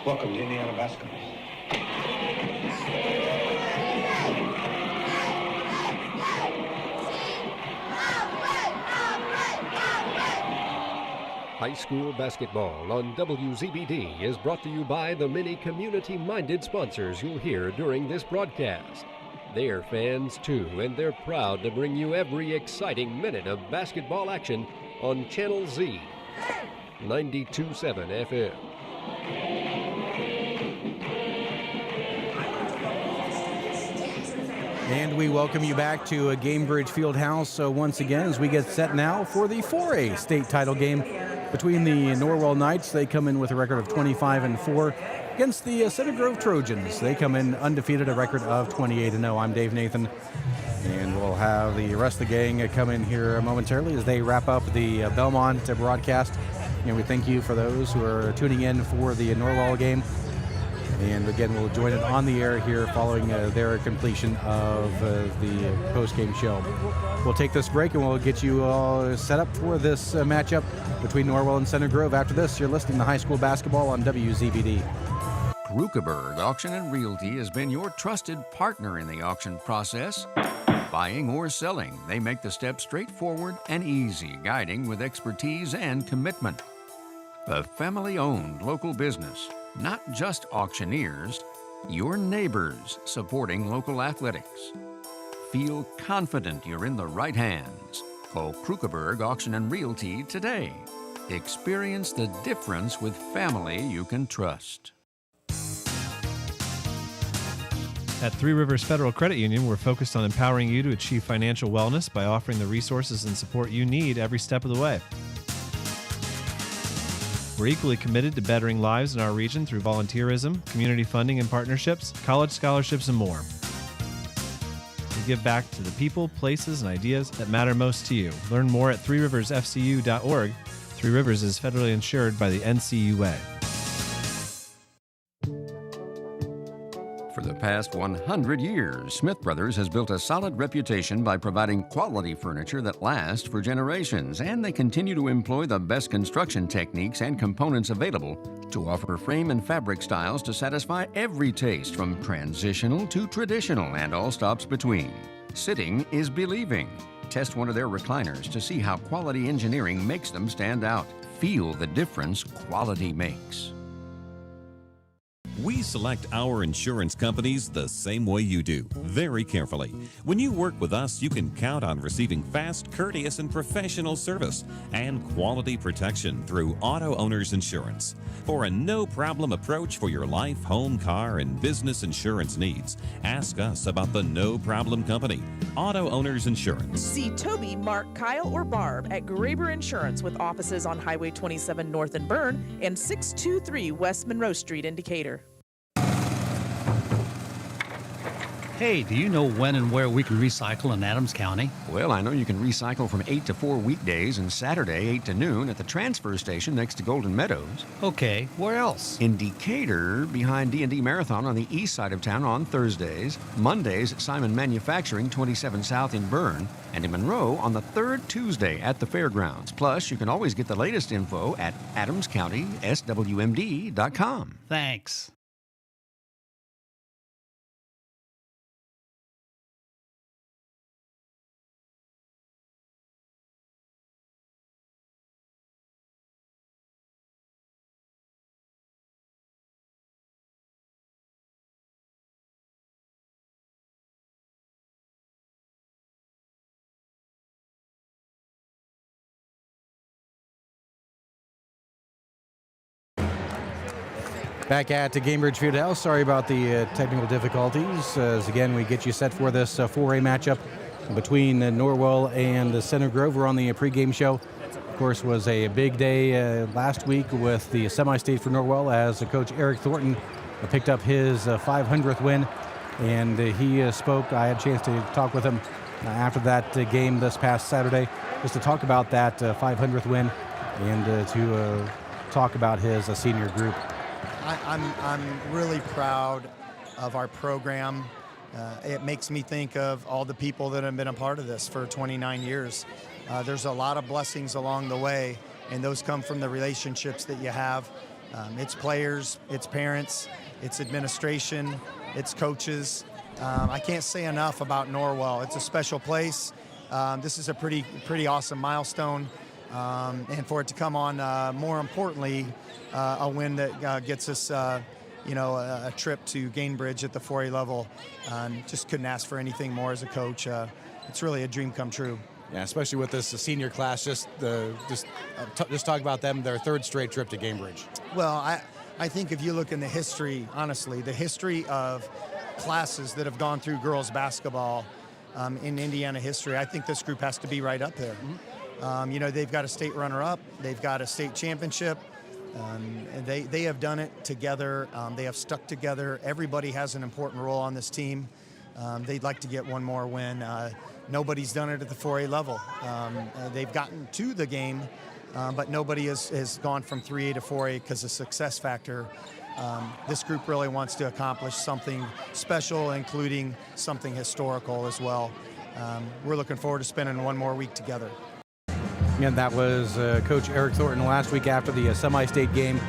Welcome to Indiana basketball. High school basketball on WZBD is brought to you by the many community-minded sponsors you'll hear during this broadcast. They're fans too, and they're proud to bring you every exciting minute of basketball action on Channel Z, 92.7 FM. And we welcome you back to Gamebridge Fieldhouse once again as we get set now for the 4A state title game between the Norwell Knights. They come in with a record of 25-4 against the Center Grove Trojans. They come in undefeated, a record of 28-0. I'm Dave Nathan, and we'll have the rest of the gang come in here momentarily as they wrap up the Belmont broadcast. And we thank you for those who are tuning in for the Norwell game. And again, we'll join it on the air here following their completion of the post-game show. We'll take this break and we'll get you all set up for this matchup between Norwell and Center Grove. After this, you're listening to high school basketball on WZBD. Krukeberg Auction and Realty has been your trusted partner in the auction process. Buying or selling, they make the steps straightforward and easy, guiding with expertise and commitment. A family-owned local business. Not just auctioneers, your neighbors supporting local athletics. Feel confident you're in the right hands. Call Krukeberg Auction and Realty today. Experience the difference with family you can trust. At Three Rivers Federal Credit Union, we're focused on empowering you to achieve financial wellness by offering the resources and support you need every step of the way. We're equally committed to bettering lives in our region through volunteerism, community funding and partnerships, college scholarships, and more. We give back to the people, places, and ideas that matter most to you. Learn more at threeriversfcu.org. Three Rivers is federally insured by the NCUA. For the past 100 years, Smith Brothers has built a solid reputation by providing quality furniture that lasts for generations, and they continue to employ the best construction techniques and components available to offer frame and fabric styles to satisfy every taste, from transitional to traditional and all stops between. Sitting is believing. Test one of their recliners to see how quality engineering makes them stand out. Feel the difference quality makes. We select our insurance companies the same way you do, very carefully. When you work with us, you can count on receiving fast, courteous, and professional service and quality protection through Auto Owners Insurance. For a no-problem approach for your life, home, car, and business insurance needs, ask us about the No Problem Company, Auto Owners Insurance. See Toby, Mark, Kyle, or Barb at Graber Insurance with offices on Highway 27 North in Bern and 623 West Monroe Street in Decatur. Hey, do you know when and where we can recycle in Adams County? Well, I know you can recycle from 8 to 4 weekdays and Saturday 8 to noon at the transfer station next to Golden Meadows. Okay, where else? In Decatur, behind D&D Marathon on the east side of town on Thursdays, Mondays at Simon Manufacturing 27 South in Bern, and in Monroe on the third Tuesday at the fairgrounds. Plus, you can always get the latest info at adamscountyswmd.com. Thanks. Back at Gamebridge Fieldhouse. Sorry about the technical difficulties. As again, we get you set for this 4A matchup between Norwell and Center Grove. We're on the pregame show. Of course, was a big day last week with the semi-state for Norwell as Coach Eric Thornton picked up his 500th win, and he spoke. I had a chance to talk with him after that game this past Saturday, just to talk about that 500th win and to talk about his senior group. I'm really proud of our program. It makes me think of all the people that have been a part of this for 29 years. There's a lot of blessings along the way, and those come from the relationships that you have It's players, it's parents, it's administration, it's coaches. I can't say enough about Norwell. It's a special place. This is a pretty awesome milestone. And for it to come on, more importantly, a win that gets us, a trip to Gainbridge at the 4A level. Just couldn't ask for anything more as a coach. It's really a dream come true. Yeah, especially with this senior class. Just talk about them, their third straight trip to Gainbridge. Well, I think if you look in the history, honestly, the history of classes that have gone through girls basketball in Indiana history, I think this group has to be right up there. They've got a state runner-up. They've got a state championship. They have done it together. They have stuck together. Everybody has an important role on this team. They'd like to get one more win. Nobody's done it at the 4A level. They've gotten to the game, but nobody has gone from 3A to 4A because of success factor. This group really wants to accomplish something special, including something historical as well. We're looking forward to spending one more week together. And that was Coach Eric Thornton last week after the semi-state game.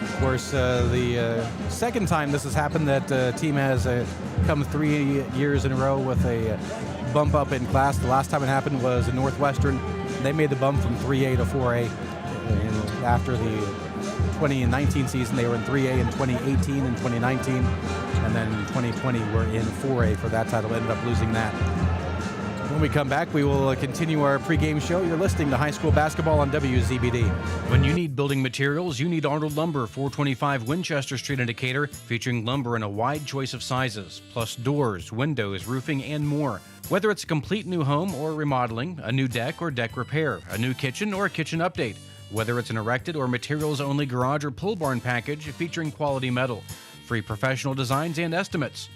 Of course, the second time this has happened, that team has come 3 years in a row with a bump up in class. The last time it happened was in Northwestern. They made the bump from 3A to 4A. And after the 2019 season, they were in 3A in 2018 and 2019. And then in 2020, we're in 4A for that title. Ended up losing that. When we come back, we will continue our pregame show. You're listening to high school basketball on WZBD. When you need building materials, you need Arnold Lumber, 425 Winchester Street in Decatur, featuring lumber in a wide choice of sizes, plus doors, windows, roofing, and more. Whether it's a complete new home or remodeling, a new deck or deck repair, a new kitchen or a kitchen update, whether it's an erected or materials-only garage or pole barn package featuring quality metal, free professional designs and estimates.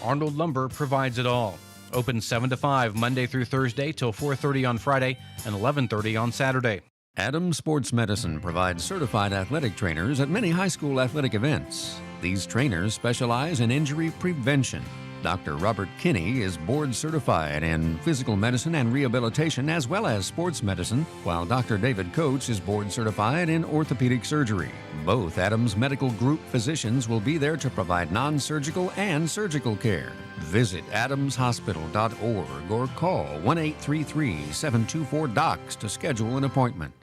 Arnold Lumber provides it all. Open 7 to 5 Monday through Thursday till 4:30 on Friday and 11:30 on Saturday. Adams Sports Medicine provides certified athletic trainers at many high school athletic events. These trainers specialize in injury prevention. Dr. Robert Kinney is board certified in physical medicine and rehabilitation as well as sports medicine, while Dr. David Coates is board certified in orthopedic surgery. Both Adams Medical Group physicians will be there to provide non-surgical and surgical care. Visit adamshospital.org or call 1-833-724-DOCS to schedule an appointment.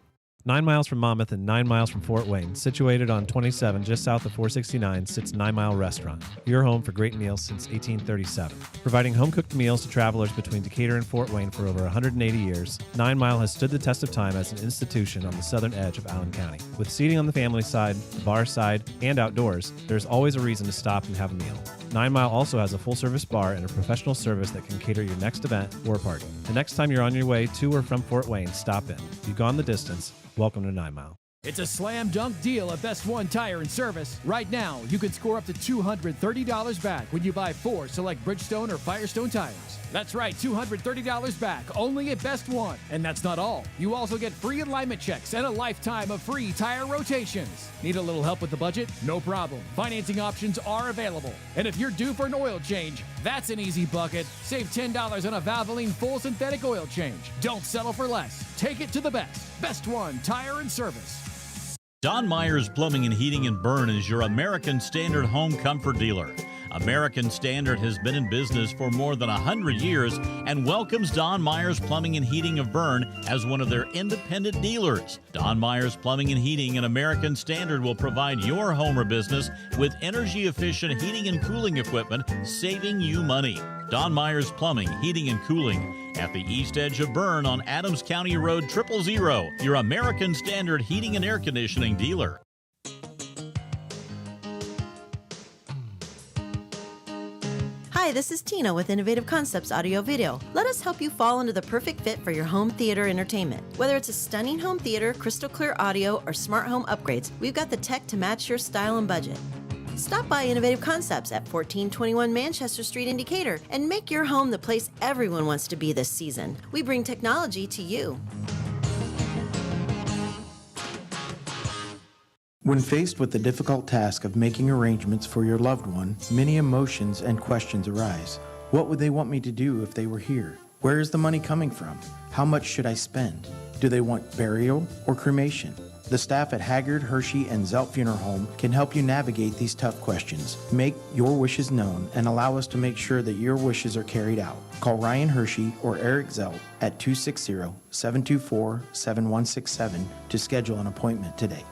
9 miles from Monmouth and 9 miles from Fort Wayne, situated on 27 just south of 469, sits 9 Mile Restaurant, your home for great meals since 1837. Providing home-cooked meals to travelers between Decatur and Fort Wayne for over 180 years, 9 Mile has stood the test of time as an institution on the southern edge of Allen County. With seating on the family side, the bar side, and outdoors, there's always a reason to stop and have a meal. 9 Mile also has a full-service bar and a professional service that can cater your next event or party. The next time you're on your way to or from Fort Wayne, stop in. If you've gone the distance, welcome to 9 Mile. It's a slam dunk deal at Best One Tire and Service. Right now, you can score up to $230 back when you buy 4 select Bridgestone or Firestone tires. That's right, $230 back, only at Best One. And that's not all. You also get free alignment checks and a lifetime of free tire rotations. Need a little help with the budget? No problem. Financing options are available. And if you're due for an oil change, that's an easy bucket. Save $10 on a Valvoline full synthetic oil change. Don't settle for less. Take it to the best. Best One Tire and Service. Don Myers Plumbing and Heating in Berne is your American Standard home comfort dealer. American Standard has been in business for more than 100 years and welcomes Don Myers Plumbing and Heating of Berne as one of their independent dealers. Don Myers Plumbing and Heating and American Standard will provide your home or business with energy-efficient heating and cooling equipment, saving you money. Don Myers Plumbing, Heating and Cooling at the east edge of Berne on Adams County Road 000, your American Standard heating and air conditioning dealer. Hi, this is Tina with Innovative Concepts Audio Video. Let us help you fall into the perfect fit for your home theater entertainment. Whether it's a stunning home theater, crystal clear audio, or smart home upgrades, we've got the tech to match your style and budget. Stop by Innovative Concepts at 1421 Manchester Street in Decatur and make your home the place everyone wants to be this season. We bring technology to you. When faced with the difficult task of making arrangements for your loved one, many emotions and questions arise. What would they want me to do if they were here? Where is the money coming from? How much should I spend? Do they want burial or cremation? The staff at Haggard, Hershey, and Zelt Funeral Home can help you navigate these tough questions. Make your wishes known and allow us to make sure that your wishes are carried out. Call Ryan Hershey or Eric Zelt at 260-724-7167 to schedule an appointment today.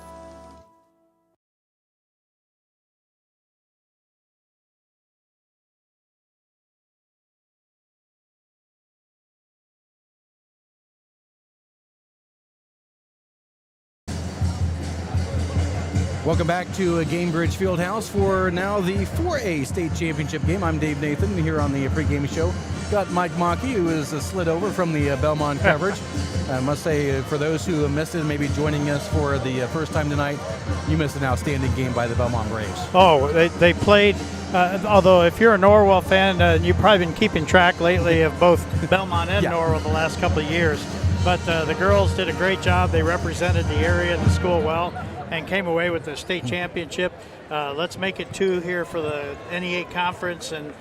Welcome back to Gamebridge Fieldhouse for now the 4A state championship game. I'm Dave Nathan here on the pregame show. Got Mike Mockey, who is slid over from the Belmont coverage. I must say, for those who missed it, maybe joining us for the first time tonight, you missed an outstanding game by the Belmont Braves. Oh, they played, although if you're a Norwell fan, you've probably been keeping track lately of both Belmont and Norwell the last couple of years. But the girls did a great job. They represented the area and the school well, and came away with the state championship. Let's make it 2 here for the NE8 conference and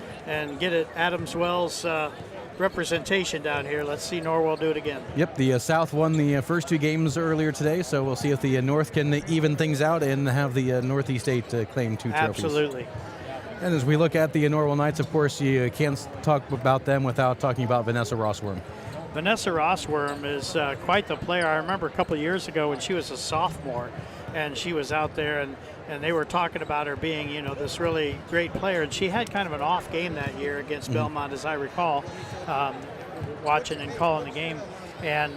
get it Adams Wells representation down here. Let's see Norwell do it again. Yep, the South won the first 2 games earlier today, so we'll see if the North can even things out and have the Northeast 8 claim 2 trophies. Absolutely. And as we look at the Norwell Knights, of course, you can't talk about them without talking about Vanessa Rossworm. Vanessa Rossworm is quite the player. I remember a couple of years ago when she was a sophomore, and she was out there, and they were talking about her being, this really great player. And she had kind of an off game that year against Belmont, as I recall, watching and calling the game, and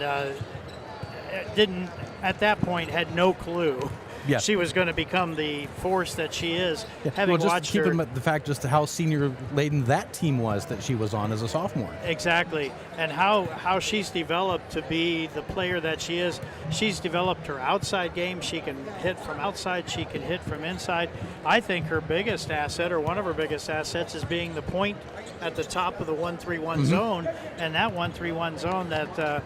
didn't, at that point, had no clue. Yeah. She was going to become the force that she is. Yeah. Having watched keep her, in the fact just how senior-laden that team was that she was on as a sophomore. Exactly, and how she's developed to be the player that she is. She's developed her outside game. She can hit from outside. She can hit from inside. I think her biggest asset, or one of her biggest assets, is being the point at the top of the 1-3-1 zone, and that 1-3-1 zone that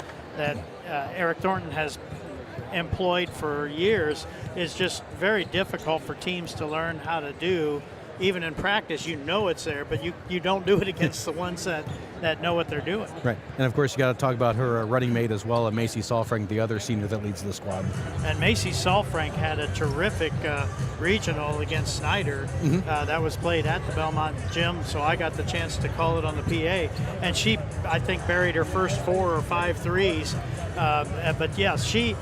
Eric Thornton has employed for years is just very difficult for teams to learn how to do. Even in practice, it's there, but you don't do it against the ones that know what they're doing. Right, and of course you got to talk about her running mate as well, Macy Salfrank, the other senior that leads the squad. And Macy Salfrank had a terrific regional against Snyder that was played at the Belmont gym, so I got the chance to call it on the PA. And she, I think, buried her first 4 or 5 threes. But yes, she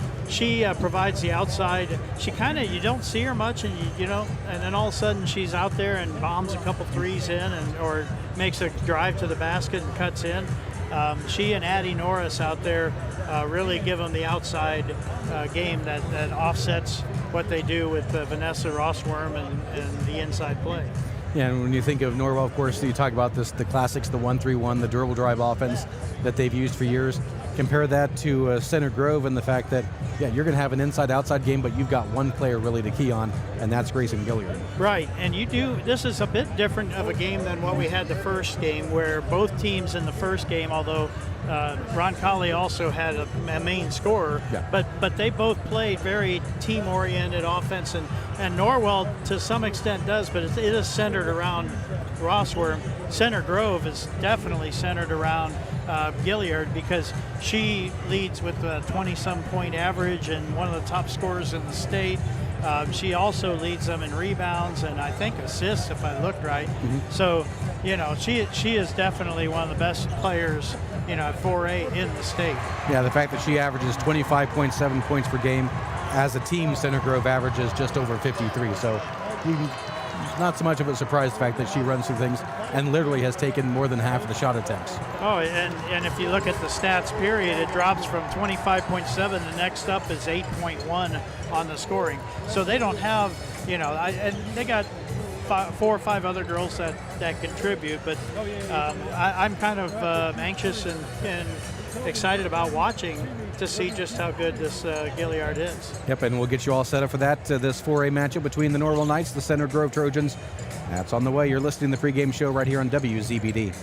provides the outside. She you don't see her much, and and then all of a sudden she's out there and bombs a couple threes in, or makes a drive to the basket and cuts in. She and Addie Norris out there really give them the outside game that offsets what they do with Vanessa Rossworm and the inside play. Yeah, and when you think of Norwell, of course, you talk about the classics, the 1-3-1, the dribble drive offense that they've used for years. Compare that to Center Grove and the fact that, you're going to have an inside-outside game, but you've got one player really to key on, and that's Grayson Gilliard. Right, and this is a bit different of a game than what we had the first game, where both teams in the first game, although Ron Colley also had a main scorer, but they both played very team-oriented offense, and Norwell to some extent does, but it is centered around Rossworm. Center Grove is definitely centered around Gilliard, because she leads with a 20-some point average and one of the top scorers in the state. She also leads them in rebounds and I think assists, if I looked right. So, she is definitely one of the best players, at 4A in the state. Yeah, the fact that she averages 25.7 points per game as a team, Center Grove averages just over 53. So, not so much of a surprise the fact that she runs through things and literally has taken more than half of the shot attempts. Oh, and if you look at the stats period, it drops from 25.7. The next up is 8.1 on the scoring. So they don't have, and they got 4 or 5 other girls that contribute. But I'm kind of anxious and excited about watching to see just how good this Gilliard is. Yep, and we'll get you all set up for that. This 4A matchup between the Norwell Knights, the Center Grove Trojans. That's on the way. You're listening to the pregame show right here on WZBD.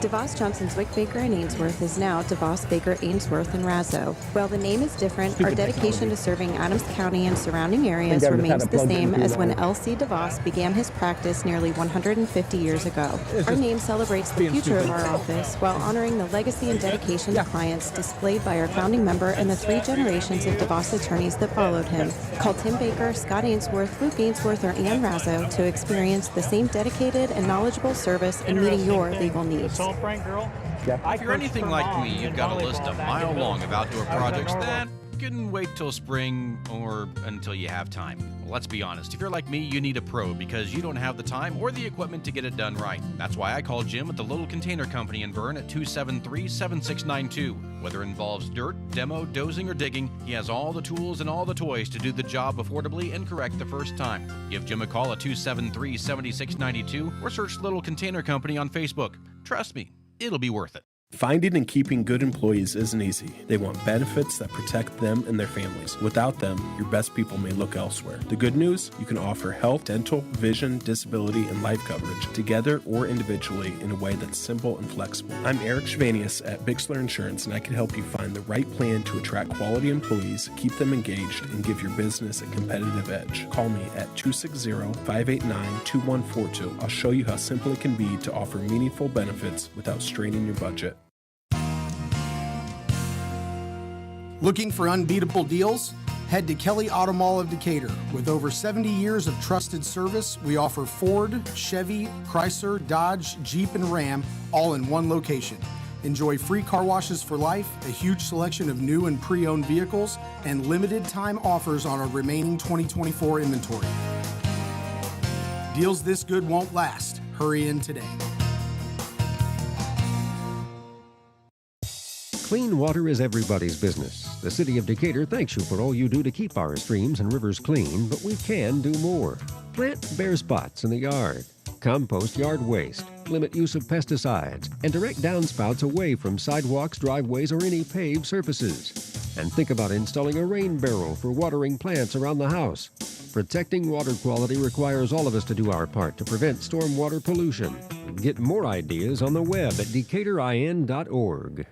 DeVos Johnson's Wick Baker and Ainsworth is now DeVos Baker Ainsworth and Razzo. While the name is different, our dedication to serving Adams County and surrounding areas remains the same as when L.C. DeVos began his practice nearly 150 years ago. Our name celebrates the future of our office while honoring the legacy and dedication to clients displayed by our founding member and the 3 generations of DeVos attorneys that followed him. Call Tim Baker, Scott Ainsworth, Luke Ainsworth, or Ann Razzo to experience the same dedicated and knowledgeable service in meeting your legal needs. If you're anything like me, you've got a list a mile long of outdoor projects that can wait till spring or until you have time. Well, let's be honest. If you're like me, you need a pro because you don't have the time or the equipment to get it done right. That's why I call Jim at the Little Container Company in Bern at 273-7692. Whether it involves dirt, demo, dozing, or digging, he has all the tools and all the toys to do the job affordably and correct the first time. Give Jim a call at 273-7692 or search Little Container Company on Facebook. Trust me, it'll be worth it. Finding and keeping good employees isn't easy. They want benefits that protect them and their families. Without them, your best people may look elsewhere. The good news, you can offer health, dental, vision, disability, and life coverage together or individually in a way that's simple and flexible. I'm Eric Schvanius at Bixler Insurance, and I can help you find the right plan to attract quality employees, keep them engaged, and give your business a competitive edge. Call me at 260-589-2142. I'll show you how simple it can be to offer meaningful benefits without straining your budget. Looking for unbeatable deals? Head to Kelly Auto Mall of Decatur. With over 70 years of trusted service, we offer Ford, Chevy, Chrysler, Dodge, Jeep, and Ram all in one location. Enjoy free car washes for life, a huge selection of new and pre-owned vehicles, and limited time offers on our remaining 2024 inventory. Deals this good won't last. Hurry in today. Clean water is everybody's business. The City of Decatur thanks you for all you do to keep our streams and rivers clean, but we can do more. Plant bare spots in the yard. Compost yard waste. Limit use of pesticides. And direct downspouts away from sidewalks, driveways, or any paved surfaces. And think about installing a rain barrel for watering plants around the house. Protecting water quality requires all of us to do our part to prevent stormwater pollution. Get more ideas on the web at decaturin.org.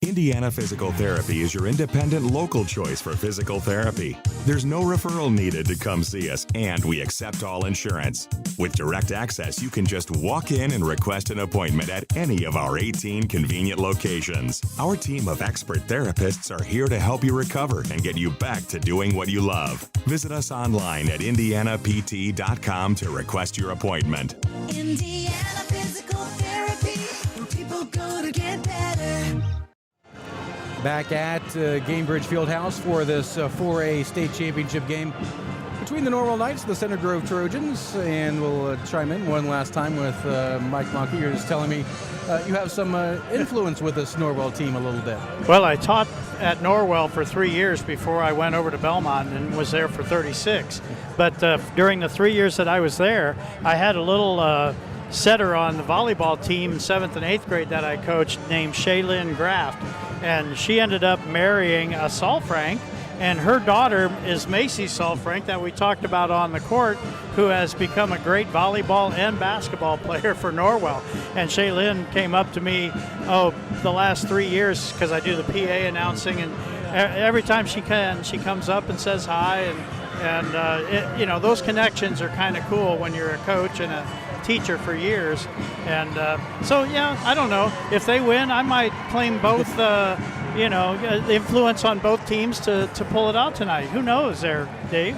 Indiana Physical Therapy is your independent local choice for physical therapy. There's no referral needed to come see us, and we accept all insurance. With direct access, you can just walk in and request an appointment at any of our 18 convenient locations. Our team of expert therapists are here to help you recover and get you back to doing what you love. Visit us online at indianapt.com to request your appointment. Indiana Physical Therapy, where people go to get better. Back at Gamebridge Fieldhouse for this 4A state championship game between the Norwell Knights and the Center Grove Trojans. And we'll chime in one last time with Mike Monkey. You're just telling me you have some influence with this Norwell team a little bit. Well, I taught at Norwell for 3 years before I went over to Belmont and was there for 36. But during the 3 years that I was there, I had a little setter on the volleyball team in 7th and 8th grade that I coached named Shaylin Graft. And she ended up marrying a Salfrank, and her daughter is Macy Salfrank that we talked about on the court, who has become a great volleyball and basketball player for Norwell. And Shaylin came up to me, the last 3 years, because I do the PA announcing, and every time she can, she comes up and says hi, and those connections are kind of cool when you're a coach and a teacher for years. And I don't know. If they win, I might claim both, the influence on both teams to pull it out tonight. Who knows there, Dave?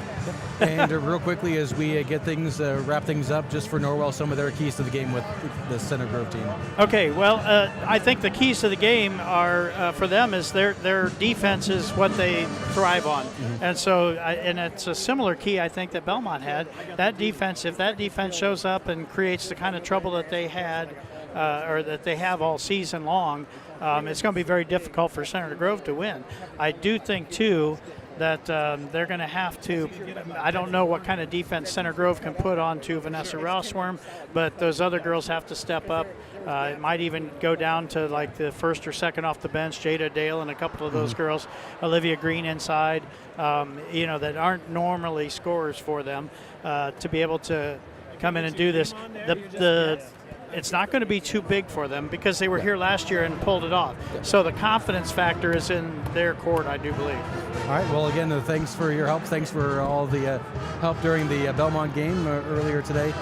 And real quickly, as we get things, wrap things up, just for Norwell, some of their keys to the game with the Center Grove team. Okay, well, I think the keys to the game are, for them, is their defense is what they thrive on. Mm-hmm. And so, and it's a similar key, I think, that Belmont had. That defense, if that defense shows up and creates the kind of trouble that they had, or that they have all season long, it's going to be very difficult for Center Grove to win. I do think, too, that they're going to have to, I don't know what kind of defense Center Grove can put on to Vanessa Rousworm, but those other girls have to step up. It might even go down to like the first or second off the bench, Jada Dale and a couple of those girls, Olivia Green inside, that aren't normally scorers for them, to be able to come in and do this. The it's not going to be too big for them because they were here last year and pulled it off. So the confidence factor is in their court, I do believe. All right, well, again, thanks for your help. Thanks for all the help during the Belmont game earlier today.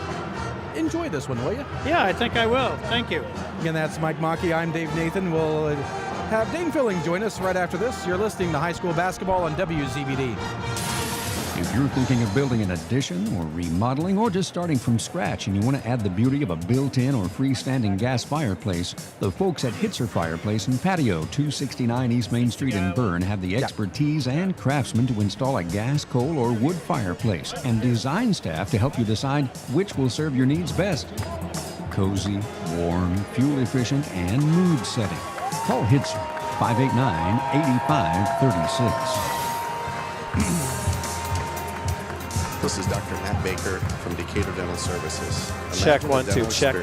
Enjoy this one, will you? Yeah, I think I will. Thank you. Again, that's Mike Mackey. I'm Dave Nathan. We'll have Dane Filling join us right after this. You're listening to High School Basketball on WZBD. If you're thinking of building an addition or remodeling or just starting from scratch and you want to add the beauty of a built-in or freestanding gas fireplace, the folks at Hitzer Fireplace and Patio, 269 East Main Street in Bern, have the expertise and craftsmen to install a gas, coal, or wood fireplace, and design staff to help you decide which will serve your needs best. Cozy, warm, fuel-efficient, and mood-setting. Call Hitzer, 589-8536. This is Dr. Matt Baker from Decatur Dental Services. Check 1 2, check.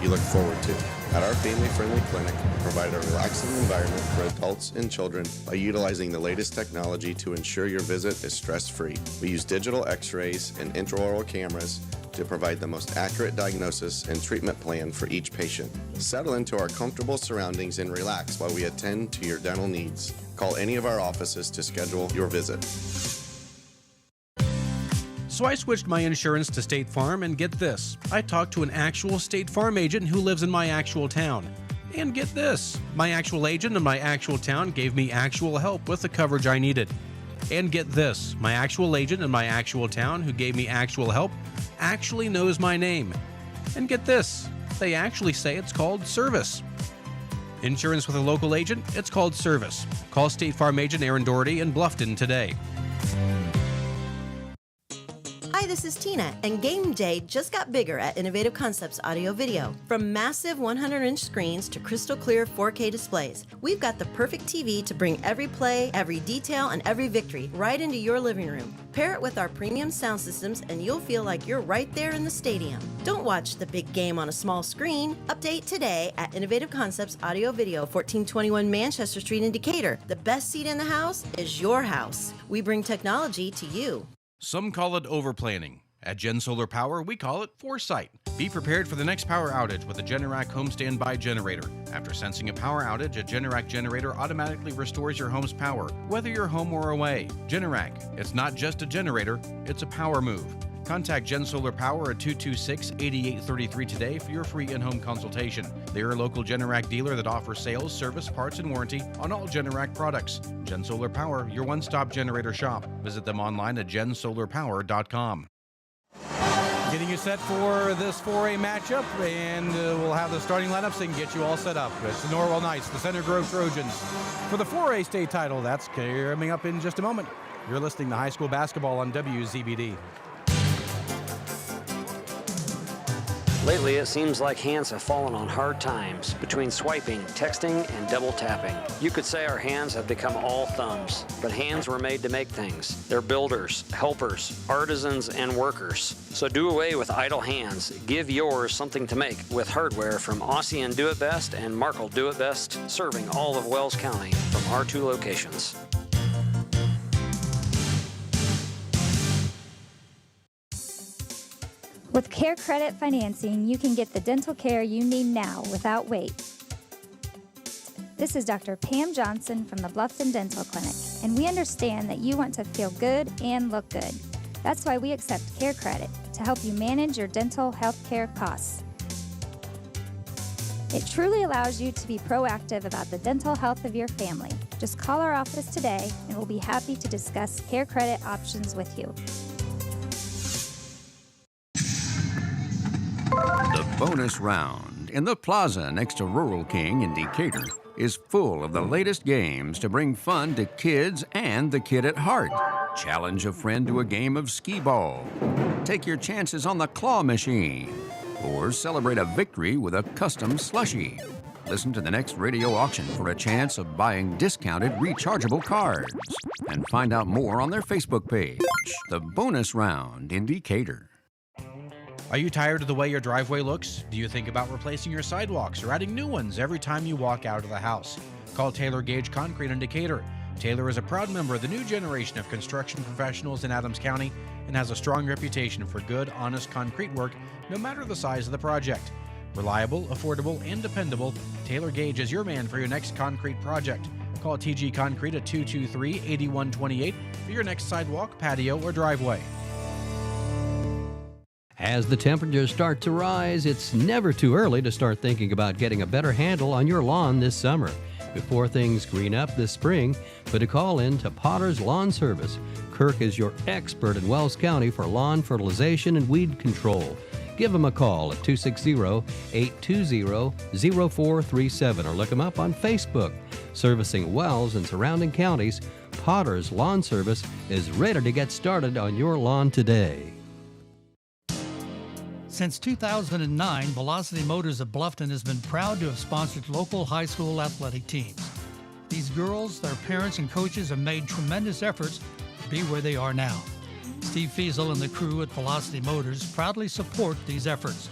You look forward to. At our family-friendly clinic, we provide a relaxing environment for adults and children by utilizing the latest technology to ensure your visit is stress-free. We use digital x-rays and intraoral cameras to provide the most accurate diagnosis and treatment plan for each patient. Settle into our comfortable surroundings and relax while we attend to your dental needs. Call any of our offices to schedule your visit. So I switched my insurance to State Farm, and get this, I talked to an actual State Farm agent who lives in my actual town. And get this, my actual agent in my actual town gave me actual help with the coverage I needed. And get this, my actual agent in my actual town who gave me actual help actually knows my name. And get this, they actually say it's called service. Insurance with a local agent, it's called service. Call State Farm agent Aaron Doherty in Bluffton today. Hi, this is Tina, and game day just got bigger at Innovative Concepts Audio Video. From massive 100-inch screens to crystal clear 4K displays, we've got the perfect TV to bring every play, every detail, and every victory right into your living room. Pair it with our premium sound systems, and you'll feel like you're right there in the stadium. Don't watch the big game on a small screen. Update today at Innovative Concepts Audio Video, 1421 Manchester Street in Decatur. The best seat in the house is your house. We bring technology to you. Some call it overplanning. At Gen Solar Power, we call it foresight. Be prepared for the next power outage with a Generac home standby generator. After sensing a power outage, a Generac generator automatically restores your home's power, whether you're home or away. Generac, it's not just a generator, it's a power move. Contact Gen Solar Power at 226-8833 today for your free in-home consultation. They're a local Generac dealer that offers sales, service, parts, and warranty on all Generac products. Gen Solar Power, your one-stop generator shop. Visit them online at gensolarpower.com. Getting you set for this 4A matchup, and we'll have the starting lineups and get you all set up. It's the Norwell Knights, the Center Grove Trojans for the 4A state title. That's coming up in just a moment. You're listening to High School Basketball on WZBD. Lately, it seems like hands have fallen on hard times between swiping, texting, and double tapping. You could say our hands have become all thumbs, but hands were made to make things. They're builders, helpers, artisans, and workers. So do away with idle hands. Give yours something to make with hardware from Aussie and Do It Best and Markle Do It Best, serving all of Wells County from our 2 locations. With Care Credit Financing, you can get the dental care you need now without wait. This is Dr. Pam Johnson from the Bluffton Dental Clinic, and we understand that you want to feel good and look good. That's why we accept Care Credit to help you manage your dental health care costs. It truly allows you to be proactive about the dental health of your family. Just call our office today, and we'll be happy to discuss Care Credit options with you. The bonus round in the plaza next to Rural King in Decatur is full of the latest games to bring fun to kids and the kid at heart. Challenge a friend to a game of skee ball. Take your chances on the claw machine. Or celebrate a victory with a custom slushie. Listen to the next radio auction for a chance of buying discounted rechargeable cards. And find out more on their Facebook page. The bonus round in Decatur. Are you tired of the way your driveway looks? Do you think about replacing your sidewalks or adding new ones every time you walk out of the house? Call Taylor Gage Concrete in Decatur. Taylor is a proud member of the new generation of construction professionals in Adams County and has a strong reputation for good, honest concrete work, no matter the size of the project. Reliable, affordable, and dependable, Taylor Gage is your man for your next concrete project. Call TG Concrete at 223-8128 for your next sidewalk, patio, or driveway. As the temperatures start to rise, it's never too early to start thinking about getting a better handle on your lawn this summer. Before things green up this spring, put a call in to Potter's Lawn Service. Kirk is your expert in Wells County for lawn fertilization and weed control. Give them a call at 260-820-0437 or look them up on Facebook. Servicing Wells and surrounding counties, Potter's Lawn Service is ready to get started on your lawn today. Since 2009, Velocity Motors of Bluffton has been proud to have sponsored local high school athletic teams. These girls, their parents, and coaches have made tremendous efforts to be where they are now. Steve Fiesel and the crew at Velocity Motors proudly support these efforts.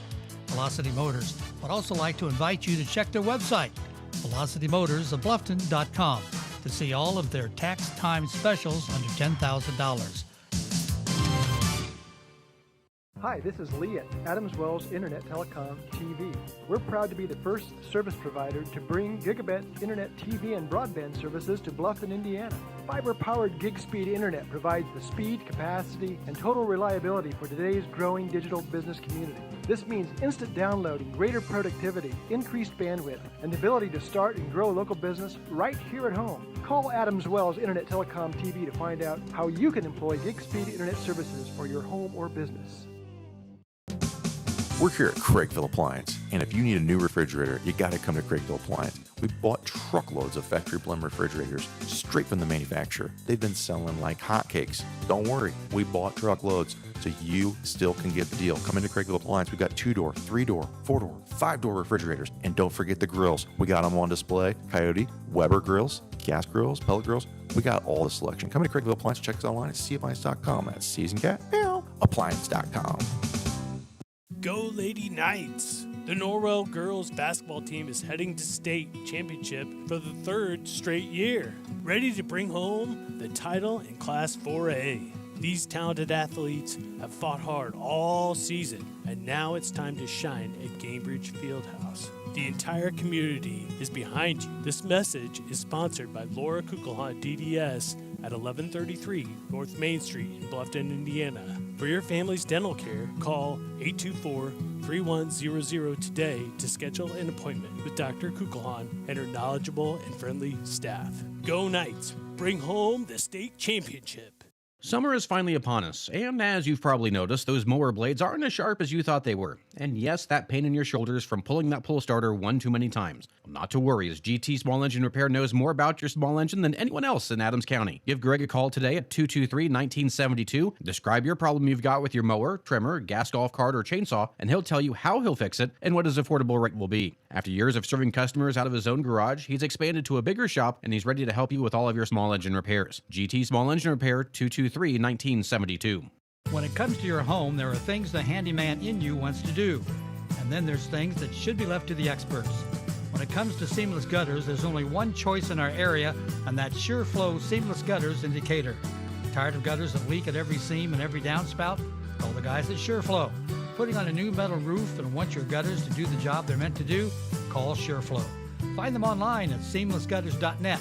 Velocity Motors would also like to invite you to check their website, velocitymotorsofbluffton.com, to see all of their tax time specials under $10,000. Hi, this is Lee at Adams Wells Internet Telecom TV. We're proud to be the first service provider to bring gigabit internet TV and broadband services to Bluffton, Indiana. Fiber-powered gig-speed internet provides the speed, capacity, and total reliability for today's growing digital business community. This means instant downloading, greater productivity, increased bandwidth, and the ability to start and grow local business right here at home. Call Adams Wells Internet Telecom TV to find out how you can employ gig-speed internet services for your home or business. We're here at Craigville Appliance, and if you need a new refrigerator, you got to come to Craigville Appliance. We bought truckloads of factory blend refrigerators straight from the manufacturer. They've been selling like hotcakes. Don't worry, we bought truckloads, so you still can get the deal. Come into Craigville Appliance. We got 2-door, 3-door, 4-door, 5-door refrigerators, and don't forget the grills. We got them on display: Coyote, Weber grills, gas grills, pellet grills. We got all the selection. Come into Craigville Appliance. Check us online at cappliance.com. That's seasoncat, appliance.com. Go Lady Knights! The Norwell girls basketball team is heading to state championship for the third straight year, ready to bring home the title in Class 4A. These talented athletes have fought hard all season, and now it's time to shine at Gamebridge Fieldhouse. The entire community is behind you. This message is sponsored by Laura Kugelhut DDS at 1133 North Main Street in Bluffton, Indiana. For your family's dental care, call 824-3100 today to schedule an appointment with Dr. Kugelhut and her knowledgeable and friendly staff. Go Knights! Bring home the state championship! Summer is finally upon us, and as you've probably noticed, those mower blades aren't as sharp as you thought they were. And yes, that pain in your shoulders from pulling that pull starter one too many times. Well, not to worry, as GT Small Engine Repair knows more about your small engine than anyone else in Adams County. Give Greg a call today at 223-1972. Describe your problem you've got with your mower, trimmer, gas golf cart, or chainsaw, and he'll tell you how he'll fix it and what his affordable rate will be. After years of serving customers out of his own garage, he's expanded to a bigger shop, and he's ready to help you with all of your small engine repairs. GT Small Engine Repair, 223-1972. When it comes to your home, there are things the handyman in you wants to do, and then there's things that should be left to the experts. When it comes to seamless gutters, there's only one choice in our area, and that's SureFlow Seamless Gutters in Decatur. Tired of gutters that leak at every seam and every downspout? Call the guys at SureFlow. Putting on a new metal roof and want your gutters to do the job they're meant to do? Call SureFlow. Find them online at seamlessgutters.net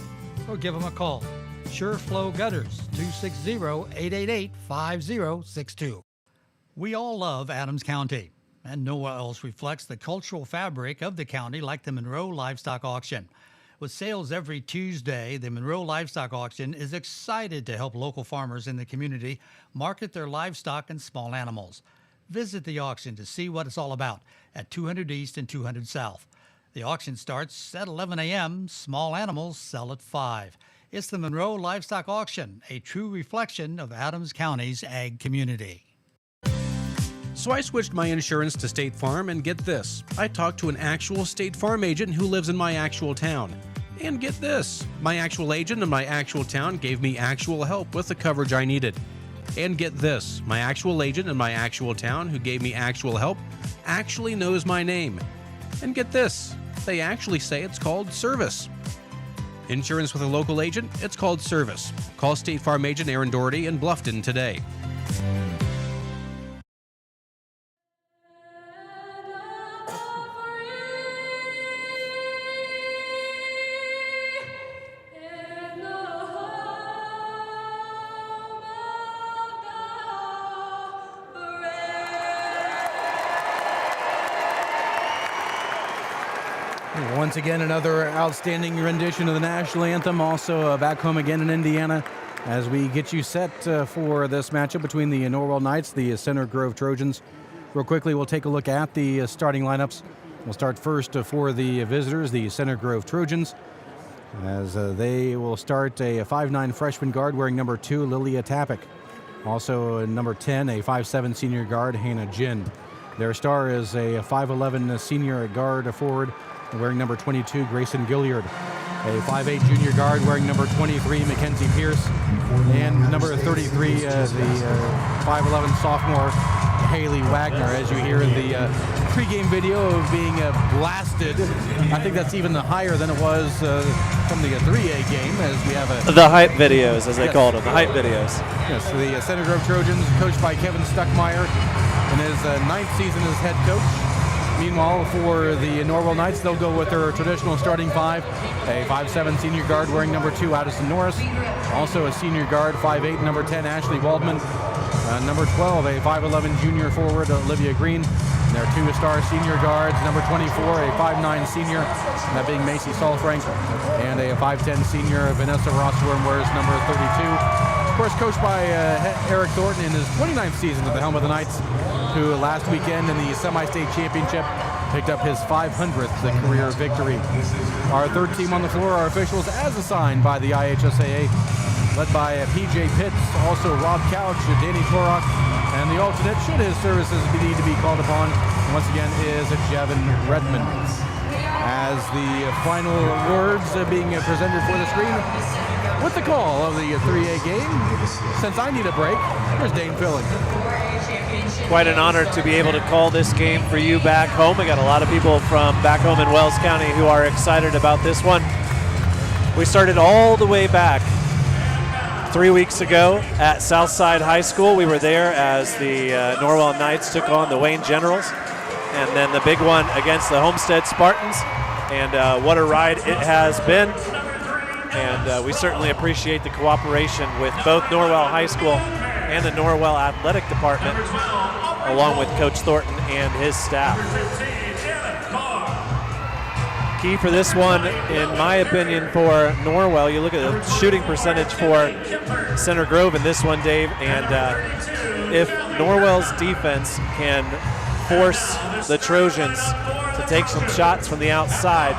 or give them a call. SureFlow Gutters, 260-888-5062. We all love Adams County, and nowhere else reflects the cultural fabric of the county like the Monroe Livestock Auction. With sales every Tuesday, the Monroe Livestock Auction is excited to help local farmers in the community market their livestock and small animals. Visit the auction to see what it's all about at 200 East and 200 South. The auction starts at 11 a.m. Small animals sell at 5. It's the Monroe Livestock Auction, a true reflection of Adams County's ag community. So I switched my insurance to State Farm, and get this, I talked to an actual State Farm agent who lives in my actual town. And get this, my actual agent in my actual town gave me actual help with the coverage I needed. And get this, my actual agent in my actual town who gave me actual help actually knows my name. And get this, they actually say it's called service. Insurance with a local agent, it's called service. Call State Farm agent Aaron Doherty in Bluffton today. Once again, another outstanding rendition of the national anthem, also back home again in Indiana, as we get you set for this matchup between the Norwell Knights, the Center Grove Trojans. Real quickly, we'll take a look at the starting lineups. We'll start first for the visitors, the Center Grove Trojans, as they will start a 5'9 freshman guard wearing number 2, Lilia Tapik. Also number 10, a 5'7 senior guard, Hannah Jin. Their star is a 5'11 senior guard forward wearing number 22, Grayson Gilliard. A 5'8 junior guard wearing number 23, Mackenzie Pierce. And number 33, the 5'11 sophomore, Haley Wagner. As you hear in the pregame video of being blasted, I think that's even higher than it was from the 3A game, as we have the hype videos, as they called them, the hype videos. Yes, the Center Grove Trojans, coached by Kevin Stuckmeyer in his 9th season as head coach. Meanwhile, for the Norwell Knights, they'll go with their traditional starting 5, a 5'7 senior guard wearing number 2, Addison Norris. Also a senior guard, 5'8, number 10, Ashley Waldman. Number 12, a 5'11 junior forward, Olivia Green. And their 2-star senior guards, number 24, a 5'9 senior, that being Macy Salfrank, and a 5'10 senior, Vanessa Rossworm, wears number 32. Of course, coached by Eric Thornton in his 29th season at the helm of the Knights, who last weekend in the semi-state championship picked up his 500th career victory. Our third team on the floor are officials as assigned by the IHSAA, led by PJ Pitts, also Rob Couch, Danny Torok, and the alternate, should his services need to be called upon, once again is Javin Redmond. As the final words being presented for the screen, with the call of the 3A game, since I need a break, here's Dane Filling. Quite an honor to be able to call this game for you back home. We got a lot of people from back home in Wells County who are excited about this one. We started all the way back 3 weeks ago at Southside High School. We were there as the Norwell Knights took on the Wayne Generals, and then the big one against the Homestead Spartans. And what a ride it has been. And we certainly appreciate the cooperation with both Norwell High School and the Norwell Athletic Department, along with Coach Thornton and his staff. Key for this one, in my opinion, for Norwell, you look at the shooting percentage for Center Grove in this one, Dave, and if Norwell's defense can force the Trojans to take some shots from the outside,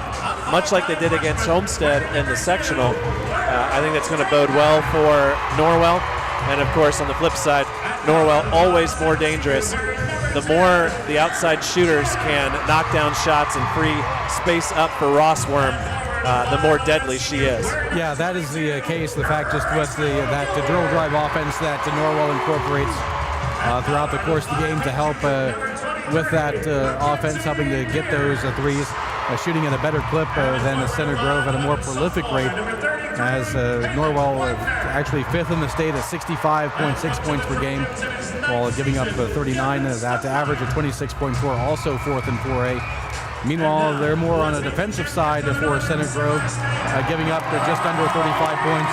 much like they did against Homestead in the sectional, I think that's going to bode well for Norwell. And of course, on the flip side, Norwell always more dangerous. The more the outside shooters can knock down shots and free space up for Rossworm, the more deadly she is. Yeah, that is the case. The fact just with that drill drive offense that Norwell incorporates throughout the course of the game to help with that offense, helping to get those threes, shooting at a better clip than Center Grove at a more prolific rate, as Norwell actually 5th in the state at 65.6 points per game, while giving up 39. That average of 26.4, also 4th in 4A. Meanwhile, they're more on a defensive side for Center Grove, giving up just under 35 points,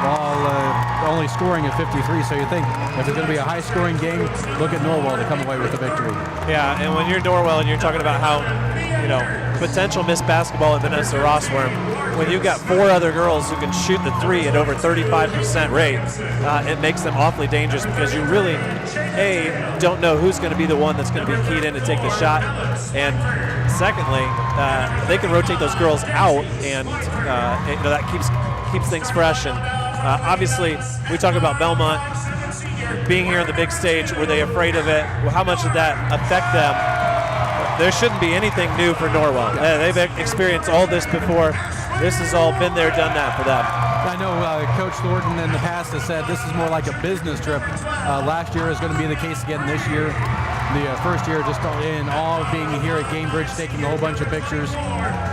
while only scoring at 53. So you think if it's going to be a high-scoring game, look at Norwell to come away with the victory. Yeah, and when you're Norwell and you're talking about how, potential missed basketball in Vanessa Rossworm, when you've got 4 other girls who can shoot the 3 at over 35% rate, it makes them awfully dangerous, because you really, don't know who's going to be the one that's going to be keyed in to take the shot, and secondly, they can rotate those girls out, and that keeps things fresh. And obviously, we talk about Belmont being here on the big stage. Were they afraid of it? Well, how much did that affect them? There shouldn't be anything new for Norwell. They've experienced all this before. This has all been there, done that for them. I know Coach Thornton in the past has said this is more like a business trip. Last year is going to be the case again this year. The first year just in awe of being here at Gamebridge, taking a whole bunch of pictures.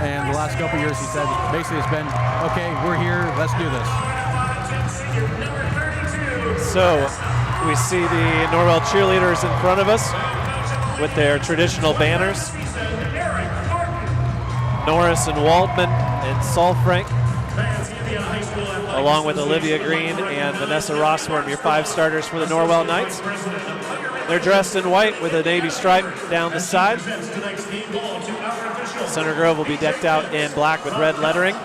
And the last couple years, he said, basically it's been, okay, we're here, let's do this. So we see the Norwell cheerleaders in front of us with their traditional banners. Norris and Waldman and Salfrank, along with Olivia Green and Vanessa Rossworm, your 5 starters for the Norwell Knights. They're dressed in white with a navy stripe down the side. Center Grove will be decked out in black with red lettering.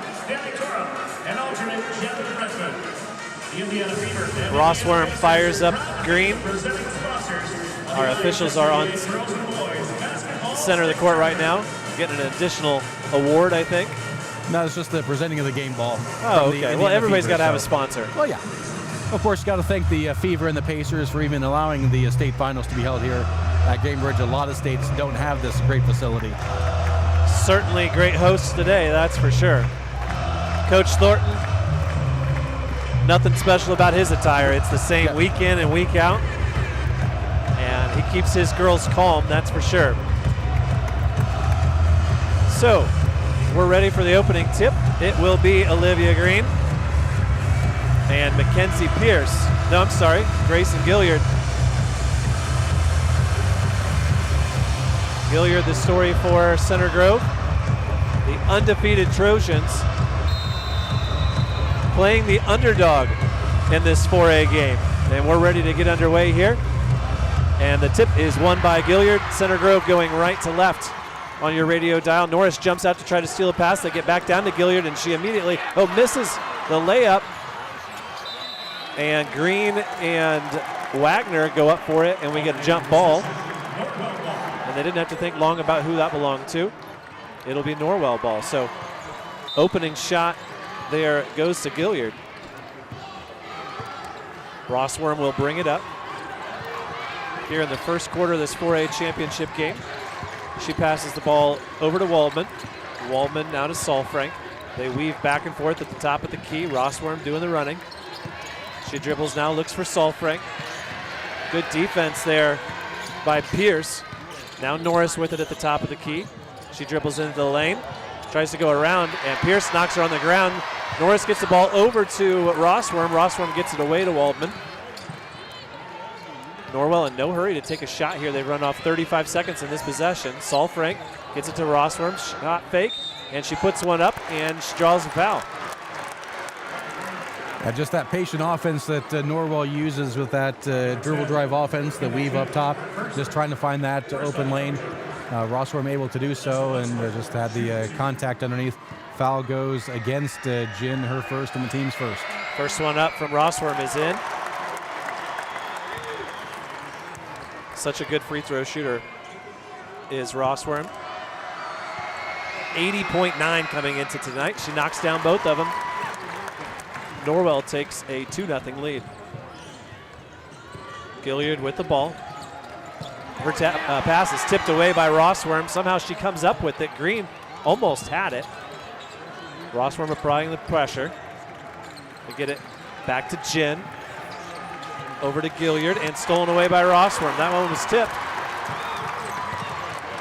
Rossworm fires up green. Our officials are on the center of the court right now, getting an additional award, I think. No, it's just the presenting of the game ball. Oh, okay. Well, everybody's got to have a sponsor. Well, yeah. Of course, got to thank the Fever and the Pacers for even allowing the state finals to be held here at Gamebridge. A lot of states don't have this great facility. Certainly great hosts today, that's for sure. Coach Thornton, nothing special about his attire. It's the same week in and week out. And he keeps his girls calm, that's for sure. So, we're ready for the opening tip. It will be Olivia Green and Mackenzie Pierce. No, I'm sorry, Grayson Gilliard. Gilliard, the story for Center Grove. The undefeated Trojans playing the underdog in this 4A game. And we're ready to get underway here. And the tip is won by Gilliard. Center Grove going right to left on your radio dial. Norris jumps out to try to steal a pass. They get back down to Gilliard, and she immediately misses the layup. And Green and Wagner go up for it, and we get a jump ball. And they didn't have to think long about who that belonged to. It'll be Norwell ball. So opening shot there goes to Gilliard. Rossworm will bring it up here in the first quarter of this 4A championship game. She passes the ball over to Waldman. Waldman now to Solfrank. They weave back and forth at the top of the key. Rossworm doing the running. She dribbles now, looks for Solfrank. Good defense there by Pierce. Now Norris with it at the top of the key. She dribbles into the lane, tries to go around, and Pierce knocks her on the ground. Norris gets the ball over to Rossworm. Rossworm gets it away to Waldman. Norwell in no hurry to take a shot here. They run off 35 seconds in this possession. Solfrank gets it to Rossworm, shot fake, and she puts one up, and she draws a foul. Just that patient offense that Norwell uses with that dribble drive offense, the weave up top, just trying to find that open lane. Rossworm able to do so, and just had the contact underneath. Foul goes against Jin, her first and the team's first. First one up from Rossworm is in. Such a good free throw shooter is Rossworm. 80.9 coming into tonight. She knocks down both of them. Norwell takes a 2-0 lead. Gilliard with the ball. Her pass is tipped away by Rossworm. Somehow she comes up with it. Green almost had it. Rossworm applying the pressure. They get it back to Jin. Over to Gilliard and stolen away by Rossworm. That one was tipped.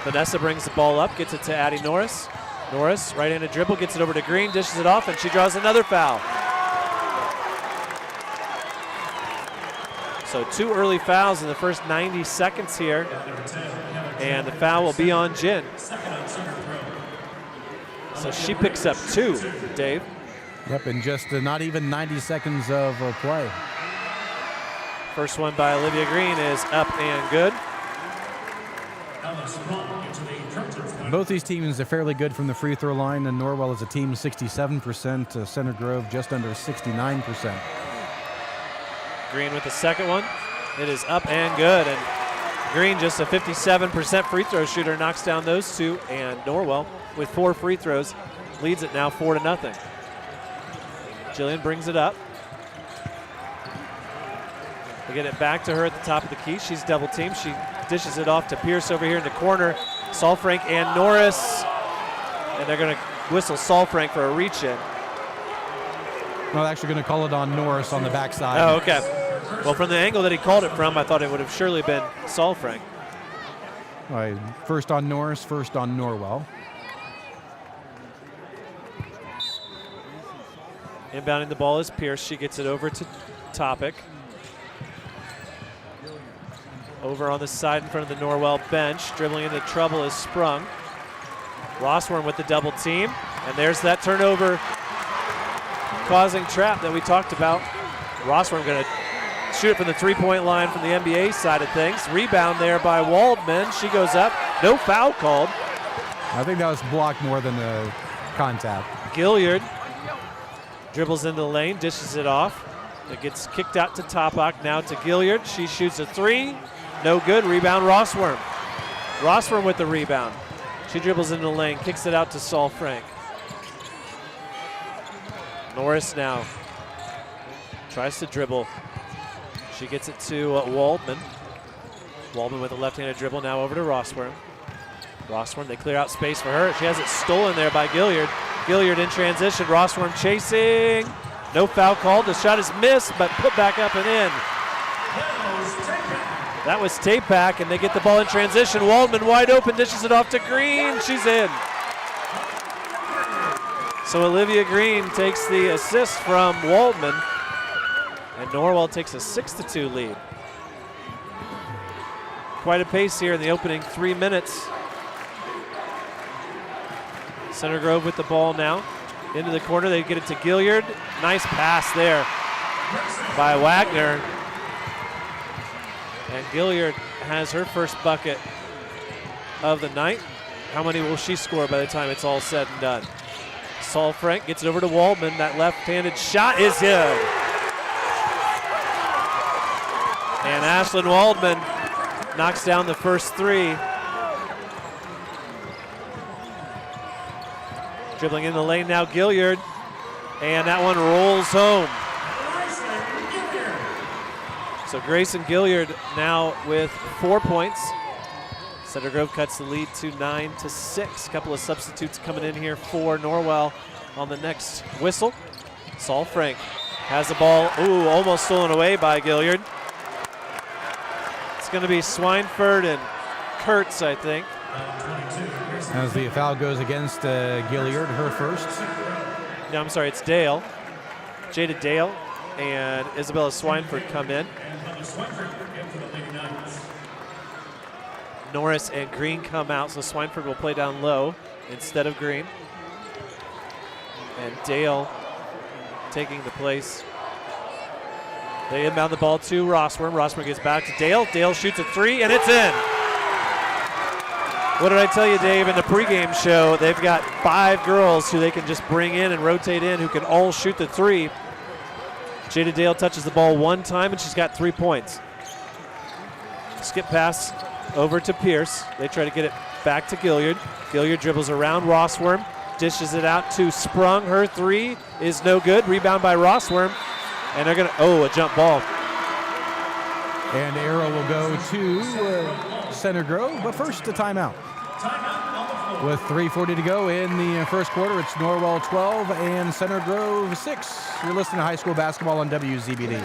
Vanessa brings the ball up, gets it to Addie Norris. Norris, right-handed dribble, gets it over to Green, dishes it off, and she draws another foul. So 2 early fouls in the first 90 seconds here. And the foul will be on Jin. So she picks up 2, Dave. Yep, in just not even 90 seconds of play. First one by Olivia Green is up and good. Both these teams are fairly good from the free throw line, and Norwell is a team 67%, Center Grove just under 69%. Green with the second one. It is up and good, and Green, just a 57% free throw shooter, knocks down those 2, and Norwell with 4 free throws leads it now 4-0. Jillian brings it up. They get it back to her at the top of the key. She's double teamed. She dishes it off to Pierce over here in the corner. Solfrank and Norris, and they're going to whistle Solfrank for a reach in. No, they're actually going to call it on Norris on the backside. Oh, okay. Well, from the angle that he called it from, I thought it would have surely been Solfrank. All right, first on Norris, first on Norwell. Inbounding the ball is Pierce. She gets it over to Topic. Over on the side in front of the Norwell bench. Dribbling into trouble is Sprung. Rossworm with the double team. And there's that turnover causing trap that we talked about. Rossworm going to shoot it from the three-point line from the NBA side of things. Rebound there by Waldman. She goes up. No foul called. I think that was blocked more than the contact. Gilliard dribbles into the lane, dishes it off. It gets kicked out to Topak, now to Gilliard. She shoots a three, no good. Rebound, Rossworm. Rossworm with the rebound. She dribbles into the lane, kicks it out to Saul Frank. Norris now tries to dribble. She gets it to Waldman. Waldman with a left-handed dribble, now over to Rossworm. Rossworm, they clear out space for her. She has it stolen there by Gilliard. Gilliard in transition, Rossworm chasing. No foul called, the shot is missed, but put back up and in. That was Tapak, and they get the ball in transition. Waldman wide open, dishes it off to Green, she's in. So Olivia Green takes the assist from Waldman, and Norwell takes a 6-2 lead. Quite a pace here in the opening 3 minutes. Center Grove with the ball now. Into the corner, they get it to Gilliard. Nice pass there by Wagner. And Gilliard has her first bucket of the night. How many will she score by the time it's all said and done? Saul Frank gets it over to Waldman. That left-handed shot is good. And Ashlyn Waldman knocks down the first three. Dribbling in the lane now, Gilliard. And that one rolls home. So Grayson Gilliard now with 4 points. Center Grove cuts the lead to 9-6. A couple of substitutes coming in here for Norwell on the next whistle. Saul Frank has the ball. Ooh, almost stolen away by Gilliard. It's going to be Swineford and Kurtz, I think. As the foul goes against Gilliard, her first. No, I'm sorry, it's Dale. Jada Dale and Isabella Swineford come in. Norris and Green come out, so Swineford will play down low instead of Green. And Dale taking the place. They inbound the ball to Rossworm. Rossworm gets back to Dale. Dale shoots a three, and it's in. What did I tell you, Dave, in the pregame show? They've got 5 girls who they can just bring in and rotate in who can all shoot the three. Jada Dale touches the ball one time, and she's got 3 points. Skip pass over to Pierce. They try to get it back to Gilliard. Gilliard dribbles around Rossworm, dishes it out to Sprung. Her three is no good. Rebound by Rossworm. And they're going to, a jump ball. And arrow will go to Center Grove, but first a timeout. With 3:40 to go in the first quarter, it's Norwell 12 and Center Grove 6. You're listening to high school basketball on WZBD.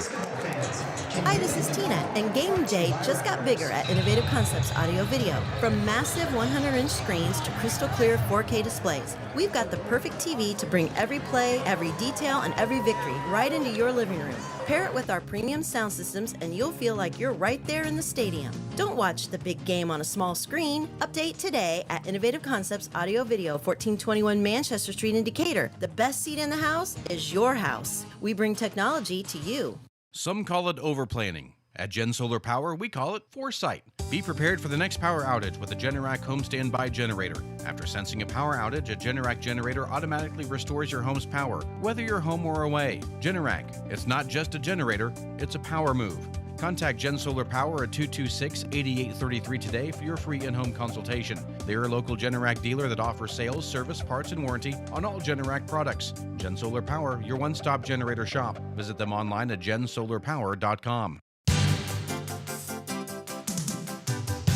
Hi, this is Tina, and Game J just got bigger at Innovative Concepts Audio Video. From massive 100-inch screens to crystal clear 4K displays, we've got the perfect TV to bring every play, every detail, and every victory right into your living room. Pair it with our premium sound systems, and you'll feel like you're right there in the stadium. Don't watch the big game on a small screen. Update today at Innovative Concepts Audio Video, 1421 Manchester Street in Decatur. The best seat in the house is your house. We bring technology to you. Some call it overplanning. At Gen Solar Power, we call it foresight. Be prepared for the next power outage with a Generac home standby generator. After sensing a power outage, a Generac generator automatically restores your home's power, whether you're home or away. Generac, it's not just a generator, it's a power move. Contact Gen Solar Power at 226-8833 today for your free in-home consultation. They're a local Generac dealer that offers sales, service, parts, and warranty on all Generac products. Gen Solar Power, your one-stop generator shop. Visit them online at gensolarpower.com.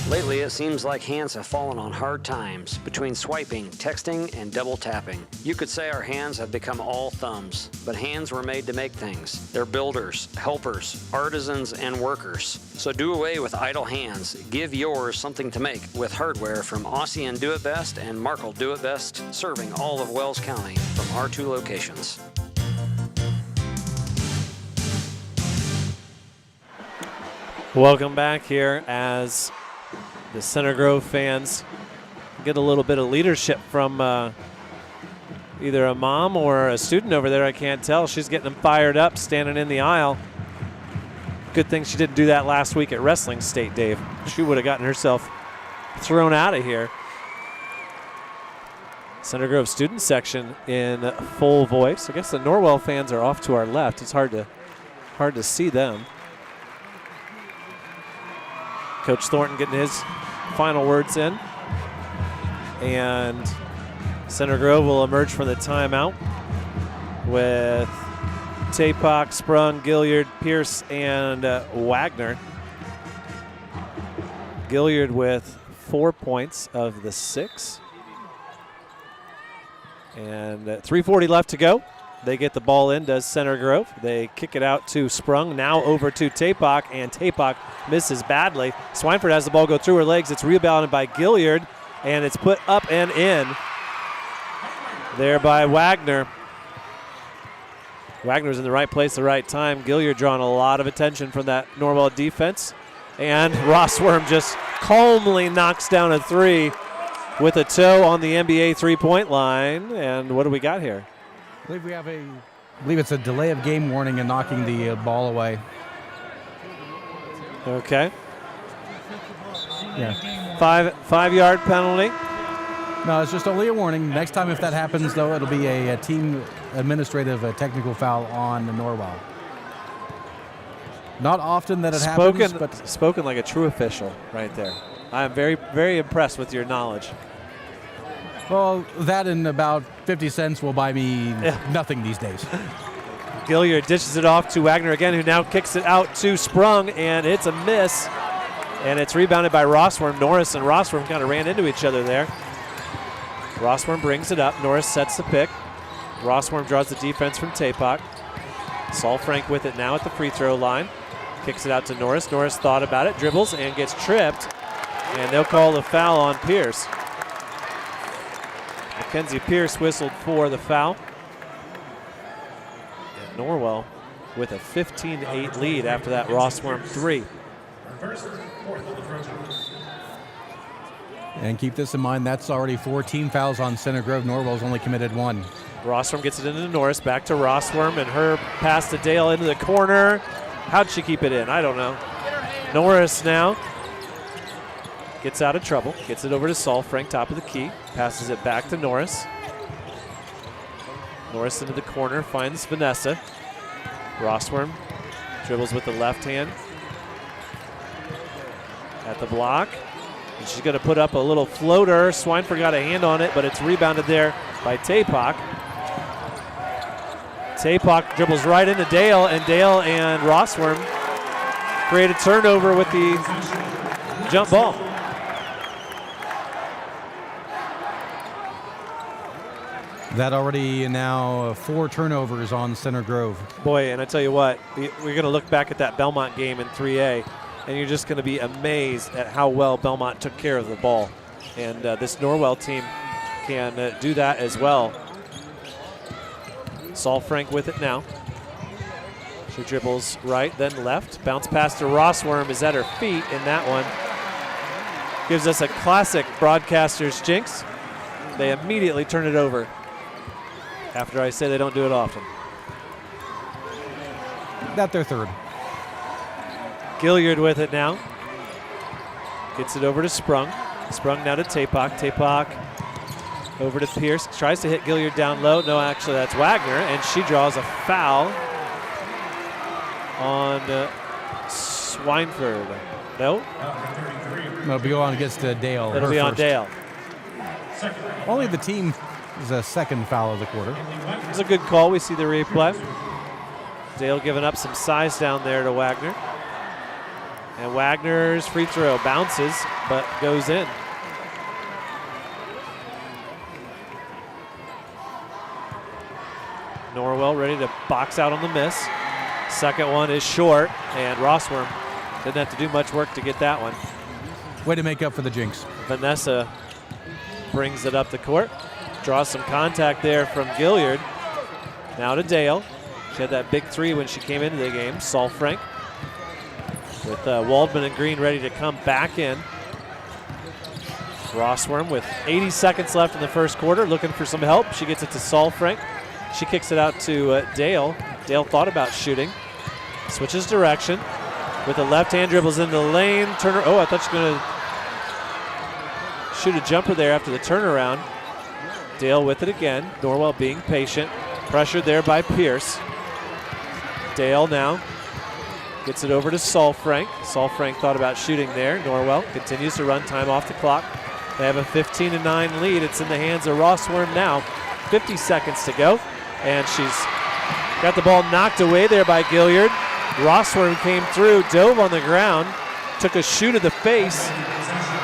Lately, it seems like hands have fallen on hard times between swiping, texting, and double tapping. You could say our hands have become all thumbs, but hands were made to make things. They're builders, helpers, artisans, and workers. So do away with idle hands. Give yours something to make with hardware from Aussie and Do It Best and Markle Do It Best, serving all of Wells County from our 2 locations. Welcome back here as the Center Grove fans get a little bit of leadership from either a mom or a student over there. I can't tell. She's getting them fired up, standing in the aisle. Good thing she didn't do that last week at Wrestling State, Dave. She would have gotten herself thrown out of here. Center Grove student section in full voice. I guess the Norwell fans are off to our left. It's hard to see them. Coach Thornton getting his final words in. And Center Grove will emerge from the timeout with Tapak, Sprung, Gilliard, Pierce, and Wagner. Gilliard with 4 points of the 6. And 3:40 left to go. They get the ball in, does Center Grove. They kick it out to Sprung, now over to Tapak, and Tapak misses badly. Swineford has the ball go through her legs. It's rebounded by Gilliard, and it's put up and in there by Wagner. Wagner's in the right place at the right time. Gilliard drawing a lot of attention from that Norwell defense. And Rossworm just calmly knocks down a 3 with a toe on the NBA three-point line. And what do we got here? I believe it's a delay of game warning and knocking the ball away. Okay. Yeah. 5-yard penalty. No, it's just only a warning. Next time if that happens, though, it'll be a team administrative technical foul on Norwell. Not often that it happens, but spoken like a true official right there. I am very, very impressed with your knowledge. Well, that and about 50 cents will buy me nothing these days. Gilliard dishes it off to Wagner again, who now kicks it out to Sprung, and it's a miss. And it's rebounded by Rossworm. Norris and Rossworm kind of ran into each other there. Rossworm brings it up. Norris sets the pick. Rossworm draws the defense from Tapak. Saul Frank with it now at the free throw line. Kicks it out to Norris. Norris thought about it, dribbles, and gets tripped. And they'll call the foul on Pierce. Mackenzie Pierce whistled for the foul. And Norwell with a 15-8 lead after that Rossworm 3. And keep this in mind, that's already 4 team fouls on Center Grove. Norwell's only committed 1. Rossworm gets it into Norris, back to Rossworm, and her pass to Dale into the corner. How'd she keep it in? I don't know. Norris now gets out of trouble, gets it over to Saul Frank, top of the key, passes it back to Norris. Norris into the corner, finds Vanessa. Rossworm dribbles with the left hand at the block. And she's going to put up a little floater. Swineford got a hand on it, but it's rebounded there by Tapak. Tapak dribbles right into Dale, and Dale and Rossworm create a turnover with the jump ball. That already now 4 turnovers on Center Grove. Boy, and I tell you what, we're going to look back at that Belmont game in 3A, and you're just going to be amazed at how well Belmont took care of the ball. And this Norwell team can do that as well. Saul Frank with it now. She dribbles right, then left. Bounce pass to Rossworm is at her feet, and that one gives us a classic broadcaster's jinx. They immediately turn it over after I say they don't do it often. That's their third. Gilliard with it now. Gets it over to Sprung. Sprung now to Tapak. Tapak over to Pierce. Tries to hit Gilliard down low. No, actually that's Wagner, and she draws a foul on Swineford. No? It'll be on against Dale. It'll be on Dale. Only the team is a second foul of the quarter. It's a good call. We see the replay. Dale giving up some size down there to Wagner. And Wagner's free throw bounces, but goes in. Norwell ready to box out on the miss. Second one is short, and Rossworm didn't have to do much work to get that one. Way to make up for the jinx. Vanessa brings it up the court. Draws some contact there from Gilliard. Now to Dale. She had that big 3 when she came into the game. Saul Frank with Waldman and Green ready to come back in. Rossworm with 80 seconds left in the first quarter, looking for some help. She gets it to Saul Frank. She kicks it out to Dale. Dale thought about shooting. Switches direction. With the left hand, dribbles into the lane. Turner. Oh, I thought she was going to shoot a jumper there after the turnaround. Dale with it again. Norwell being patient. Pressured there by Pierce. Dale now gets it over to Saul Frank. Saul Frank thought about shooting there. Norwell continues to run time off the clock. They have a 15-9 lead. It's in the hands of Rossworm now. 50 seconds to go. And she's got the ball knocked away there by Gilliard. Rossworm came through, dove on the ground, took a shoe to the face.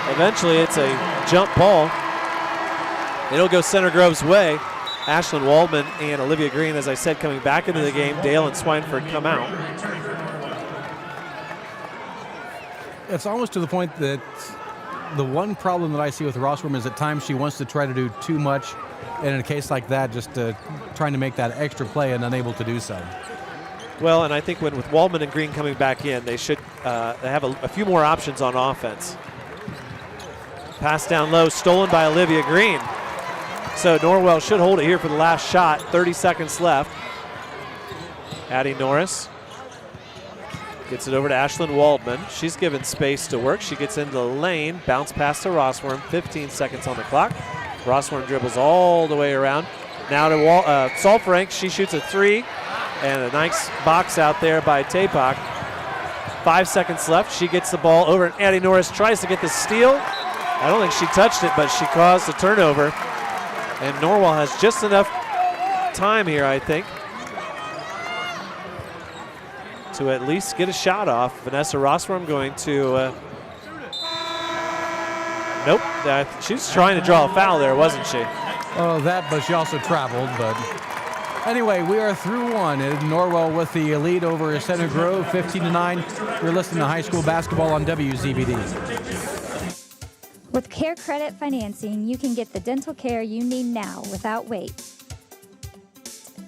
Eventually it's a jump ball. It'll go Center Grove's way. Ashlyn Waldman and Olivia Green, as I said, coming back into the game. Dale and Swineford come out. It's almost to the point that the one problem that I see with Rossworm is at times she wants to try to do too much, and in a case like that, just trying to make that extra play and unable to do so. Well, and I think with Waldman and Green coming back in, they should they have a few more options on offense. Pass down low, stolen by Olivia Green. So Norwell should hold it here for the last shot. 30 seconds left. Addie Norris gets it over to Ashlyn Waldman. She's given space to work. She gets into the lane, bounce pass to Rossworm. 15 seconds on the clock. Rossworm dribbles all the way around. Now to Saul Frank. She shoots a three, and a nice box out there by Tapak. 5 seconds left. She gets the ball over, and Addie Norris tries to get the steal. I don't think she touched it, but she caused a turnover. And Norwell has just enough time here, I think, to at least get a shot off. Vanessa Rossworm going to, nope, she was trying to draw a foul there, wasn't she? Oh, that, but she also traveled. But anyway, we are through one. Norwell with the lead over Center Grove, 15-9. You're listening to high school basketball on WZBD. With Care Credit Financing, you can get the dental care you need now without wait.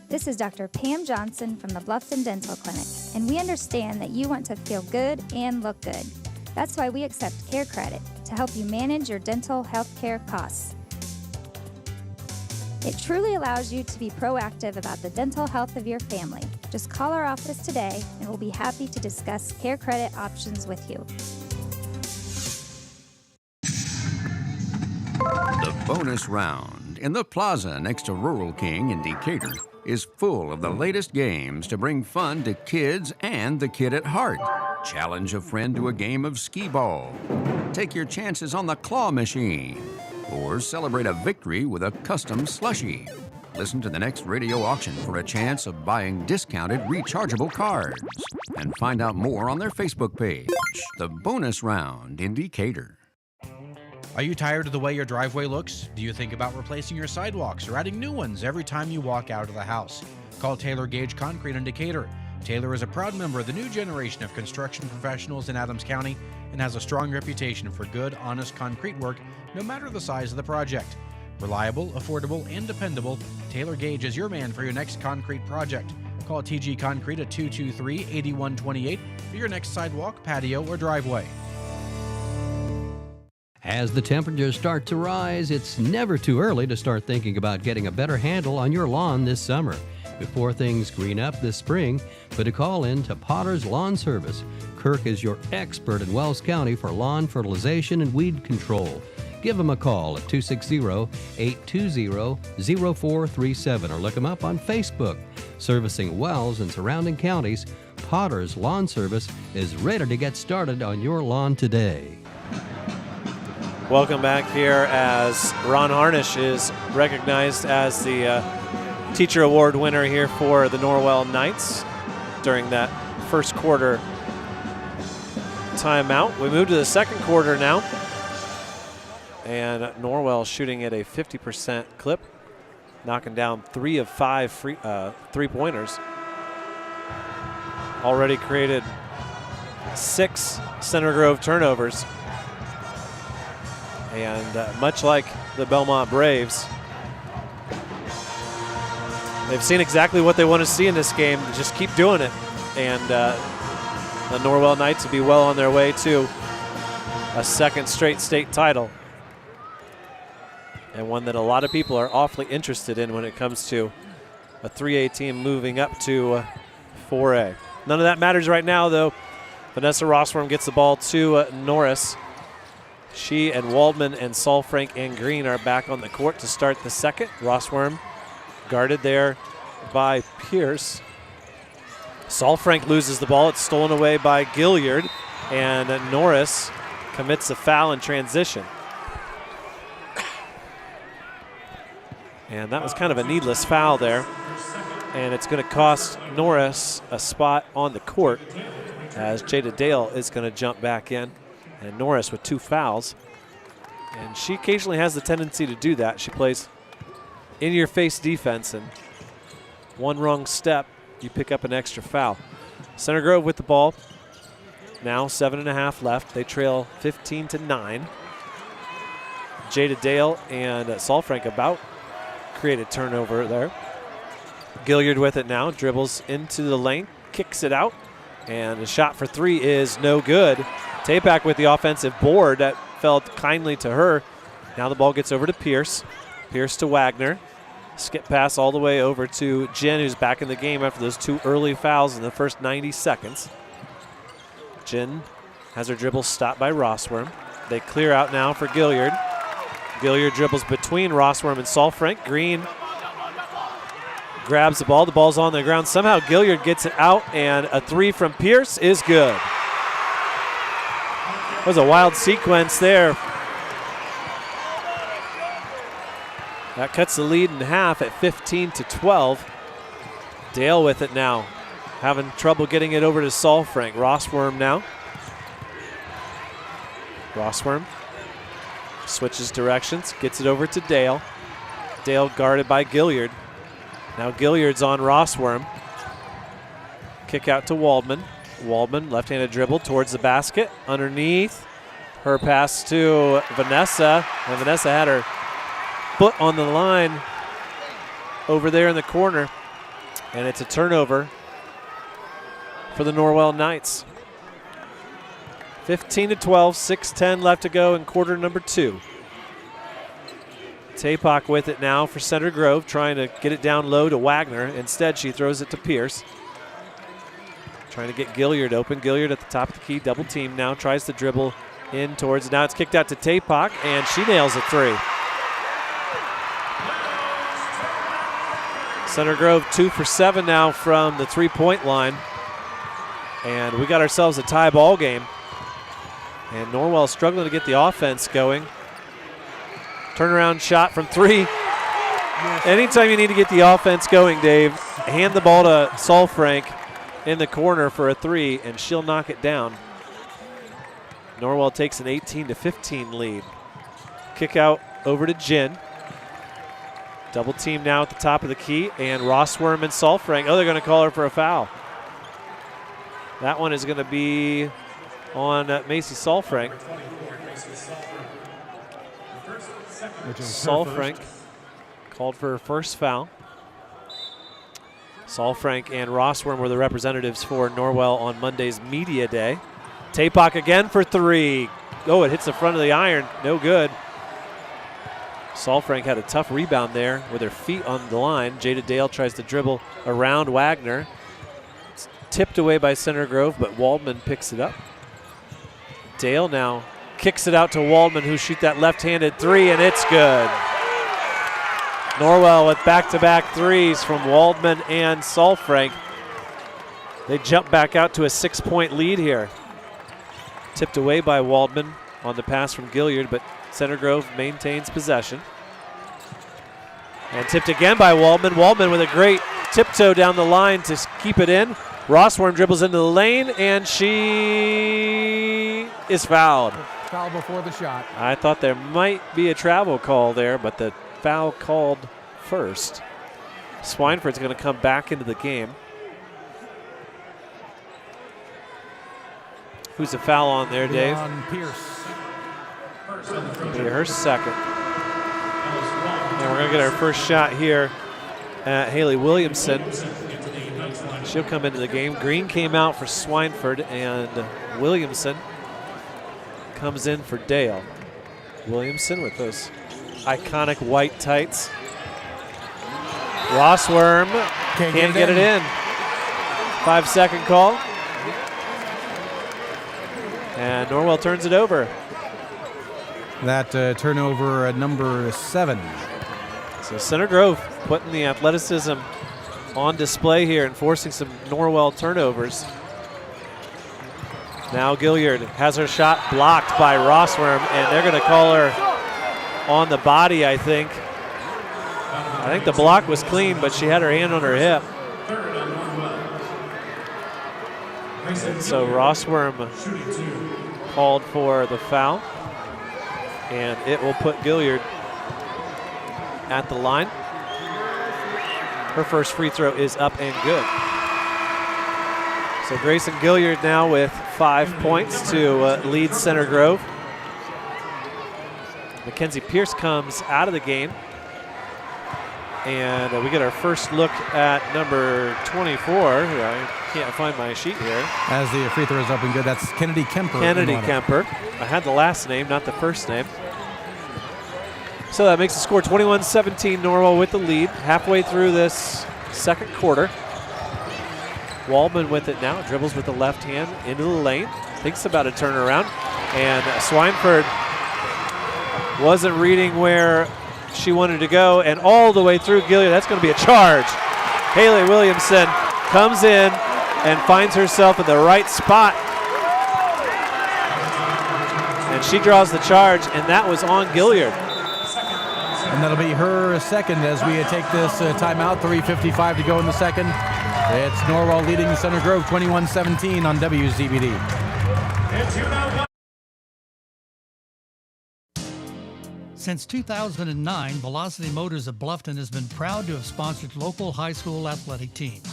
This is Dr. Pam Johnson from the Bluffton Dental Clinic, and we understand that you want to feel good and look good. That's why we accept Care Credit to help you manage your dental health care costs. It truly allows you to be proactive about the dental health of your family. Just call our office today, and we'll be happy to discuss Care Credit options with you. The bonus round in the plaza next to Rural King in Decatur is full of the latest games to bring fun to kids and the kid at heart. Challenge a friend to a game of skee ball. Take your chances on the claw machine. Or celebrate a victory with a custom slushie. Listen to the next radio auction for a chance of buying discounted rechargeable cards. And find out more on their Facebook page, The Bonus Round in Decatur. Are you tired of the way your driveway looks? Do you think about replacing your sidewalks or adding new ones every time you walk out of the house? Call Taylor Gage Concrete in Decatur. Taylor is a proud member of the new generation of construction professionals in Adams County and has a strong reputation for good, honest concrete work, no matter the size of the project. Reliable, affordable, and dependable, Taylor Gage is your man for your next concrete project. Call TG Concrete at 223-8128 for your next sidewalk, patio, or driveway. As the temperatures start to rise, it's never too early to start thinking about getting a better handle on your lawn this summer. Before things green up this spring, put a call in to Potter's Lawn Service. Kirk is your expert in Wells County for lawn fertilization and weed control. Give them a call at 260-820-0437 or look them up on Facebook. Servicing Wells and surrounding counties, Potter's Lawn Service is ready to get started on your lawn today. Welcome back here as Ron Harnish is recognized as the Teacher Award winner here for the Norwell Knights during that first quarter timeout. We move to the second quarter now, and Norwell shooting at a 50% clip, knocking down 3 of 5 three-pointers. Already created 6 Center Grove turnovers. And much like the Belmont Braves, they've seen exactly what they want to see in this game. Just keep doing it. And the Norwell Knights will be well on their way to a second straight state title. And one that a lot of people are awfully interested in when it comes to a 3A team moving up to 4A. None of that matters right now, though. Vanessa Rossworm gets the ball to Norris. She and Waldman and Solfrank and Green are back on the court to start the second. Rossworm guarded there by Pierce. Solfrank loses the ball. It's stolen away by Gilliard, and Norris commits a foul in transition. And that was kind of a needless foul there. And it's going to cost Norris a spot on the court as Jada Dale is going to jump back in. And Norris with 2 fouls. And she occasionally has the tendency to do that. She plays in-your-face defense, and one wrong step, you pick up an extra foul. Center Grove with the ball. Now 7.5 left. They trail 15-9. Jada Dale and Solfrank about create a turnover there. Gilliard with it now, dribbles into the lane, kicks it out, and a shot for 3 is no good. Tapak with the offensive board that fell kindly to her. Now the ball gets over to Pierce. Pierce to Wagner. Skip pass all the way over to Jen, who's back in the game after those 2 early fouls in the first 90 seconds. Jen has her dribble stopped by Rossworm. They clear out now for Gilliard. Gilliard dribbles between Rossworm and Solfrank. Green grabs the ball. The ball's on the ground. Somehow Gilliard gets it out, and a 3 from Pierce is good. That was a wild sequence there. That cuts the lead in half at 15-12. Dale with it now. Having trouble getting it over to Solfrank. Rossworm now. Rossworm switches directions, gets it over to Dale. Dale guarded by Gilliard. Now Gilliard's on Rossworm. Kick out to Waldman. Waldman, left-handed dribble towards the basket. Underneath, her pass to Vanessa. And Vanessa had her foot on the line over there in the corner. And it's a turnover for the Norwell Knights. 15-12, 6:10 left to go in quarter number 2. Tapak with it now for Center Grove, trying to get it down low to Wagner. Instead, she throws it to Pierce. Trying to get Gilliard open. Gilliard at the top of the key, double team now, tries to dribble in towards, now it's kicked out to Tapak, and she nails a 3. Center Grove 2 for 7 now from the 3-point line. And we got ourselves a tie ball game. And Norwell struggling to get the offense going. Turnaround shot from 3. Anytime you need to get the offense going, Dave, hand the ball to Solfrank in the corner for a 3, and she'll knock it down. Norwell takes an 18-15 lead. Kick out over to Jen. Double team now at the top of the key, and Rossworm and Solfrank. Oh, they're going to call her for a foul. That one is going to be on Macy Solfrank. Solfrank called for her first foul. Solfrank and Rossworm were the representatives for Norwell on Monday's media day. Tapak again for 3. Oh, it hits the front of the iron. No good. Solfrank had a tough rebound there with her feet on the line. Jada Dale tries to dribble around Wagner. It's tipped away by Center Grove, but Waldman picks it up. Dale now kicks it out to Waldman, who shoots that left-handed 3, and it's good. Norwell with back-to-back 3s from Waldman and Solfrank. They jump back out to a 6-point lead here. Tipped away by Waldman on the pass from Gilliard, but Center Grove maintains possession. And tipped again by Waldman. Waldman with a great tiptoe down the line to keep it in. Rossworm dribbles into the lane, and she is fouled. Foul before the shot. I thought there might be a travel call there, but the foul called first. Swineford's going to come back into the game. Who's the foul on there, Dave? On Pierce. Her second. And we're going to get our first shot here at Haley Williamson. She'll come into the game. Green came out for Swineford, and Williamson comes in for Dale. Williamson with those iconic white tights. Rossworm can't get it in. 5-second call. And Norwell turns it over. that turnover number 7. So Center Grove putting the athleticism on display here and forcing some Norwell turnovers. Now Gilliard has her shot blocked by Rossworm, and they're going to call her on the body, I think. I think the block was clean, but she had her hand on her hip. And so Rossworm called for the foul, and it will put Gilliard at the line. Her first free throw is up and good. So Grayson Gilliard now with 5 points to lead Center Grove. Mackenzie Pierce comes out of the game. And we get our first look at number 24. I can't find my sheet here. As the free throw is up and good, that's Kennedy Kemper. Kennedy Kemper. I had the last name, not the first name. So that makes the score 21-17, Norwell with the lead. Halfway through this second quarter. Waldman with it now, dribbles with the left hand into the lane. Thinks about a turnaround. And Swineford wasn't reading where she wanted to go, and all the way through Gilliard. That's going to be a charge. Haley Williamson comes in and finds herself in the right spot. And she draws the charge, and that was on Gilliard. And that'll be her second as we take this timeout. 3:55 to go in the second. It's Norwell leading Center Grove 21-17 on WZBD. Since 2009, Velocity Motors of Bluffton has been proud to have sponsored local high school athletic teams.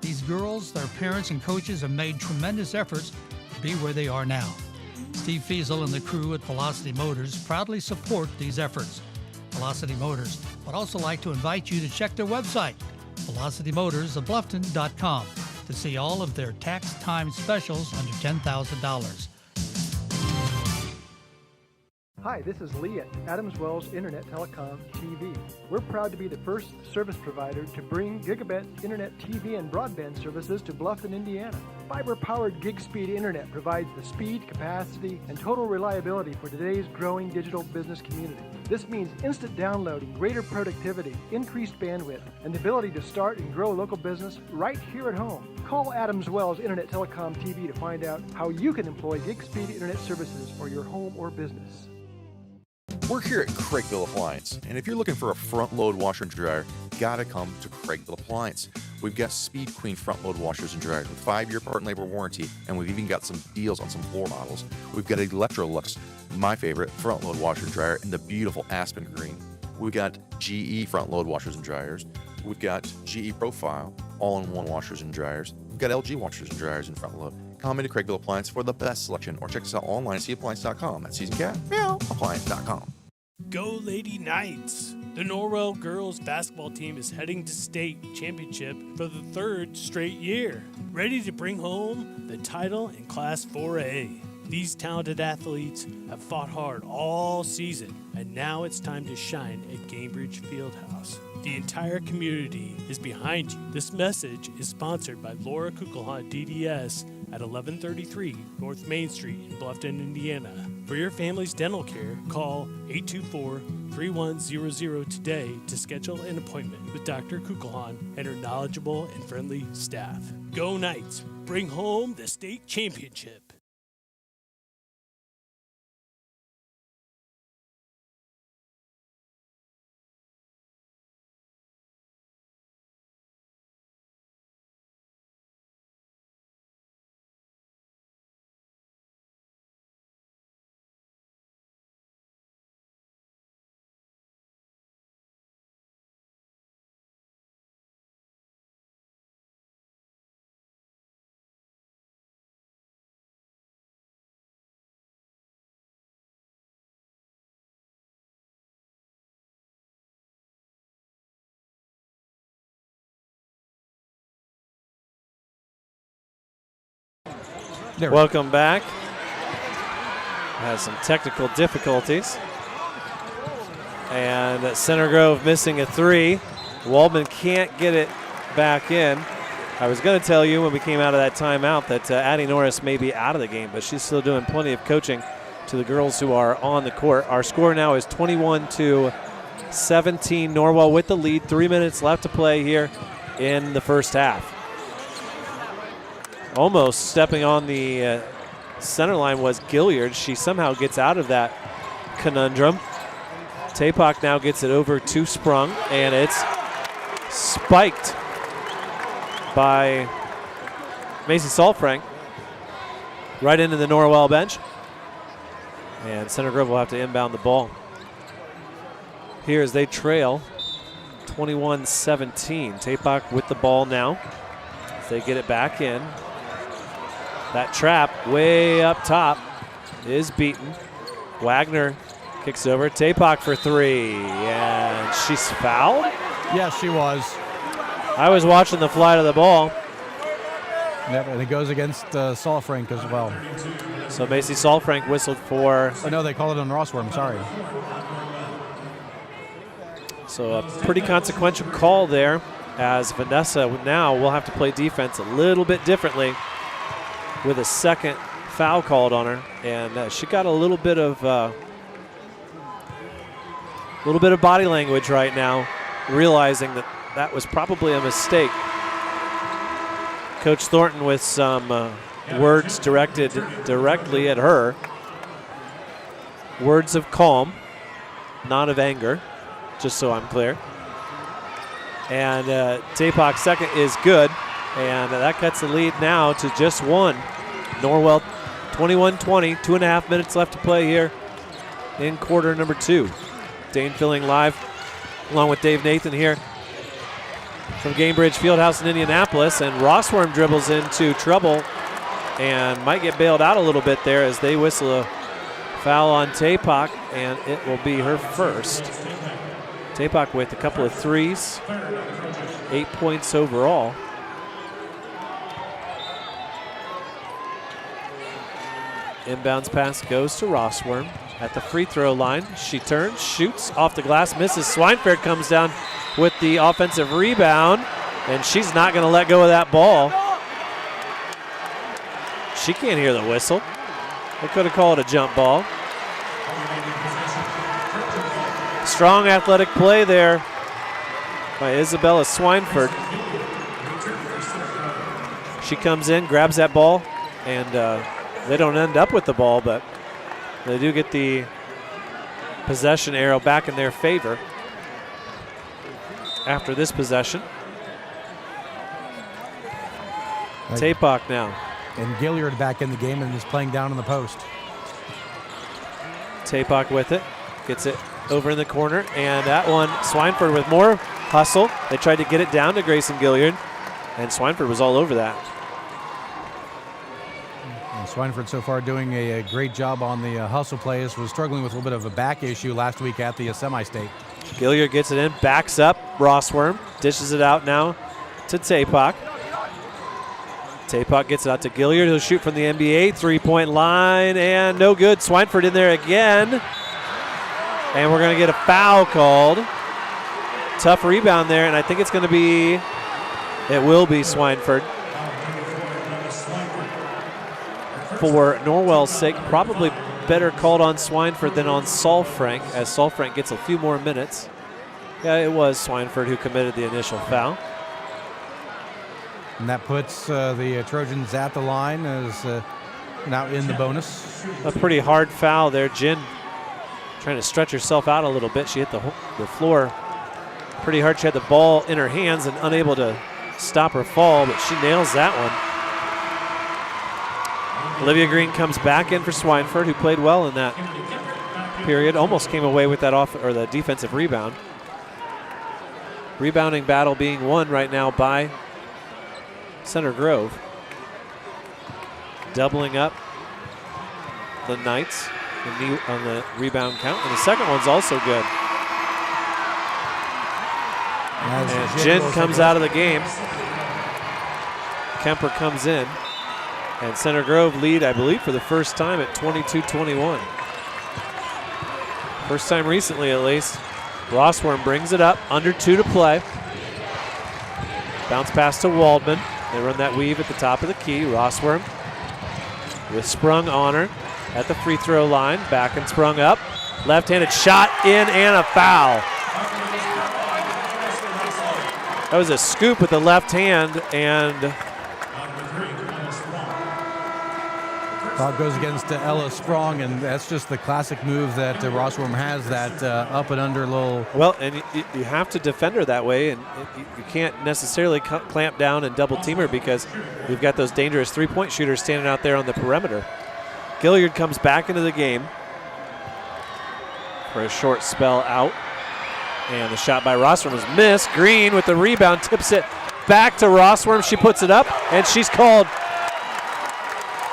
These girls, their parents, and coaches have made tremendous efforts to be where they are now. Steve Fiesel and the crew at Velocity Motors proudly support these efforts. Velocity Motors would also like to invite you to check their website, velocitymotorsofbluffton.com, to see all of their tax time specials under $10,000. Hi, this is Lee at Adams Wells Internet Telecom TV. We're proud to be the first service provider to bring gigabit internet TV and broadband services to Bluffton, Indiana. Fiber-powered gig-speed internet provides the speed, capacity, and total reliability for today's growing digital business community. This means instant downloading, greater productivity, increased bandwidth, and the ability to start and grow local business right here at home. Call Adams Wells Internet Telecom TV to find out how you can employ gig-speed internet services for your home or business. We're here at Craigville Appliance, and if you're looking for a front-load washer and dryer, gotta come to Craigville Appliance. We've got Speed Queen front-load washers and dryers with 5-year part and labor warranty, and we've even got some deals on some floor models. We've got Electrolux, my favorite, front-load washer and dryer in the beautiful Aspen Green. We've got GE front-load washers and dryers. We've got GE Profile, all-in-one washers and dryers. We've got LG washers and dryers in front-load. Come into Craigville Appliance for the best selection, or check us out online at cappliance.com. That's appliance.com. Go Lady Knights! The Norwell girls basketball team is heading to state championship for the 3rd straight year, ready to bring home the title in Class 4A. These talented athletes have fought hard all season, and now it's time to shine at Gamebridge Fieldhouse. The entire community is behind you. This message is sponsored by Laura Kugelhahn DDS at 1133 North Main Street in Bluffton, Indiana. For your family's dental care, call 824-3100 today to schedule an appointment with Dr. Kugelhahn and her knowledgeable and friendly staff. Go Knights! Bring home the state championship! Welcome back. Has some technical difficulties. And Center Grove missing a 3. Waldman can't get it back in. I was going to tell you when we came out of that timeout that Addie Norris may be out of the game, but she's still doing plenty of coaching to the girls who are on the court. Our score now is 21-17. Norwell with the lead. 3 minutes left to play here in the first half. Almost stepping on the center line was Gilliard. She somehow gets out of that conundrum. Tapak now gets it over to Sprung, and it's spiked by Macy Saltfrank right into the Norwell bench. And Center Grove will have to inbound the ball. Here as they trail 21-17. Tapak with the ball now as they get it back in. That trap way up top is beaten. Wagner kicks over. Tapak for three, and she's fouled? Yes, she was. I was watching the flight of the ball. Yep, and it goes against Saltfrank as well. So Macy Saltfrank whistled for... Oh, no, they called it on Rossworm, sorry. So a pretty consequential call there, as Vanessa now will have to play defense a little bit differently with a second foul called on her. And she got a little bit of body language right now, realizing that that was probably a mistake. Coach Thornton with some words directed directly at her. Words of calm, not of anger, just so I'm clear. And Tapak's second is good, and that cuts the lead now to just one. Norwell 21-20, 2.5 minutes left to play here in quarter number 2. Dane filling live along with Dave Nathan here from Gamebridge Fieldhouse in Indianapolis, and Rossworm dribbles into trouble and might get bailed out a little bit there as they whistle a foul on Tapak, and it will be her first. Tapak with a couple of threes, 8 points overall. Inbounds pass goes to Rossworm at the free throw line. She turns, shoots off the glass, misses. Swineford comes down with the offensive rebound, and she's not going to let go of that ball. She can't hear the whistle. They could have called it a jump ball. Strong athletic play there by Isabella Swineford. She comes in, grabs that ball, and they don't end up with the ball, but they do get the possession arrow back in their favor after this possession. Tapak now. And Gilliard back in the game and is playing down in the post. Tapak with it, gets it over in the corner, and that one, Swineford with more hustle. They tried to get it down to Grayson Gilliard, and Swineford was all over that. And Swineford so far doing a great job on the hustle plays. Was struggling with a little bit of a back issue last week at the semi-state. Gilliard gets it in, backs up. Rossworm dishes it out now to Tapak. Tapak gets it out to Gilliard. He'll shoot from the NBA three-point line, and no good. Swineford in there again. And we're going to get a foul called. Tough rebound there, and I think it's going to be, it will be Swineford. For Norwell's sake, probably better called on Swineford than on Saltfrank, as Saltfrank gets a few more minutes. Yeah, it was Swineford who committed the initial foul. And that puts the Trojans at the line as now in the bonus. A pretty hard foul there. Jin trying to stretch herself out a little bit. She hit the floor pretty hard. She had the ball in her hands and unable to stop her fall, but she nails that one. Olivia Green comes back in for Swineford, who played well in that period. Almost came away with that the defensive rebound. Rebounding battle being won right now by Center Grove. Doubling up the Knights on the rebound count, and the second one's also good. And Jin comes out of the game. Kemper comes in, and Center Grove lead, I believe, for the first time at 22-21. First time recently, at least. Rossworm brings it up, under 2 to play. Bounce pass to Waldman. They run that weave at the top of the key. Rossworm with Sprung on her. at the free throw line. Back and sprung up. Left-handed shot in and a foul. That was a scoop with the left hand, and Foul goes against Ella Sprong, and that's just the classic move that Rossworm has, that up and under little. Well, and you have to defend her that way, and you can't necessarily clamp down and double team her because we've got those dangerous three-point shooters standing out there on the perimeter. Gilliard comes back into the game for a short spell out, and the shot by Rossworm was missed. Green with the rebound tips it back to Rossworm. She puts it up, and she's called.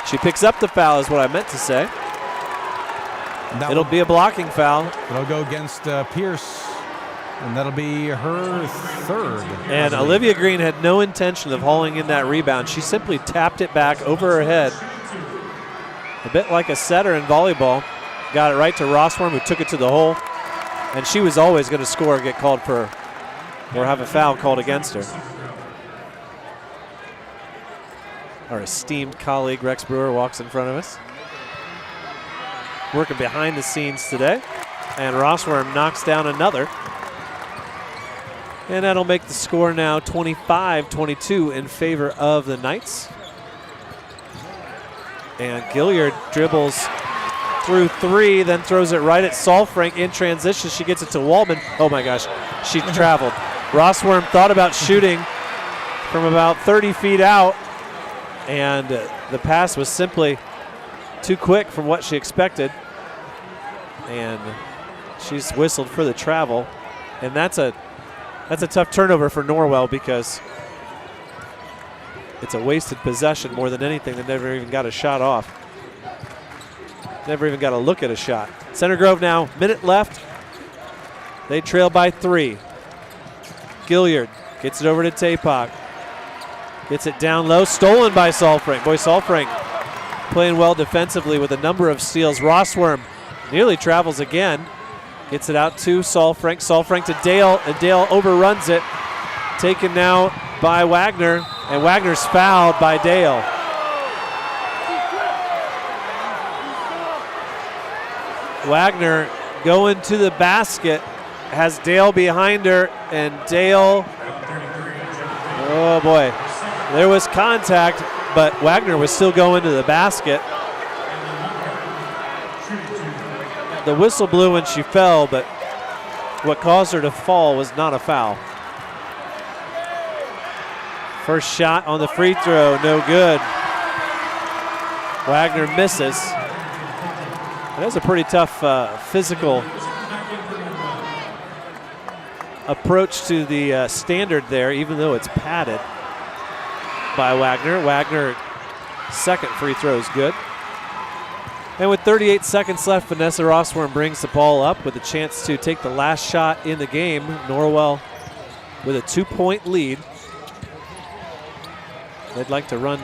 She picks up the foul is what I meant to say. It'll be a blocking foul. It'll go against Pierce, and that'll be her third. And Olivia Green had no intention of hauling in that rebound. She simply tapped it back over her head. A bit like a setter in volleyball. Got it right to Rossworm, who took it to the hole. And she was always going to score, get called for, or have a foul called against her. Our esteemed colleague Rex Brewer walks in front of us. Working behind the scenes today. And Rossworm knocks down another. And that'll make the score now 25-22 in favor of the Knights. And Gilliard dribbles through three, then throws it right at Solfrank in transition. She gets it to Waldman. Oh my gosh, she traveled. Rossworm thought about shooting from about 30 feet out, and the pass was simply too quick from what she expected. And she's whistled for the travel. And that's a tough turnover for Norwell because it's a wasted possession more than anything. They never even got a shot off. Never even got a look at a shot. Center Grove now, minute left. They trail by 3. Gilliard gets it over to Tapak. Gets it down low, stolen by Solfrank. Boy, Solfrank playing well defensively with a number of steals. Rossworm nearly travels again. Gets it out to Solfrank. Solfrank to Dale, and Dale overruns it. Taken now by Wagner, and Wagner's fouled by Dale. Wagner going to the basket, has Dale behind her, and Dale, oh boy, there was contact, but Wagner was still going to the basket. The whistle blew when she fell, but what caused her to fall was not a foul. First shot on the free throw, no good. Wagner misses. That was a pretty tough physical approach to the standard there, even though it's padded by Wagner. Wagner, second free throw is good. And with 38 seconds left, Vanessa Rossworm brings the ball up with a chance to take the last shot in the game. Norwell with a 2-point lead. They'd like to run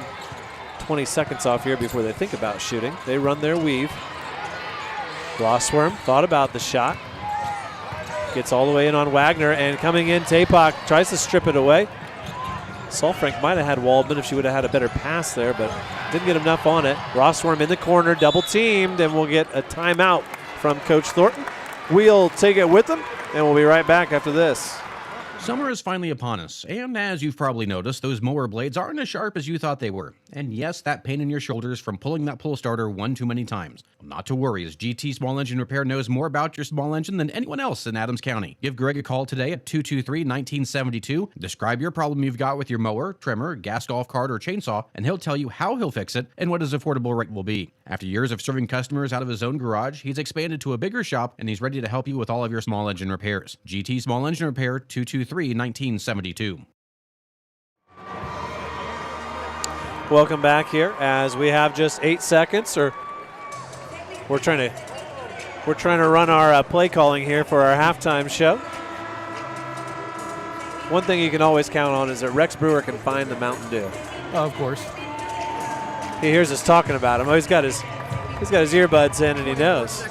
20 seconds off here before they think about shooting. They run their weave. Rossworm thought about the shot. Gets all the way in on Wagner, and coming in, Tapak tries to strip it away. Solfrank might have had Waldman if she would have had a better pass there, but didn't get enough on it. Rossworm in the corner, double teamed, and we'll get a timeout from Coach Thornton. We'll take it with them, and we'll be right back after this. Summer is finally upon us, and as you've probably noticed, those mower blades aren't as sharp as you thought they were. And yes, that pain in your shoulders from pulling that pull starter one too many times. Well, not to worry, as GT Small Engine Repair knows more about your small engine than anyone else in Adams County. Give Greg a call today at 223-1972. Describe your problem you've got with your mower, trimmer, gas golf cart, or chainsaw, and he'll tell you how he'll fix it and what his affordable rate will be. After years of serving customers out of his own garage, he's expanded to a bigger shop, and he's ready to help you with all of your small engine repairs. GT Small Engine Repair, 223-1972. Welcome back here as we have just 8 seconds, or we're trying to run our play calling here for our halftime show. One thing you can always count on is that Rex Brewer can find the Mountain Dew. Oh, of course. He hears us talking about him. Oh, he's got his earbuds in and he knows.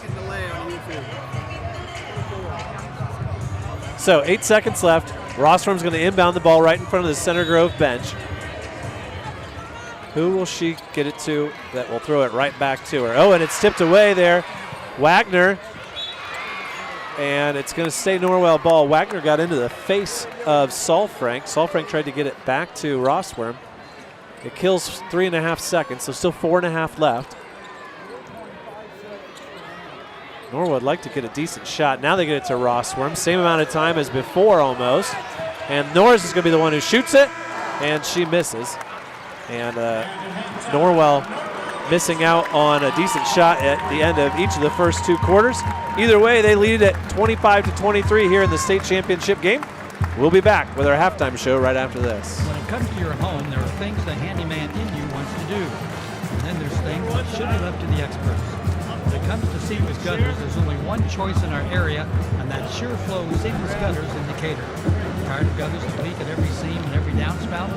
So 8 seconds left. Rossworm's going to inbound the ball right in front of the Center Grove bench. Who will she get it to that will throw it right back to her? Oh, and it's tipped away there. Wagner. And it's going to stay Norwell ball. Wagner got into the face of Solfrank. Solfrank tried to get it back to Rossworm. It kills 3.5 seconds, so still 4.5 left. Norwell would like to get a decent shot. Now they get it to Rossworm. Same amount of time as before almost. And Norris is going to be the one who shoots it, and she misses. And Norwell missing out on a decent shot at the end of each of the first 2 quarters. Either way, they lead at 25-23 here in the state championship game. We'll be back with our halftime show right after this. When it comes to your home, there are things the handyman in you wants to do. And then there's things that should be left to the experts. When it comes to seamless gutters, there's only one choice in our area, and that's SureFlow Seamless Gutters in Decatur. Tired of gutters that leak at every seam and every downspout?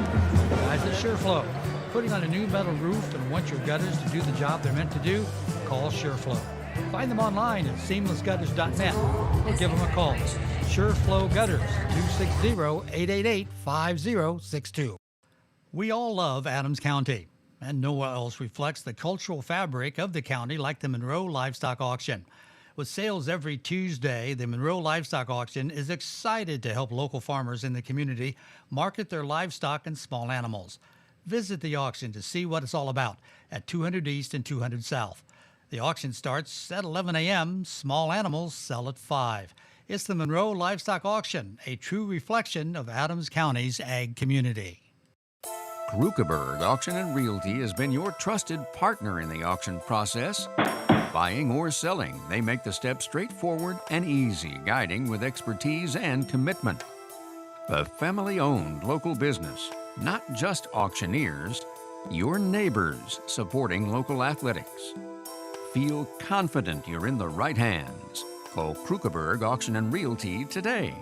The guys at SureFlow. Putting on a new metal roof and want your gutters to do the job they're meant to do? Call SureFlow. Find them online at seamlessgutters.net or give them a call. SureFlow Gutters, 260-888-5062. We all love Adams County, and nowhere else reflects the cultural fabric of the county like the Monroe Livestock Auction. With sales every Tuesday, the Monroe Livestock Auction is excited to help local farmers in the community market their livestock and small animals. Visit the auction to see what it's all about at 200 East and 200 South. The auction starts at 11 a.m. Small animals sell at 5. It's the Monroe Livestock Auction, a true reflection of Adams County's ag community. Krukeberg Auction and Realty has been your trusted partner in the auction process. Buying or selling, they make the steps straightforward and easy, guiding with expertise and commitment. The family-owned local business, not just auctioneers, your neighbors supporting local athletics. Feel confident you're in the right hands. Call Krukeberg Auction and Realty today.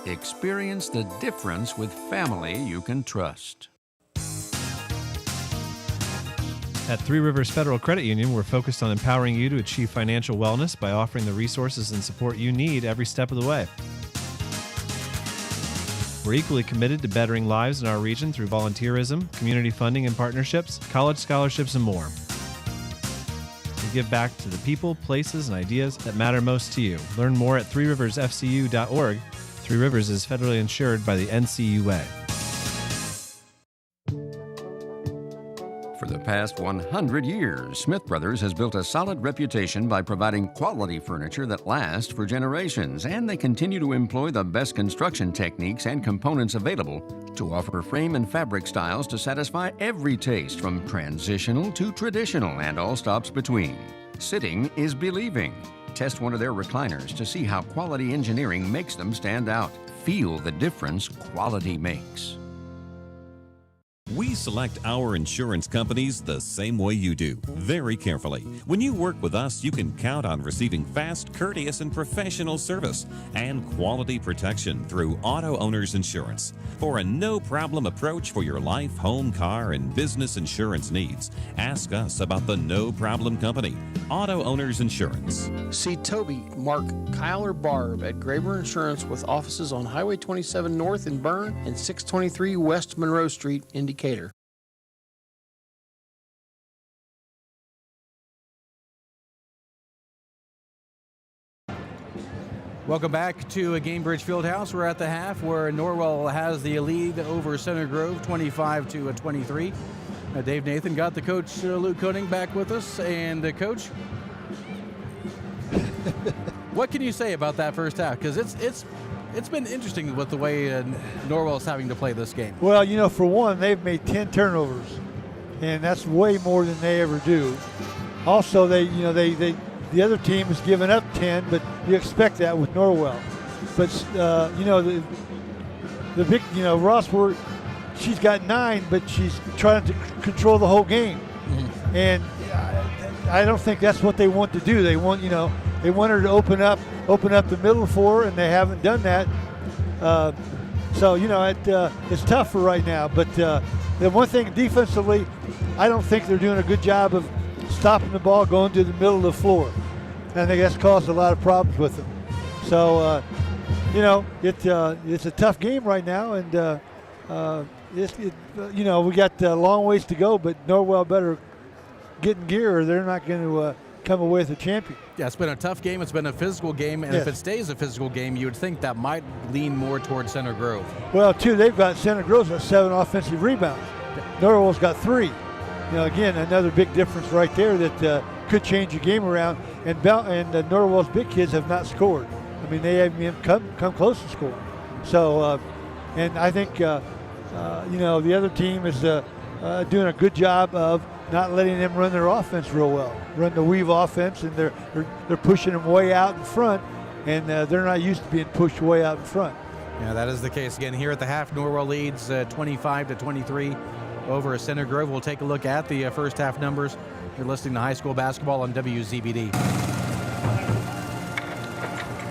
Experience the difference with family you can trust. At Three Rivers Federal Credit Union, we're focused on empowering you to achieve financial wellness by offering the resources and support you need every step of the way. We're equally committed to bettering lives in our region through volunteerism, community funding and partnerships, college scholarships, and more. We give back to the people, places, and ideas that matter most to you. Learn more at threeriversfcu.org. Three Rivers is federally insured by the NCUA. For the past 100 years, Smith Brothers has built a solid reputation by providing quality furniture that lasts for generations, and they continue to employ the best construction techniques and components available to offer frame and fabric styles to satisfy every taste, from transitional to traditional and all stops between. Sitting is believing. Test one of their recliners to see how quality engineering makes them stand out. Feel the difference quality makes. We select our insurance companies the same way you do, very carefully. When you work with us, you can count on receiving fast, courteous, and professional service and quality protection through Auto Owners Insurance. For a no-problem approach for your life, home, car, and business insurance needs, ask us about the No Problem Company, Auto Owners Insurance. See Toby, Mark, Kyle, or Barb at Graber Insurance with offices on Highway 27 North in Bern and 623 West Monroe Street in Decatur. Welcome back to Gamebridge Fieldhouse. We're at the half where Norwell has the lead over Center Grove, 25-23. Dave Nathan got the coach, Luke Koenig, back with us. And Coach, what can you say about that first half? Because it's been interesting with the way Norwell's having to play this game. Well, you know, for one, they've made 10 turnovers, and that's way more than they ever do. Also, the other team has given up 10, but you expect that with Norwell. But the big, Rossworth, she's got 9, but she's trying to control the whole game, and I don't think that's what they want to do. They want her to open up the middle for her, and they haven't done that. It's tough for right now. But the one thing defensively, I don't think they're doing a good job of stopping the ball going to the middle of the floor. And I think that's caused a lot of problems with them. So, it's a tough game right now, and we got a long ways to go, but Norwell better get in gear or they're not going to come away with a champion. Yeah, it's been a tough game. It's been a physical game, and Yes. if it stays a physical game, you would think that might lean more towards Center Grove. Well, too, they've got Center Grove's got 7 offensive rebounds. Norwell's got 3. Again, another big difference right there that could change the game around. And Norwell's big kids have not scored. I mean, they haven't even come close to scoring. So, and I think, the other team is doing a good job of not letting them run their offense real well. Run the weave offense, and they're pushing them way out in front, and they're not used to being pushed way out in front. Yeah, that is the case again here at the half. Norwell leads 25-23 over Center Grove. We'll take a look at the first half numbers. You're listening to high school basketball on WZBD.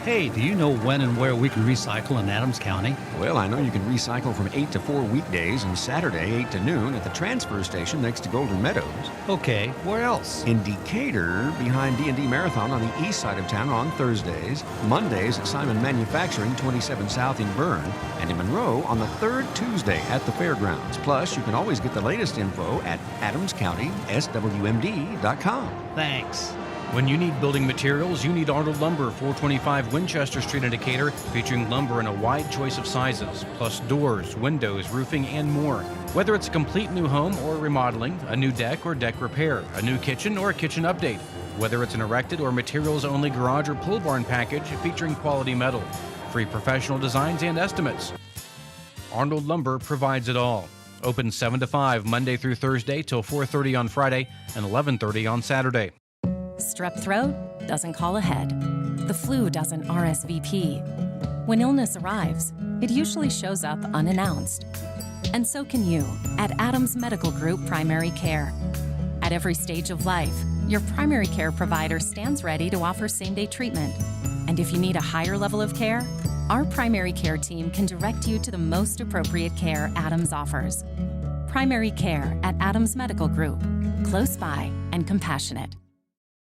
Hey, do you know when and where we can recycle in Adams County? Well, I know you can recycle from 8 to 4 weekdays and Saturday 8 to noon at the transfer station next to Golden Meadows. Okay, where else? In Decatur, behind D&D Marathon on the east side of town on Thursdays, Mondays at Simon Manufacturing 27 South in Bern, and in Monroe on the third Tuesday at the fairgrounds. Plus, you can always get the latest info at adamscountyswmd.com. Thanks. When you need building materials, you need Arnold Lumber, 425 Winchester Street in Decatur, featuring lumber in a wide choice of sizes, plus doors, windows, roofing, and more. Whether it's a complete new home or remodeling, a new deck or deck repair, a new kitchen or a kitchen update, whether it's an erected or materials-only garage or pole barn package featuring quality metal, free professional designs and estimates. Arnold Lumber provides it all. Open 7 to 5 Monday through Thursday till 4:30 on Friday and 11:30 on Saturday. Strep throat doesn't call ahead. The flu doesn't RSVP. When illness arrives, it usually shows up unannounced. And so can you at Adams Medical Group Primary Care. At every stage of life, your primary care provider stands ready to offer same-day treatment. And if you need a higher level of care, our primary care team can direct you to the most appropriate care Adams offers. Primary care at Adams Medical Group, close by and compassionate.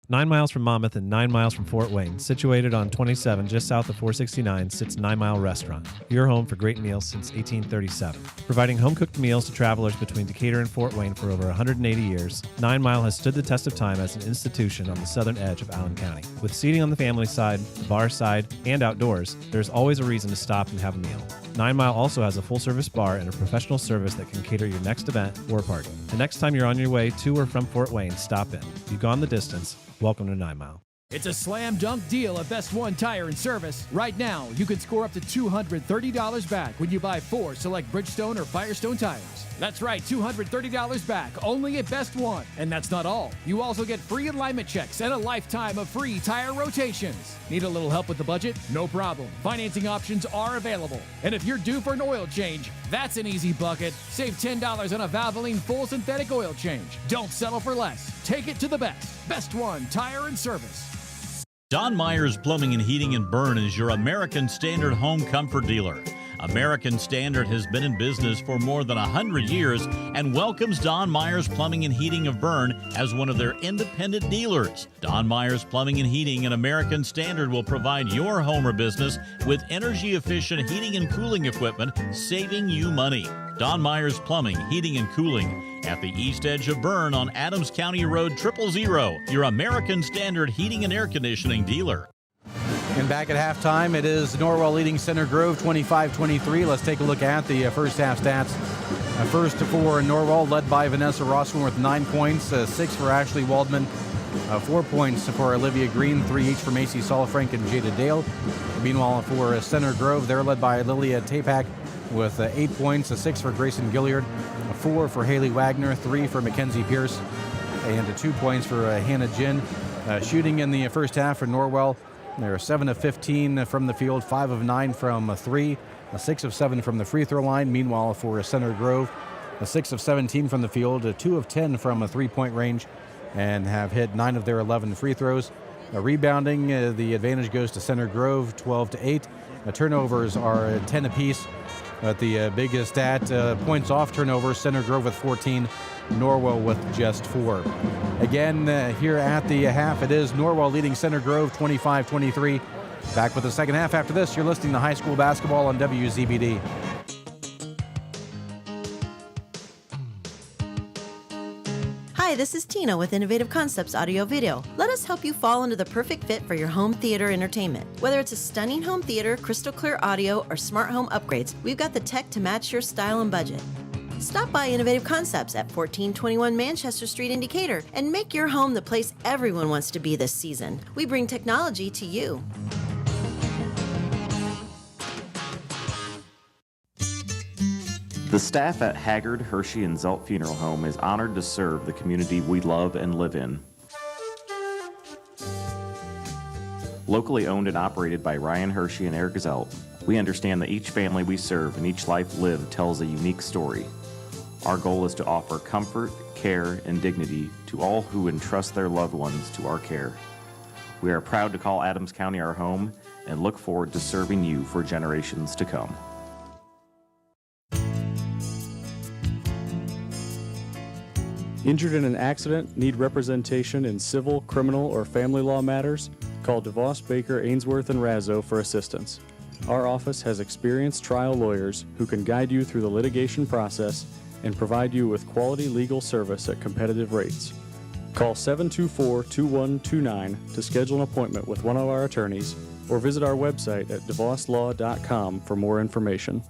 9 miles from Monmouth and 9 miles from Fort Wayne, situated on 27 just south of 469, sits 9 Mile Restaurant, your home for great meals since 1837. Providing home-cooked meals to travelers between Decatur and Fort Wayne for over 180 years, 9 Mile has stood the test of time as an institution on the southern edge of Allen County. With seating on the family side, the bar side, and outdoors, there's always a reason to stop and have a meal. 9 Mile also has a full-service bar and a professional service that can cater your next event or party. The next time you're on your way to or from Fort Wayne, stop in. You've gone the distance. Welcome to 9 Mile. It's a slam dunk deal at Best One Tire and Service. Right now, you can score up to $230 back when you buy 4 select Bridgestone or Firestone tires. That's right, $230 back only at Best One. And that's not all. You also get free alignment checks and a lifetime of free tire rotations. Need a little help with the budget? No problem. Financing options are available. And if you're due for an oil change, that's an easy bucket. Save $10 on a Valvoline full synthetic oil change. Don't settle for less. Take it to the best. Best One Tire and Service. Don Myers Plumbing and Heating in Bern is your American Standard home comfort dealer. American Standard has been in business for more than 100 years and welcomes Don Myers Plumbing and Heating of Bern as one of their independent dealers. Don Myers Plumbing and Heating and American Standard will provide your home or business with energy-efficient heating and cooling equipment, saving you money. Don Myers Plumbing, Heating and Cooling at the east edge of Bern on Adams County Road 000, your American Standard heating and air conditioning dealer. And back at halftime, it is Norwell leading Center Grove 25-23. Let's take a look at the first half stats. First for Norwell, led by Vanessa Rossman with 9 points, 6 for Ashley Waldman, 4 points for Olivia Green, 3 each for Macy Solfrank and Jada Dale. Meanwhile, for Center Grove, they're led by Lilia Tapak with 8 points, 6 for Grayson Gilliard, 4 for Haley Wagner, 3 for Mackenzie Pierce, and 2 points for Hannah Jin. Shooting in the first half for Norwell, they're 7 of 15 from the field, 5 of 9 from 3, 6 of 7 from the free throw line. Meanwhile, for Center Grove, 6 of 17 from the field, 2 of 10 from a three-point range, and have hit 9 of their 11 free throws. Rebounding, the advantage goes to Center Grove, 12-8. Turnovers are 10 apiece. But the biggest stat, points off turnovers, Center Grove with 14, Norwell with just 4. Again, here at the half, it is Norwell leading Center Grove 25-23. Back with the second half after this. You're listening to high school basketball on WZBD. Hi, this is Tina with Innovative Concepts Audio Video. Let us help you fall into the perfect fit for your home theater entertainment. Whether it's a stunning home theater, crystal clear audio, or smart home upgrades, we've got the tech to match your style and budget. Stop by Innovative Concepts at 1421 Manchester Street in Decatur and make your home the place everyone wants to be this season. We bring technology to you. The staff at Haggard, Hershey, and Zelt Funeral Home is honored to serve the community we love and live in. Locally owned and operated by Ryan Hershey and Eric Zelt, we understand that each family we serve and each life lived tells a unique story. Our goal is to offer comfort, care, and dignity to all who entrust their loved ones to our care. We are proud to call Adams County our home and look forward to serving you for generations to come. Injured in an accident, need representation in civil, criminal, or family law matters? Call DeVos, Baker, Ainsworth, and Razzo for assistance. Our office has experienced trial lawyers who can guide you through the litigation process and provide you with quality legal service at competitive rates. Call 724-2129 to schedule an appointment with one of our attorneys or visit our website at devoslaw.com for more information.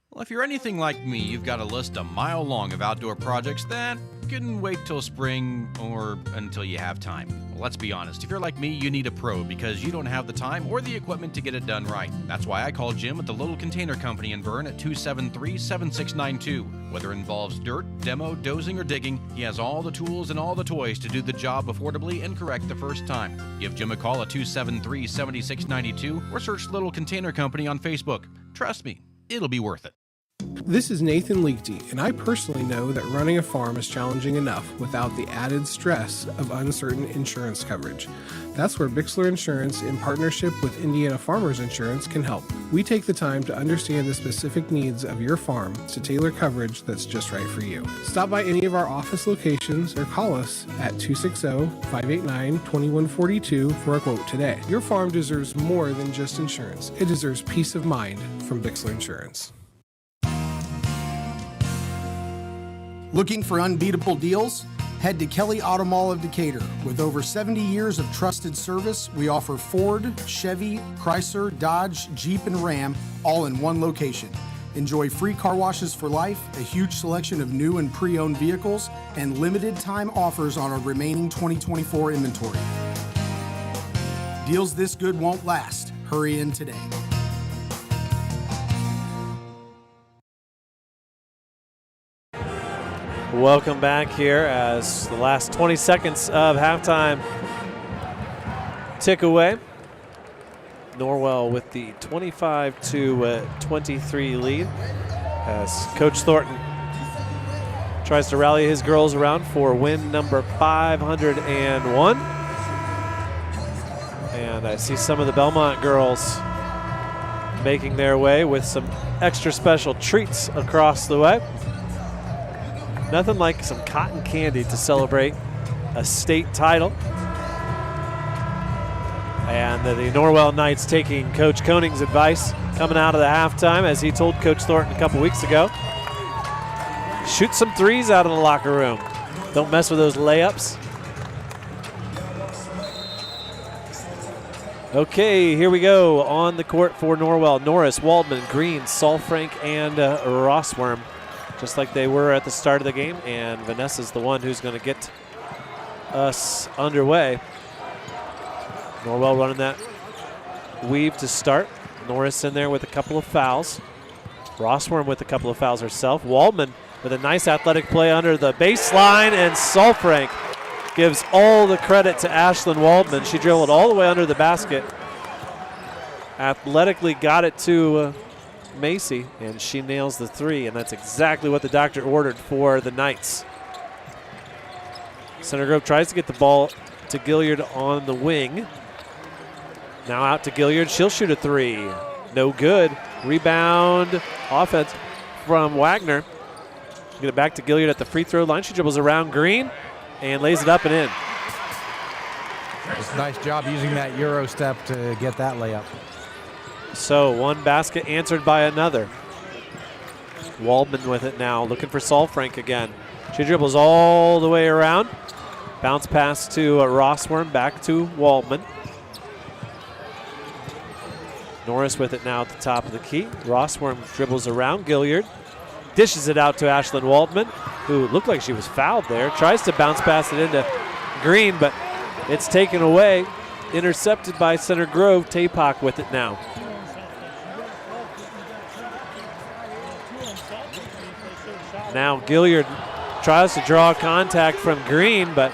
Well, if you're anything like me, you've got a list a mile long of outdoor projects that can wait till spring or until you have time. Well, let's be honest. If you're like me, you need a pro because you don't have the time or the equipment to get it done right. That's why I call Jim at the Little Container Company in Bern at 273-7692. Whether it involves dirt, demo, dozing, or digging, he has all the tools and all the toys to do the job affordably and correct the first time. Give Jim a call at 273-7692 or search Little Container Company on Facebook. Trust me, it'll be worth it. This is Nathan Leakty, and I personally know that running a farm is challenging enough without the added stress of uncertain insurance coverage. That's where Bixler Insurance, in partnership with Indiana Farmers Insurance, can help. We take the time to understand the specific needs of your farm to tailor coverage that's just right for you. Stop by any of our office locations or call us at 260-589-2142 for a quote today. Your farm deserves more than just insurance. It deserves peace of mind from Bixler Insurance. Looking for unbeatable deals? Head to Kelly Auto Mall of Decatur. With over 70 years of trusted service, we offer Ford, Chevy, Chrysler, Dodge, Jeep, and Ram all in one location. Enjoy free car washes for life, a huge selection of new and pre-owned vehicles, and limited time offers on our remaining 2024 inventory. Deals this good won't last. Hurry in today. Welcome back here as the last 20 seconds of halftime tick away. Norwell with the 25-23 lead as Coach Thornton tries to rally his girls around for win number 501. And I see some of the Belmont girls making their way with some extra special treats across the way. Nothing like some cotton candy to celebrate a state title. And the Norwell Knights taking Coach Koning's advice coming out of the halftime, as he told Coach Thornton a couple weeks ago. Shoot some threes out of the locker room. Don't mess with those layups. Okay, here we go on the court for Norwell. Norris, Waldman, Green, Salfrank, and Rossworm, just like they were at the start of the game, and Vanessa's the one who's going to get us underway. Norwell running that weave to start. Norris in there with a couple of fouls. Rossworm with a couple of fouls herself. Waldman with a nice athletic play under the baseline, and Salfrank gives all the credit to Ashlyn Waldman. She dribbled all the way under the basket, athletically got it to Macy, and she nails the three, and that's exactly what the doctor ordered for the Knights. Center Grove tries to get the ball to Gilliard on the wing. Now out to Gilliard. She'll shoot a three. No good. Rebound offense from Wagner. Get it back to Gilliard at the free throw line. She dribbles around Green and lays it up and in. It's a nice job using that Euro step to get that layup. So one basket answered by another. Waldman with it now, looking for Salfrank again. She dribbles all the way around. Bounce pass to Rossworm, back to Waldman. Norris with it now at the top of the key. Rossworm dribbles around. Gilliard dishes it out to Ashlyn Waldman, who looked like she was fouled there. Tries to bounce pass it into Green, but it's taken away. Intercepted by Center Grove. Tapak with it now. Now Gilliard tries to draw contact from Green, but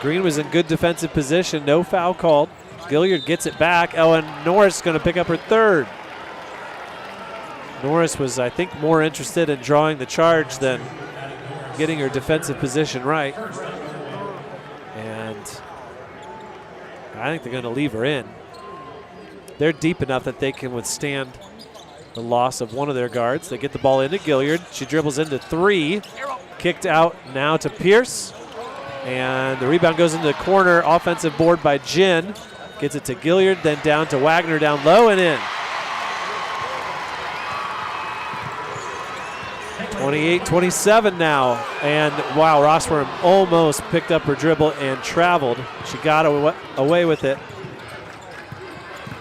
Green was in good defensive position. No foul called. Gilliard gets it back. Oh, and Norris is going to pick up her third. Norris was, I think, more interested in drawing the charge than getting her defensive position right. And I think they're going to leave her in. They're deep enough that they can withstand the loss of one of their guards. They get the ball into Gilliard. She dribbles into three. Kicked out now to Pierce. And the rebound goes into the corner. Offensive board by Jin. Gets it to Gilliard, then down to Wagner down low and in. 28-27 now. And wow, Rossworm almost picked up her dribble and traveled. She got away with it.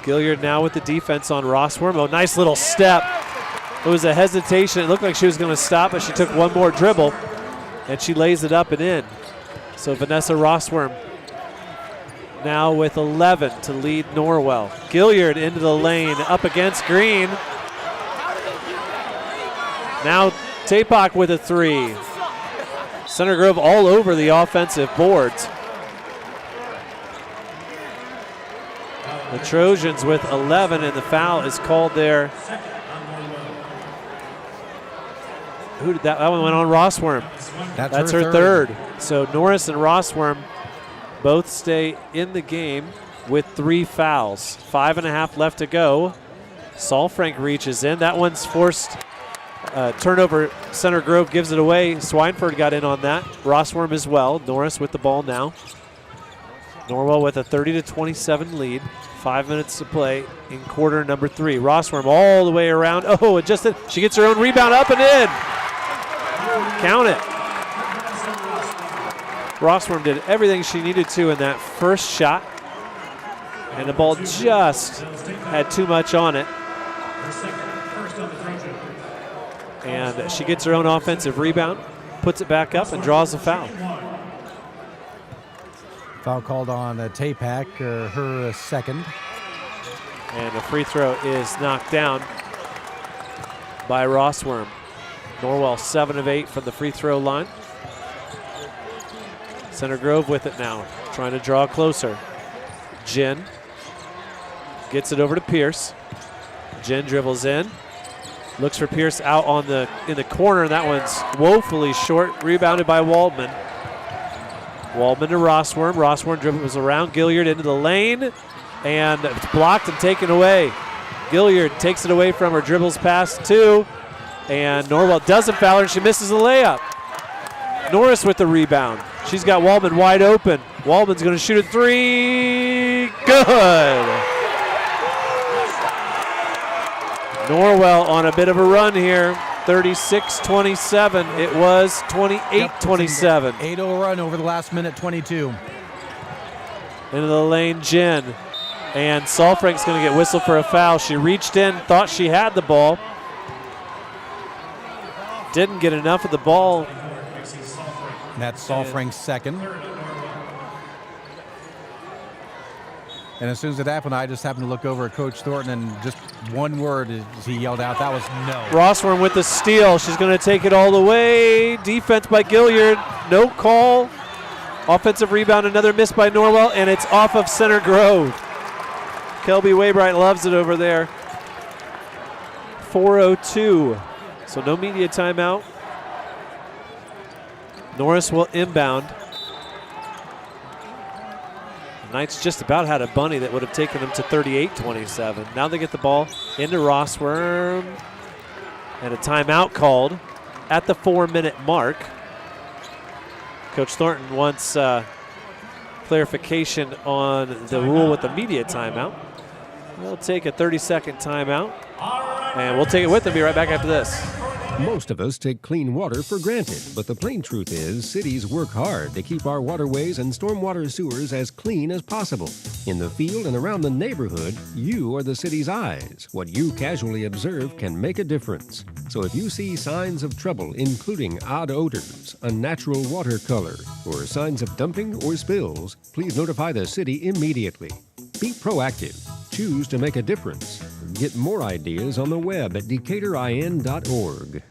Gilliard now with the defense on Rossworm. Oh, nice little step. It was a hesitation. It looked like she was going to stop, but she took one more dribble, and she lays it up and in. So Vanessa Rossworm now with 11 to lead Norwell. Gilliard into the lane, up against Green. Now Tapak with a three. Center Grove all over the offensive boards. The Trojans with 11, and the foul is called there. Who did that? That one went on Rossworm. That's her third. So Norris and Rossworm both stay in the game with 3 fouls. 5.5 left to go. Saul Frank reaches in. That one's forced. Turnover. Center Grove gives it away. Swineford got in on that. Rossworm as well. Norris with the ball now. Norwell with a 30-27 lead. 5 minutes to play in quarter number 3. Rossworm all the way around. Oh, she gets her own rebound up and in. Count it. Rossworm did everything she needed to in that first shot, and the ball just had too much on it. And she gets her own offensive rebound, puts it back up, and draws a foul. Foul called on Tapak, her second. And the free throw is knocked down by Rossworm. Norwell 7 of 8 from the free throw line. Center Grove with it now, trying to draw closer. Jin gets it over to Pierce. Jin dribbles in, looks for Pierce out in the corner, and that one's woefully short, rebounded by Waldman. Waldman to Rossworm. Rossworm dribbles around Gilliard into the lane, and it's blocked and taken away. Gilliard takes it away from her, dribbles past 2, and Norwell doesn't foul her, and she misses the layup. Norris with the rebound. She's got Waldman wide open. Waldman's going to shoot a 3. Good. Norwell on a bit of a run here. 36-27. It was 28-27. 8-0 run over the last minute, 22. Into the lane, Jin. And Salfrank's going to get whistled for a foul. She reached in, thought she had the ball. Didn't get enough of the ball. That's Saul Frank's second. And as soon as it happened, I just happened to look over at Coach Thornton, and just one word as he yelled out, that was no. Rossworm with the steal. She's going to take it all the way. Defense by Gilliard. No call. Offensive rebound, another miss by Norwell, and it's off of Center Grove. Kelby Waybright loves it over there. 4:02. So no media timeout. Norris will inbound. The Knights just about had a bunny that would have taken them to 38-27. Now they get the ball into Rossworm. And a timeout called at the 4-minute mark. Coach Thornton wants clarification on the rule with the media timeout. We'll take a 30-second timeout. And we'll take it with them. Be right back after this. Most of us take clean water for granted, but the plain truth is cities work hard to keep our waterways and stormwater sewers as clean as possible. In the field and around the neighborhood, you are the city's eyes. What you casually observe can make a difference. So if you see signs of trouble, including odd odors, unnatural water color, or signs of dumping or spills, please notify the city immediately. Be proactive. Choose to make a difference. Get more ideas on the web at decatorin.org.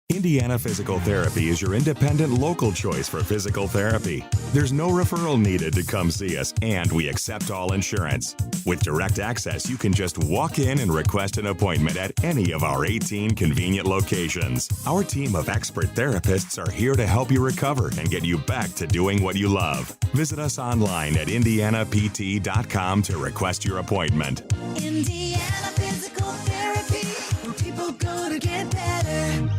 Indiana Physical Therapy is your independent local choice for physical therapy. There's no referral needed to come see us, and we accept all insurance. With direct access, you can just walk in and request an appointment at any of our 18 convenient locations. Our team of expert therapists are here to help you recover and get you back to doing what you love. Visit us online at indianapt.com to request your appointment. Indiana Physical Therapy, where people go to get better.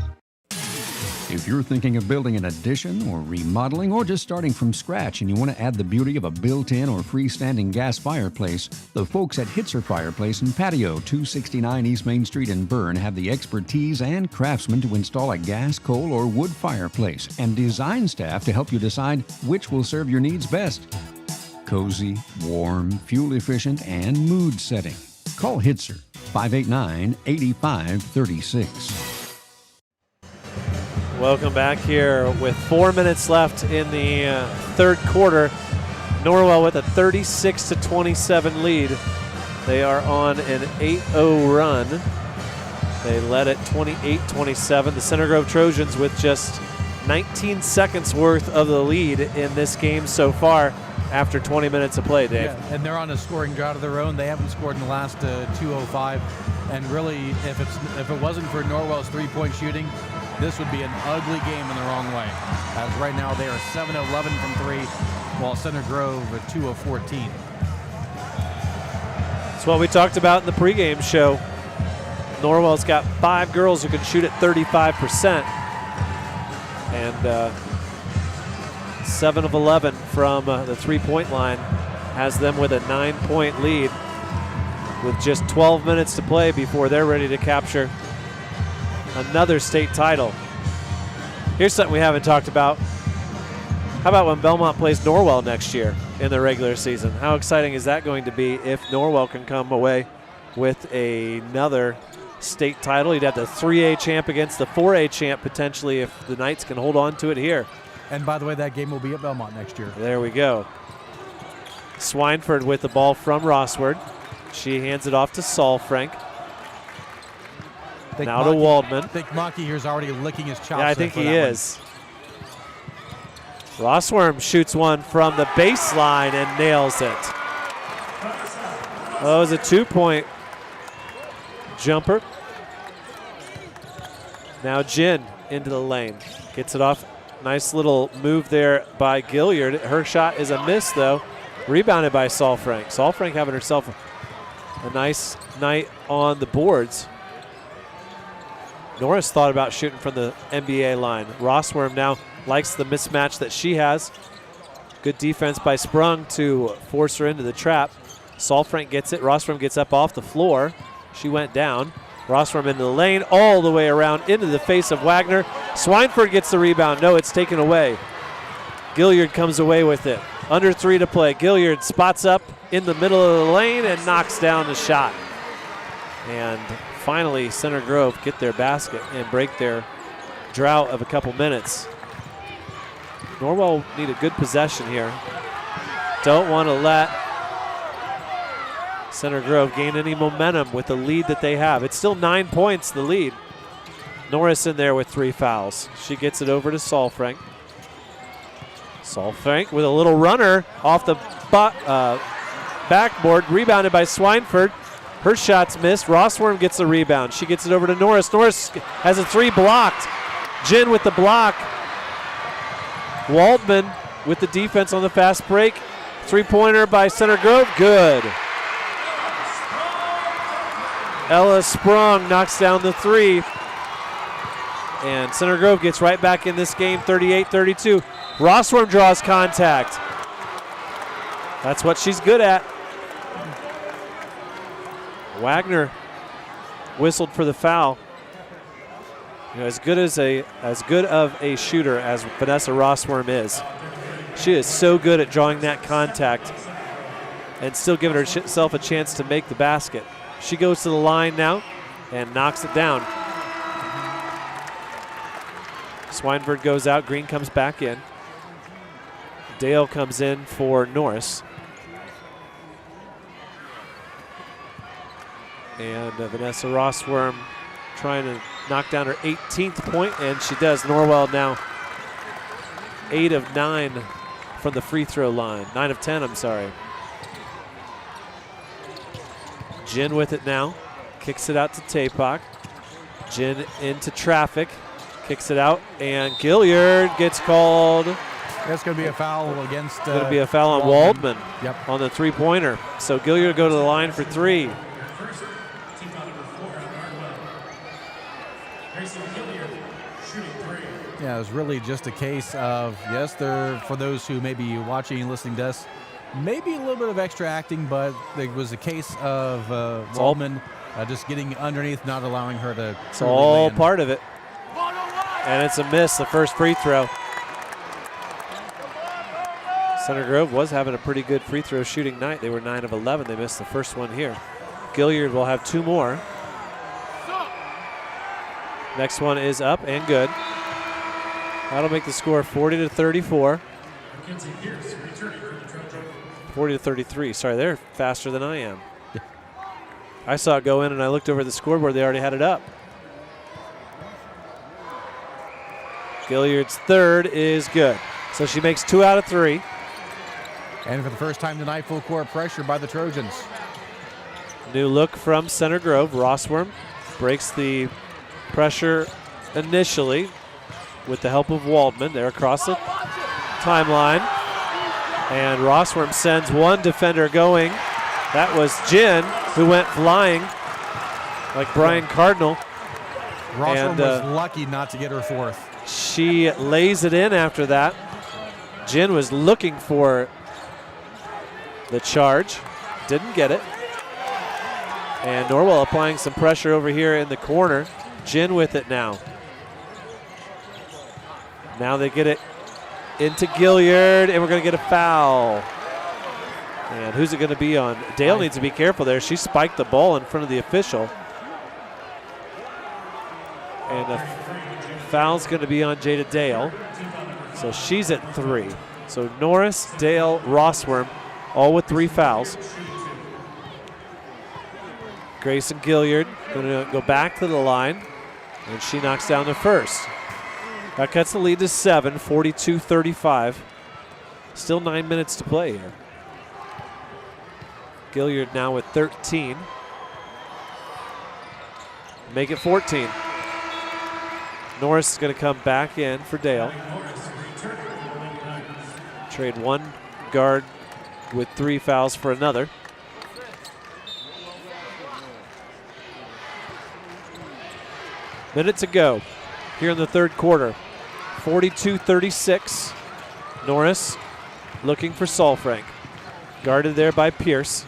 If you're thinking of building an addition or remodeling or just starting from scratch and you want to add the beauty of a built-in or freestanding gas fireplace, the folks at IHSAA Fireplace and Patio, 269 East Main Street in Bern, have the expertise and craftsmen to install a gas, coal, or wood fireplace and design staff to help you decide which will serve your needs best. Cozy, warm, fuel-efficient, and mood-setting. Call IHSAA, 589-8536. Welcome back here with 4 minutes left in the third quarter. Norwell with a 36-27 lead. They are on an 8-0 run. They led at 28-27. The Center Grove Trojans with just 19 seconds worth of the lead in this game so far after 20 minutes of play, Dave. Yeah, and they're on a scoring drought of their own. They haven't scored in the last 2:05. And really, if it wasn't for Norwell's three-point shooting, this would be an ugly game in the wrong way. As right now, they are 7-11 from three, while Center Grove at 2 of 14. That's what we talked about in the pregame show. Norwell's got 5 girls who can shoot at 35%. And 7 of 11 from the three-point line has them with a 9-point lead with just 12 minutes to play before they're ready to capture another state title. Here's something we haven't talked about. How about when Belmont plays Norwell next year in the regular season? How exciting is that going to be if Norwell can come away with another state title? You'd have the 3A champ against the 4A champ potentially if the Knights can hold on to it here. And by the way, that game will be at Belmont next year. There we go. Swineford with the ball from Rossward. She hands it off to Saul-Frank. Now to Waldman. I think Monkey here's already licking his chops. Yeah, I think he is. Rossworm shoots one from the baseline and nails it. Oh, it was a 2-point jumper. Now Jin into the lane. Gets it off. Nice little move there by Gilliard. Her shot is a miss, though. Rebounded by Saul-Frank. Saul-Frank having herself a nice night on the boards. Norris thought about shooting from the NBA line. Rossworm now likes the mismatch that she has. Good defense by Sprung to force her into the trap. Saul-Frank gets it. Rossworm gets up off the floor. She went down. Rossworm into the lane, all the way around into the face of Wagner. Swineford gets the rebound. No, it's taken away. Gilliard comes away with it. Under 3 to play. Gilliard spots up in the middle of the lane and knocks down the shot. And finally, Center Grove get their basket and break their drought of a couple minutes. Norwell need a good possession here. Don't want to let Center Grove gain any momentum with the lead that they have. It's still 9 points, the lead. Norris in there with 3 fouls. She gets it over to Saul-Frank. Saul-Frank with a little runner off the backboard, rebounded by Swineford. Her shot's missed. Rossworm gets the rebound. She gets it over to Norris. Norris has a 3 blocked. Jin with the block. Waldman with the defense on the fast break. 3-pointer by Center Grove. Good. Ella Sprung knocks down the 3. And Center Grove gets right back in this game, 38-32. Rossworm draws contact. That's what she's good at. Wagner whistled for the foul. You know, as good of a shooter as Vanessa Rossworm is, she is so good at drawing that contact and still giving herself a chance to make the basket. She goes to the line now and knocks it down. Swineford goes out. Green comes back in. Dale comes in for Norris. And Vanessa Rossworm trying to knock down her 18th point, and she does. Norwell now 8 of 9 from the free throw line. 9 of 10, I'm sorry. Jin with it now. Kicks it out to Tapak. Jin into traffic. Kicks it out, and Gilliard gets called. That's going to be a foul against. It's going to be a foul on Waldman. Yep. On the three-pointer. So Gilliard will go to the line for 3. Yeah, it was really just a case of, yes, for those who may be watching and listening to us, maybe a little bit of extra acting, but it was a case of Waldman just getting underneath, not allowing her to. It's all part of it. And it's a miss, the first free throw. Center Grove was having a pretty good free throw shooting night. They were 9 of 11. They missed the first one here. Gilliard will have 2 more. Next one is up and good. That'll make the score 40-34. 40-33. Sorry, they're faster than I am. I saw it go in and I looked over at the scoreboard. They already had it up. Gilliard's third is good. So she makes 2 out of 3. And for the first time tonight, full court pressure by the Trojans. New look from Center Grove. Rossworm breaks the pressure initially with the help of Waldman. They're across the timeline. And Rossworm sends one defender going. That was Jin, who went flying like Brian Cardinal. Rossworm was lucky not to get her 4th. She lays it in after that. Jin was looking for the charge. Didn't get it. And Norwell applying some pressure over here in the corner. Jin with it now. Now they get it into Gilliard, and we're going to get a foul. And who's it going to be on? Dale needs to be careful there. She spiked the ball in front of the official. And the foul's going to be on Jada Dale. So she's at 3. So Norris, Dale, Rossworm, all with 3 fouls. Grayson Gilliard going to go back to the line, and she knocks down the first. That cuts the lead to 7, 42-35. Still 9 minutes to play here. Gilliard now with 13. Make it 14. Norris is going to come back in for Dale. Trade one guard with 3 fouls for another. Minute to go here in the third quarter. 42-36. Norris looking for Solfrank. Guarded there by Pierce.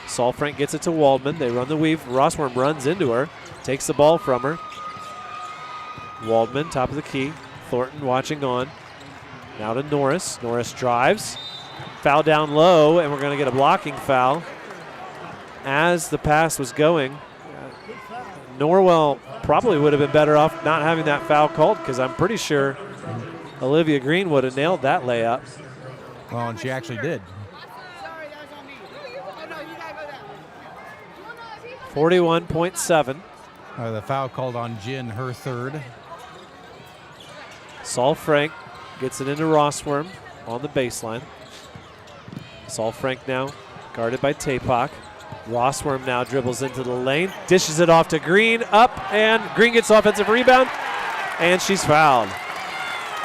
Solfrank gets it to Waldman. They run the weave. Rossworm runs into her. Takes the ball from her. Waldman, top of the key. Thornton watching on. Now to Norris. Norris drives. Foul down low, and we're going to get a blocking foul. As the pass was going, Norwell probably would have been better off not having that foul called, because I'm pretty sure Olivia Green would have nailed that layup. Well, and she actually did. 41.7. The foul called on Jin, her 3rd. Saul Frank gets it into Rossworm on the baseline. Saul Frank now guarded by Tapak. Rossworm now dribbles into the lane, dishes it off to Green, up, and Green gets offensive rebound, and she's fouled.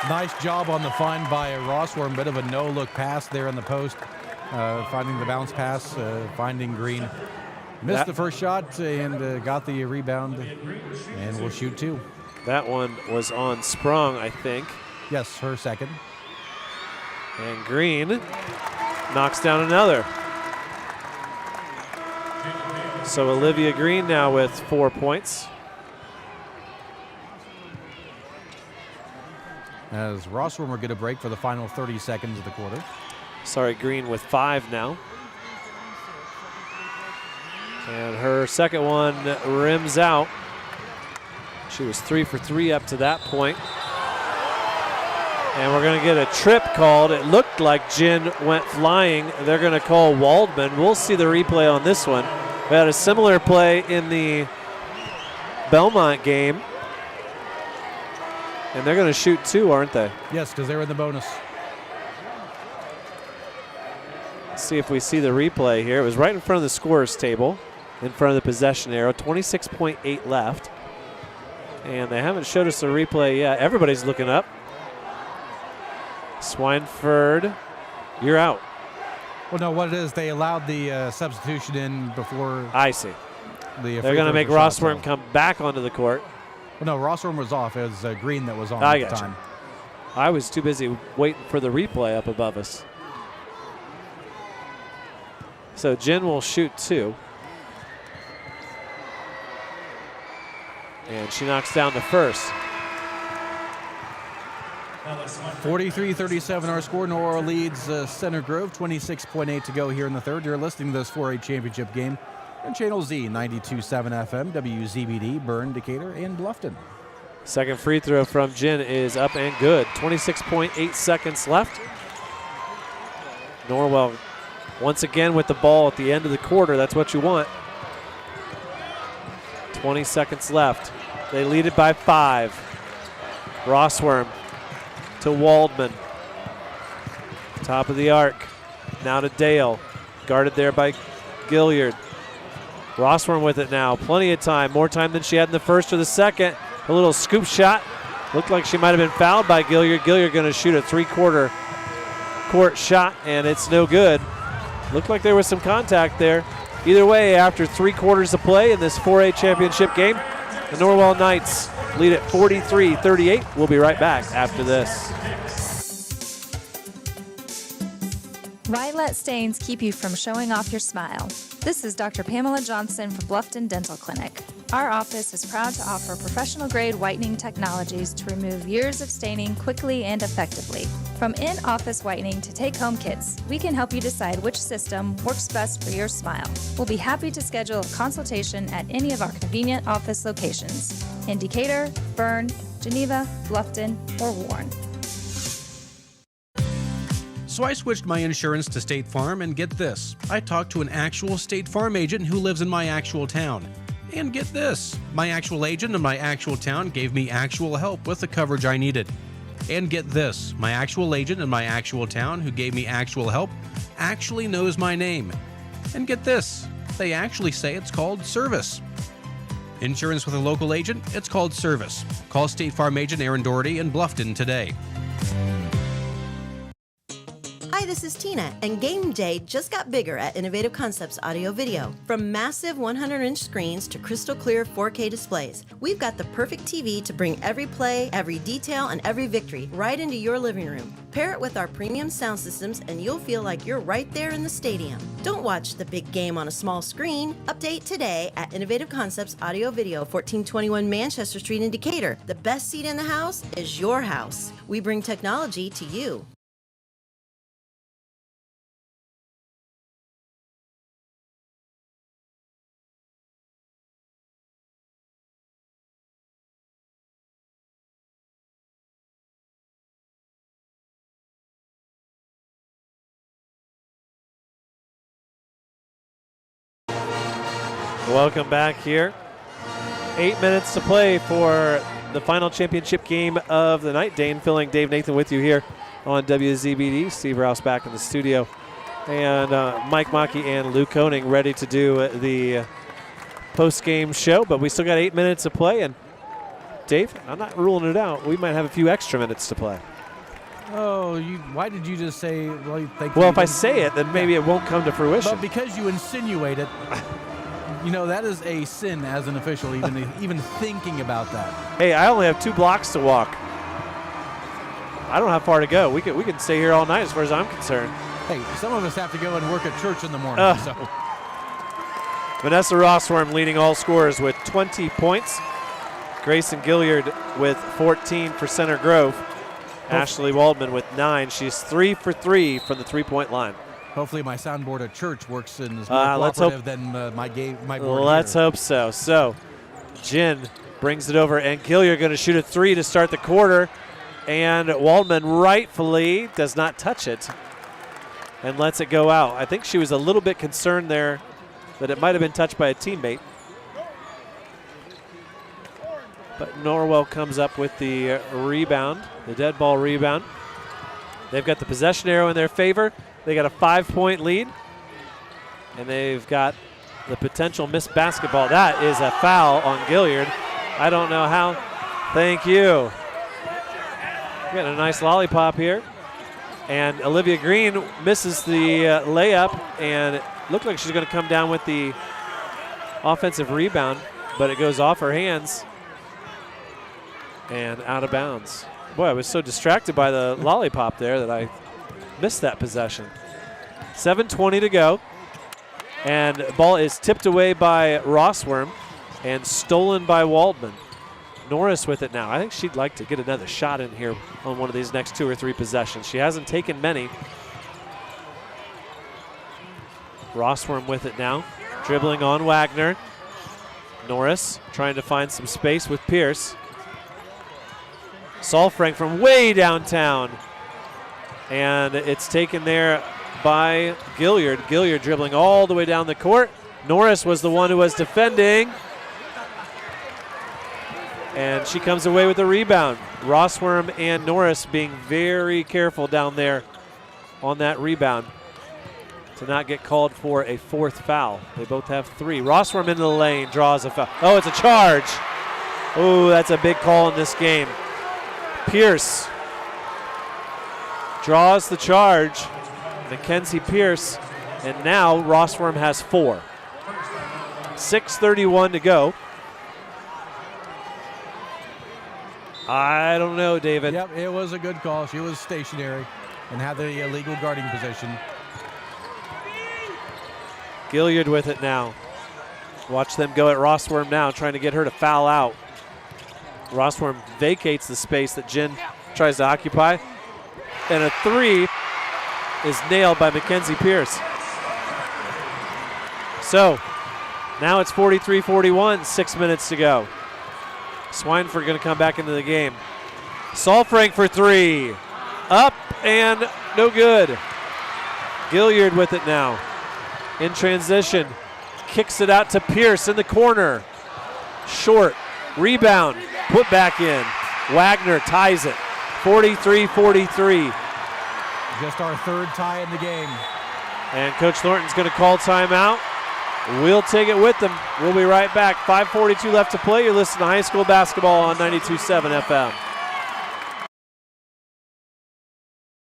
Nice job on the find by Rossworm. Bit of a no-look pass there in the post, finding the bounce pass, finding Green. Missed the first shot and got the rebound, and will shoot 2. That one was on Sprung, I think. Yes, her 2nd. And Green knocks down another. So Olivia Green now with 4 points. as Rossworm will get a break for the final 30 seconds of the quarter. Sorry, Green with 5 now. And her second one rims out. She was 3 for 3 up to that point. And we're going to get a trip called. It looked like Jen went flying. They're going to call Waldman. We'll see the replay on this one. We had a similar play in the Belmont game. And they're going to shoot 2, aren't they? Yes, because they were in the bonus. Let's see if we see the replay here. It was right in front of the scorer's table, in front of the possession arrow. 26.8 left. And they haven't showed us the replay yet. Everybody's looking up. Swineford, you're out. Well, no, what it is, they allowed the substitution in before. I see. They're going to make Rossworm come back onto the court. Well, no, Rossworm was off. It was Green that was on I at the gotcha. time. I was too busy waiting for the replay up above us. So Jen will shoot 2. And she knocks down the first. 43-37 our score. Norwell leads Center Grove. 26.8 to go here in the third. You're listening to this 4A championship game on Channel Z, 92.7 FM, WZBD, Bern, Decatur, and Bluffton. Second free throw from Jen is up and good. 26.8 seconds left. Norwell once again with the ball at the end of the quarter. That's what you want. 20 seconds left. They lead it by 5. Rossworm to Waldman. Top of the arc. Now to Dale. Guarded there by Gilliard. Rossworm with it now. Plenty of time. More time than she had in the first or the second. A little scoop shot. Looked like she might have been fouled by Gilliard. Gilliard going to shoot a 3/4 court shot, and it's no good. Looked like there was some contact there. Either way, after 3 quarters of play in this 4A championship game, the Norwell Knights lead at 43-38. We'll be right back after this. Why let stains keep you from showing off your smile? This is Dr. Pamela Johnson from Bluffton Dental Clinic. Our office is proud to offer professional-grade whitening technologies to remove years of staining quickly and effectively. From in-office whitening to take-home kits, we can help you decide which system works best for your smile. We'll be happy to schedule a consultation at any of our convenient office locations in Decatur, Bern, Geneva, Bluffton, or Warren. So I switched my insurance to State Farm, and get this. I talked to an actual State Farm agent who lives in my actual town. And get this. My actual agent in my actual town gave me actual help with the coverage I needed. And get this. My actual agent in my actual town who gave me actual help actually knows my name. And get this. They actually say it's called service. Insurance with a local agent, it's called service. Call State Farm agent Aaron Doherty in Bluffton today. Hi, this is Tina, and game day just got bigger at Innovative Concepts Audio Video. From massive 100-inch screens to crystal clear 4K displays, we've got the perfect TV to bring every play, every detail, and every victory right into your living room. Pair it with our premium sound systems, and you'll feel like you're right there in the stadium. Don't watch the big game on a small screen. Update today at Innovative Concepts Audio Video, 1421 Manchester Street in Decatur. The best seat in the house is your house. We bring technology to you. Welcome back here. 8 minutes to play for the final championship game of the night. Dane filling Dave Nathan with you here on WZBD. Steve Rouse back in the studio. And Mike Maki and Lou Koenig ready to do the post-game show. But we still got 8 minutes to play. And Dave, I'm not ruling it out. We might have a few extra minutes to play. Oh, why did you just say, well, you think well, if I say it, then maybe it won't come to fruition. But because you insinuate it, you know, that is a sin as an official, even thinking about that. Hey, I only have 2 blocks to walk. I don't have far to go. We can stay here all night as far as I'm concerned. Hey, some of us have to go and work at church in the morning. So. Vanessa Rossworm leading all scorers with 20 points. Grayson Gilliard with 14 for Center Grove. Ashley Waldman with 9. She's 3 for 3 from the three-point line. Hopefully my soundboard at church works and is Let's more hope. cooperative than my board Let's here. hope so. So, Jin brings it over, and Gilliard going to shoot a 3 to start the quarter. And Waldman rightfully does not touch it and lets it go out. I think she was a little bit concerned there that it might have been touched by a teammate. But Norwell comes up with the rebound, the dead ball rebound. They've got the possession arrow in their favor. They got a 5-point lead. And they've got the potential missed basketball. That is a foul on Gilliard. I don't know how. Thank you. Getting a nice lollipop here. And Olivia Green misses the layup, and it looked like she's going to come down with the offensive rebound, but it goes off her hands and out of bounds. Boy, I was so distracted by the lollipop there that I missed that possession. 7:20 to go, and ball is tipped away by Rossworm and stolen by Waldman. Norris with it now. I think she'd like to get another shot in here on one of these next 2 or 3 possessions. She hasn't taken many. Rossworm with it now, dribbling on Wagner. Norris trying to find some space with Pierce. Solfrank from way downtown. And it's taken there by Gilliard. Gilliard dribbling all the way down the court. Norris was the one who was defending. And she comes away with the rebound. Rossworm and Norris being very careful down there on that rebound to not get called for a 4th foul. They both have 3. Rossworm into the lane, draws a foul. Oh, it's a charge. Oh, that's a big call in this game. Pierce draws the charge. Mackenzie Pierce, and now Rossworm has 4. 6:31 to go. I don't know, David. Yep, it was a good call. She was stationary and had the illegal guarding position. Gilliard with it now. Watch them go at Rossworm now, trying to get her to foul out. Rossworm vacates the space that Jin tries to occupy. And a 3 is nailed by Mackenzie Pierce. So, now it's 43-41, 6 minutes to go. Swineford going to come back into the game. Solfrank for 3. Up and no good. Gilliard with it now. In transition. Kicks it out to Pierce in the corner. Short. Rebound. Put back in. Wagner ties it. 43-43. Just our 3rd tie in the game. And Coach Thornton's going to call timeout. We'll take it with them. We'll be right back. 5:42 left to play. You're listening to high school basketball on 92.7 FM.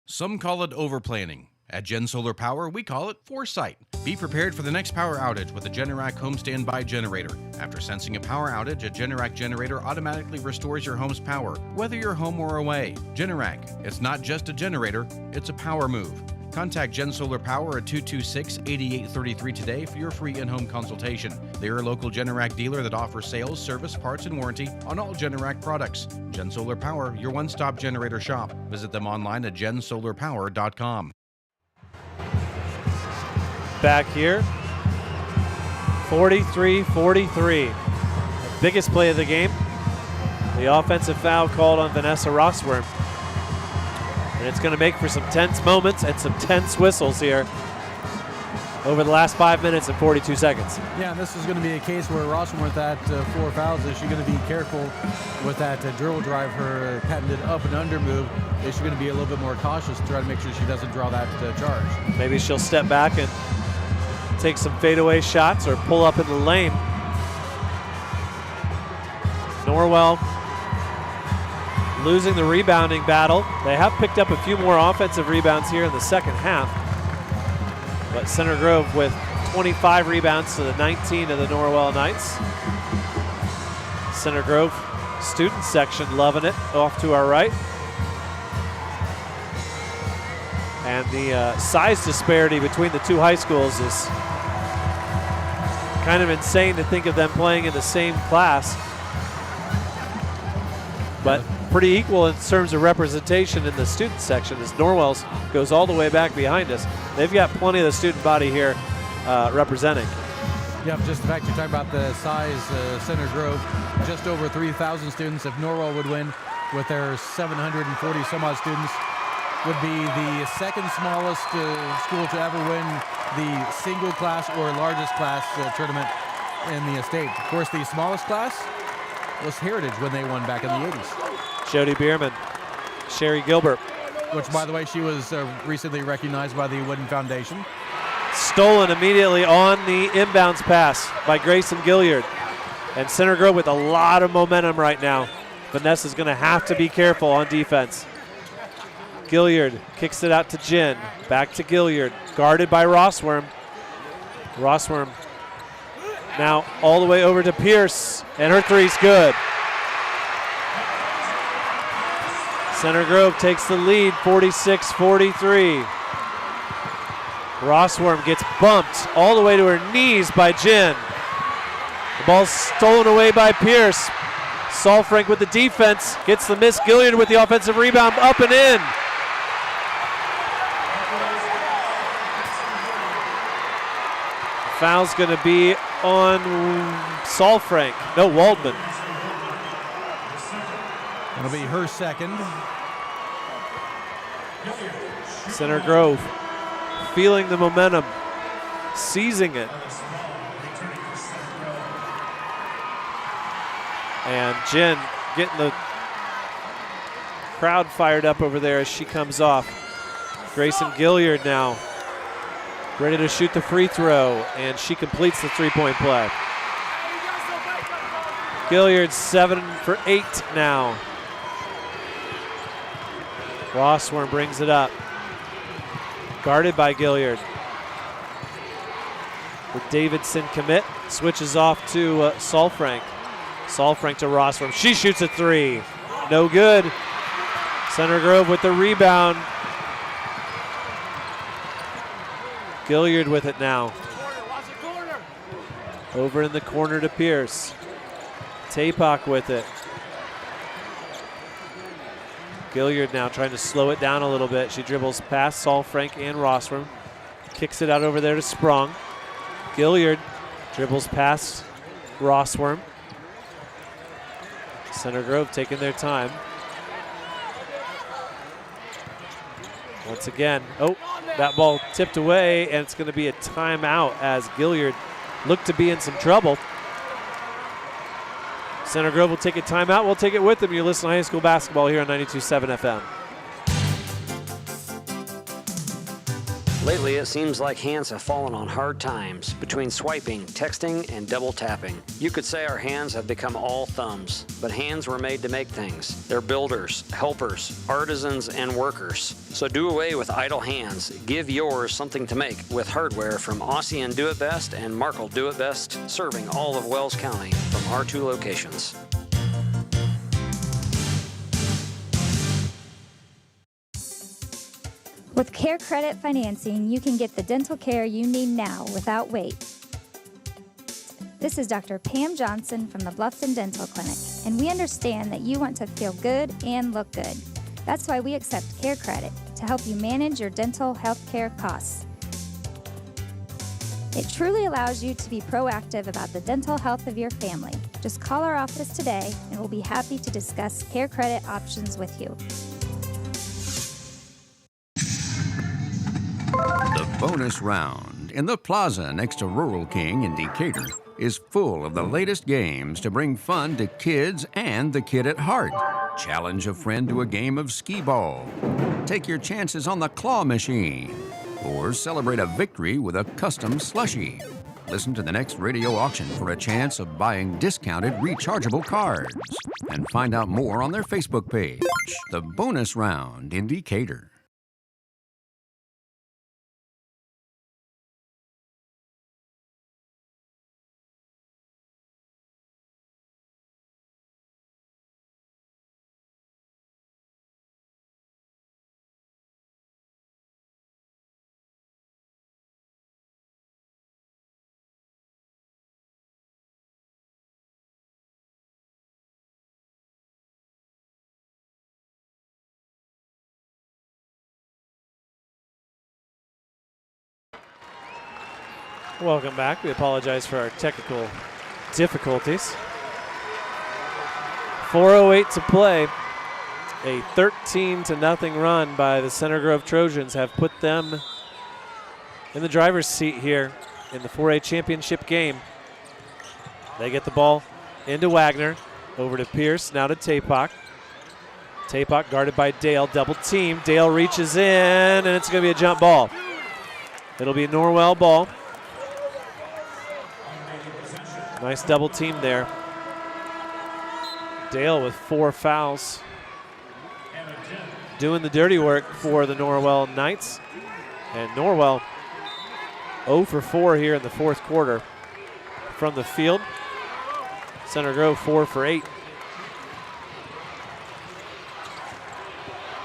Some call it overplanning. At Gen Solar Power, we call it foresight. Be prepared for the next power outage with a Generac Home Standby Generator. After sensing a power outage, a Generac generator automatically restores your home's power, whether you're home or away. Generac, it's not just a generator, it's a power move. Contact Gen Solar Power at 226-8833 today for your free in-home consultation. They're a local Generac dealer that offers sales, service, parts, and warranty on all Generac products. Gen Solar Power, your one-stop generator shop. Visit them online at gensolarpower.com. Back here, 43-43. The biggest play of the game, the offensive foul called on Vanessa Rossworm. And it's going to make for some tense moments and some tense whistles here over the last 5 minutes and 42 seconds. Yeah, and this is going to be a case where Rossworm with that 4 fouls, is she going to be careful with that dribble drive, her patented up and under move? Is she going to be a little bit more cautious to try to make sure she doesn't draw that charge? Maybe she'll step back and take some fadeaway shots or pull up in the lane. Norwell losing the rebounding battle. They have picked up a few more offensive rebounds here in the second half. But Center Grove with 25 rebounds to the 19 of the Norwell Knights. Center Grove student section loving it off to our right. And the size disparity between the two high schools is kind of insane to think of them playing in the same class. but pretty equal in terms of representation in the student section as Norwell's goes all the way back behind us. They've got plenty of the student body here representing. Yep, just the fact you're talking about the size, Center Grove, just over 3,000 students. If Norwell would win with their 740 some odd students, would be the second smallest school to ever win the single class or largest class tournament in the state. Of course, the smallest class was Heritage when they won back in the 80s. Jody Bierman, Sherry Gilbert. Which, by the way, she was recently recognized by the Wooden Foundation. Stolen immediately on the inbounds pass by Grayson Gilliard. And Center Grove with a lot of momentum right now. Vanessa's going to have to be careful on defense. Gilliard kicks it out to Jen. Back to Gilliard. Guarded by Rossworm. Rossworm now all the way over to Pierce. And her three's good. Center Grove takes the lead, 46-43. Rossworm gets bumped all the way to her knees by Jen. The ball's stolen away by Pierce. Salfrank with the defense, gets the miss. Gilliard with the offensive rebound, up and in. Foul's going to be on Salfrank. No, Waldman. It'll be her second. Center Grove feeling the momentum, seizing it. And Jen getting the crowd fired up over there as she comes off. Grayson Gilliard now ready to shoot the free throw, and she completes the three-point play. Gilliard 7 for 8 now. Rossworm brings it up. Guarded by Gilliard. The Davidson commit switches off to Salfrank. Salfrank to Rossworm. She shoots a three. No good. Center Grove with the rebound. Gilliard with it now. Over in the corner to Pierce. Tapak with it. Gilliard now trying to slow it down a little bit. She dribbles past Salfrank and Rossworm. Kicks it out over there to Sprung. Gilliard dribbles past Rossworm. Center Grove taking their time. Once again, oh, that ball tipped away, and it's going to be a timeout as Gilliard looked to be in some trouble. Center Grove will take a timeout. We'll take it with them. You're listening to high school basketball here on 92.7 FM. Lately, it seems like hands have fallen on hard times between swiping, texting, and double tapping. You could say our hands have become all thumbs, but hands were made to make things. They're builders, helpers, artisans, and workers. So do away with idle hands. Give yours something to make with hardware from Aussie and Do It Best and Markle Do It Best, serving all of Wells County from our 2 locations. With Care Credit Financing, you can get the dental care you need now without wait. This is Dr. Pam Johnson from the Bluffton Dental Clinic, and we understand that you want to feel good and look good. That's why we accept Care Credit to help you manage your dental health care costs. It truly allows you to be proactive about the dental health of your family. Just call our office today, and we'll be happy to discuss Care Credit options with you. The bonus round in the plaza next to Rural King in Decatur is full of the latest games to bring fun to kids and the kid at heart. Challenge a friend to a game of skee ball. Take your chances on the claw machine. Or celebrate a victory with a custom slushie. Listen to the next radio auction for a chance of buying discounted rechargeable cards. And find out more on their Facebook page. The bonus round in Decatur. Welcome back. We apologize for our technical difficulties. 4:08 to play. A 13-0 run by the Center Grove Trojans have put them in the driver's seat here in the 4A championship game. They get the ball into Wagner, over to Pierce, now to Tapak. Tapak guarded by Dale, double team. Dale reaches in, and it's going to be a jump ball. It'll be a Norwell ball. Nice double team there. Dale with 4 fouls. Doing the dirty work for the Norwell Knights. And Norwell 0 for 4 here in the fourth quarter from the field. Center Grove 4 for 8.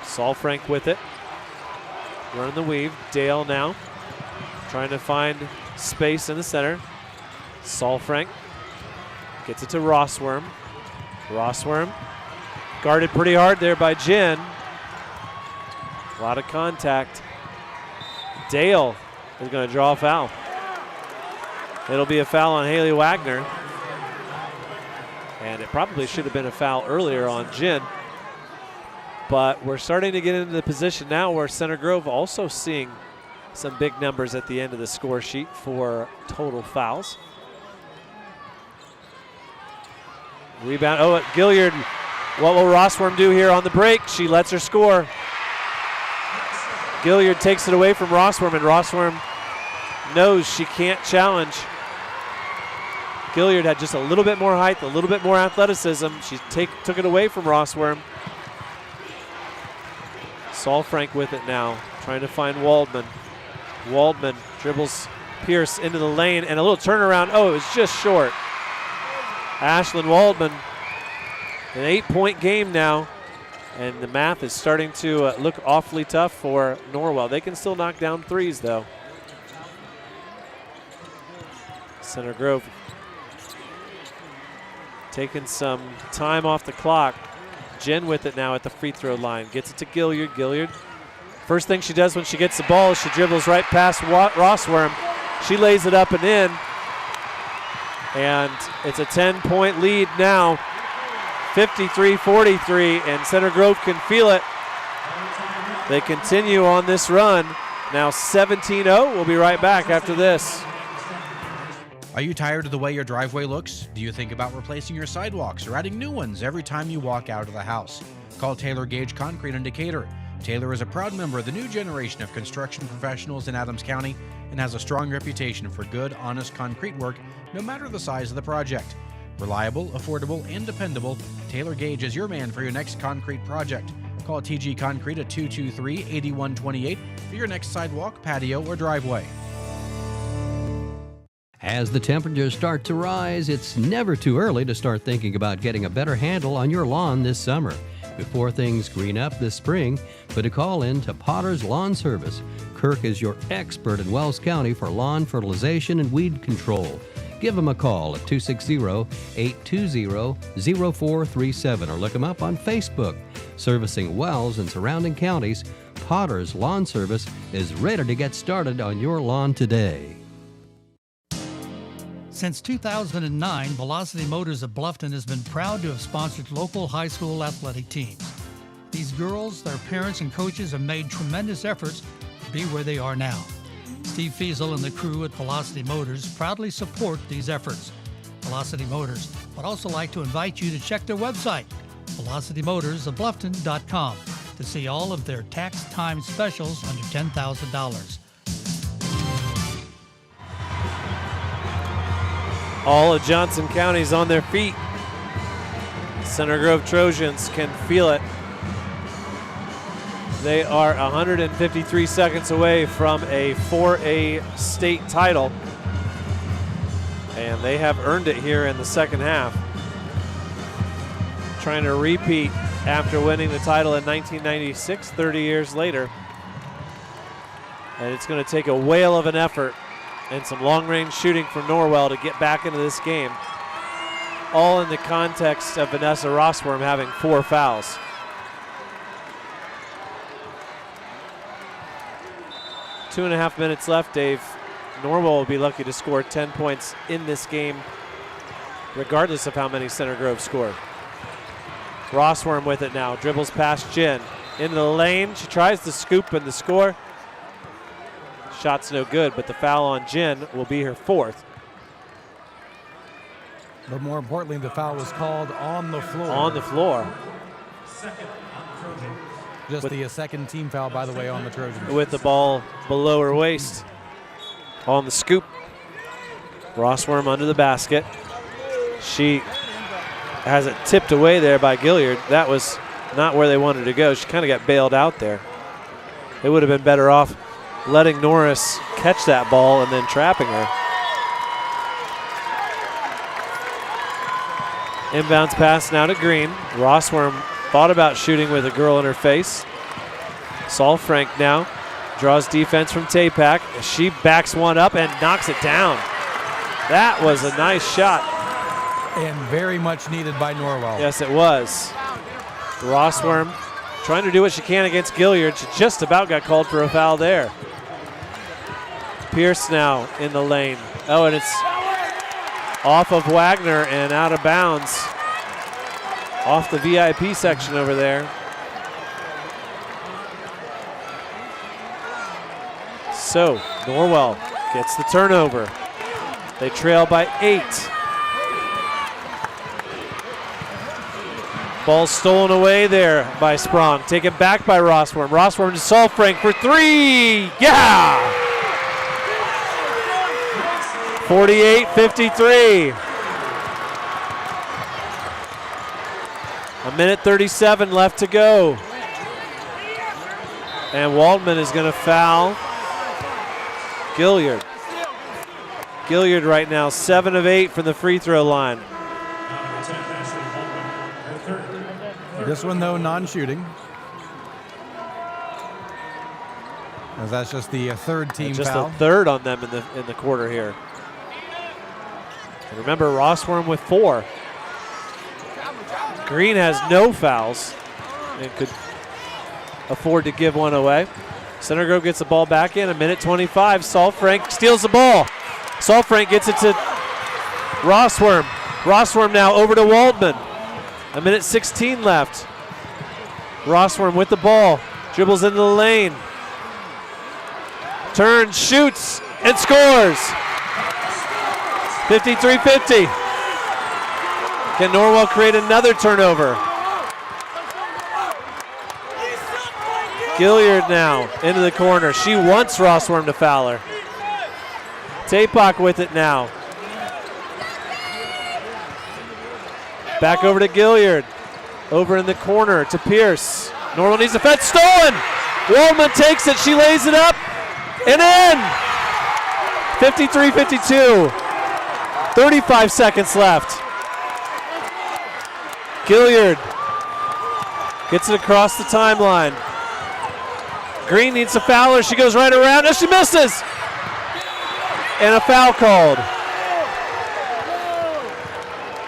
Saul Frank with it. Running the weave. Dale now trying to find space in the center. Saul Frank gets it to Rossworm. Rossworm guarded pretty hard there by Jen. A lot of contact. Dale is going to draw a foul. It'll be a foul on Haley Wagner. And it probably should have been a foul earlier on Jen. But we're starting to get into the position now where Center Grove also seeing some big numbers at the end of the score sheet for total fouls. Rebound. Oh, Gilliard. What will Rossworm do here on the break? She lets her score. Gilliard takes it away from Rossworm, and Rossworm knows she can't challenge. Gilliard had just a little bit more height, a little bit more athleticism. She took it away from Rossworm. Saul Frank with it now, trying to find Waldman. Waldman dribbles Pierce into the lane, and a little turnaround. Oh, it was just short. Ashlyn Waldman, an 8-point game now, and the math is starting to look awfully tough for Norwell. They can still knock down threes, though. Center Grove taking some time off the clock. Jen with it now at the free throw line. Gets it to Gilliard. Gilliard, first thing she does when she gets the ball is she dribbles right past Rossworm. She lays it up and in. And it's a 10-point lead now, 53-43, and Center Grove can feel it. They continue on this run. Now 17-0. We'll be right back after this. Are you tired of the way your driveway looks? Do you think about replacing your sidewalks or adding new ones every time you walk out of the house? Call Taylor Gage Concrete in Decatur. Taylor is a proud member of the new generation of construction professionals in Adams County and has a strong reputation for good, honest concrete work, no matter the size of the project. Reliable, affordable, and dependable, Taylor Gage is your man for your next concrete project. Call TG Concrete at 223-8128 for your next sidewalk, patio, or driveway. As the temperatures start to rise, it's never too early to start thinking about getting a better handle on your lawn this summer. Before things green up this spring, put a call in to Potter's Lawn Service. Kirk is your expert in Wells County for lawn fertilization and weed control. Give them a call at 260-820-0437 or look them up on Facebook. Servicing Wells and surrounding counties, Potter's Lawn Service is ready to get started on your lawn today. Since 2009, Velocity Motors of Bluffton has been proud to have sponsored local high school athletic teams. These girls, their parents, and coaches have made tremendous efforts to be where they are now. Steve Fiesel and the crew at Velocity Motors proudly support these efforts. Velocity Motors would also like to invite you to check their website, velocitymotorsofbluffton.com, to see all of their tax time specials under $10,000. All of Johnson County's on their feet. Center Grove Trojans can feel it. They are 153 seconds away from a 4A state title, and they have earned it here in the second half. Trying to repeat after winning the title in 1996, 30 years later. And it's going to take a whale of an effort and some long-range shooting from Norwell to get back into this game. All in the context of Vanessa Rossworm having 4 fouls. Two and a half minutes left, Dave. Norwell will be lucky to score 10 points in this game, regardless of how many Center Grove scored. Rossworm with it now, dribbles past Jen. Into the lane, she tries to scoop and the score. Shot's no good, but the foul on Jen will be her 4th. But more importantly, the foul was called on the floor. On the floor. Just the second team foul, by the way, on the Trojans. With the ball below her waist. On the scoop. Rossworm under the basket. She has it tipped away there by Gilliard. That was not where they wanted to go. She kind of got bailed out there. They would have been better off letting Norris catch that ball and then trapping her. Inbounds pass now to Green. Rossworm thought about shooting with a girl in her face. Saul Frank now draws defense from Tapak. She backs one up and knocks it down. That was a nice shot. And very much needed by Norwell. Yes, it was. Rossworm trying to do what she can against Gilliard. She just about got called for a foul there. Pierce now in the lane. Oh, and it's off of Wagner and out of bounds. Off the VIP section over there. So, Norwell gets the turnover. They trail by 8. Ball stolen away there by Sprong. Taken back by Rossworm. Rossworm to Saul Frank for 3. Yeah! 48-53. A minute 37 left to go. And Waldman is going to foul Gilliard. Gilliard right now 7 of 8 from the free throw line. This one, though, non-shooting. As that's just the third team just foul. Just the third on them in the quarter here. And remember, Rossworm with 4. Green has no fouls and could afford to give one away. Center Grove gets the ball back in, a minute 25. Saul Frank steals the ball. Saul Frank gets it to Rossworm. Rossworm now over to Waldman. A minute 16 left. Rossworm with the ball. Dribbles into the lane. Turns, shoots, and scores. 53-50. Can Norwell create another turnover? Gilliard now into the corner. She wants Rossworm to foul her. Tapak with it now. Back over to Gilliard. Over in the corner to Pierce. Norwell needs the fence. Stolen! Waldman takes it. She lays it up. And in! 53-52. 35 seconds left. Gilliard gets it across the timeline. Green needs to foul her. She goes right around. And she misses! And a foul called.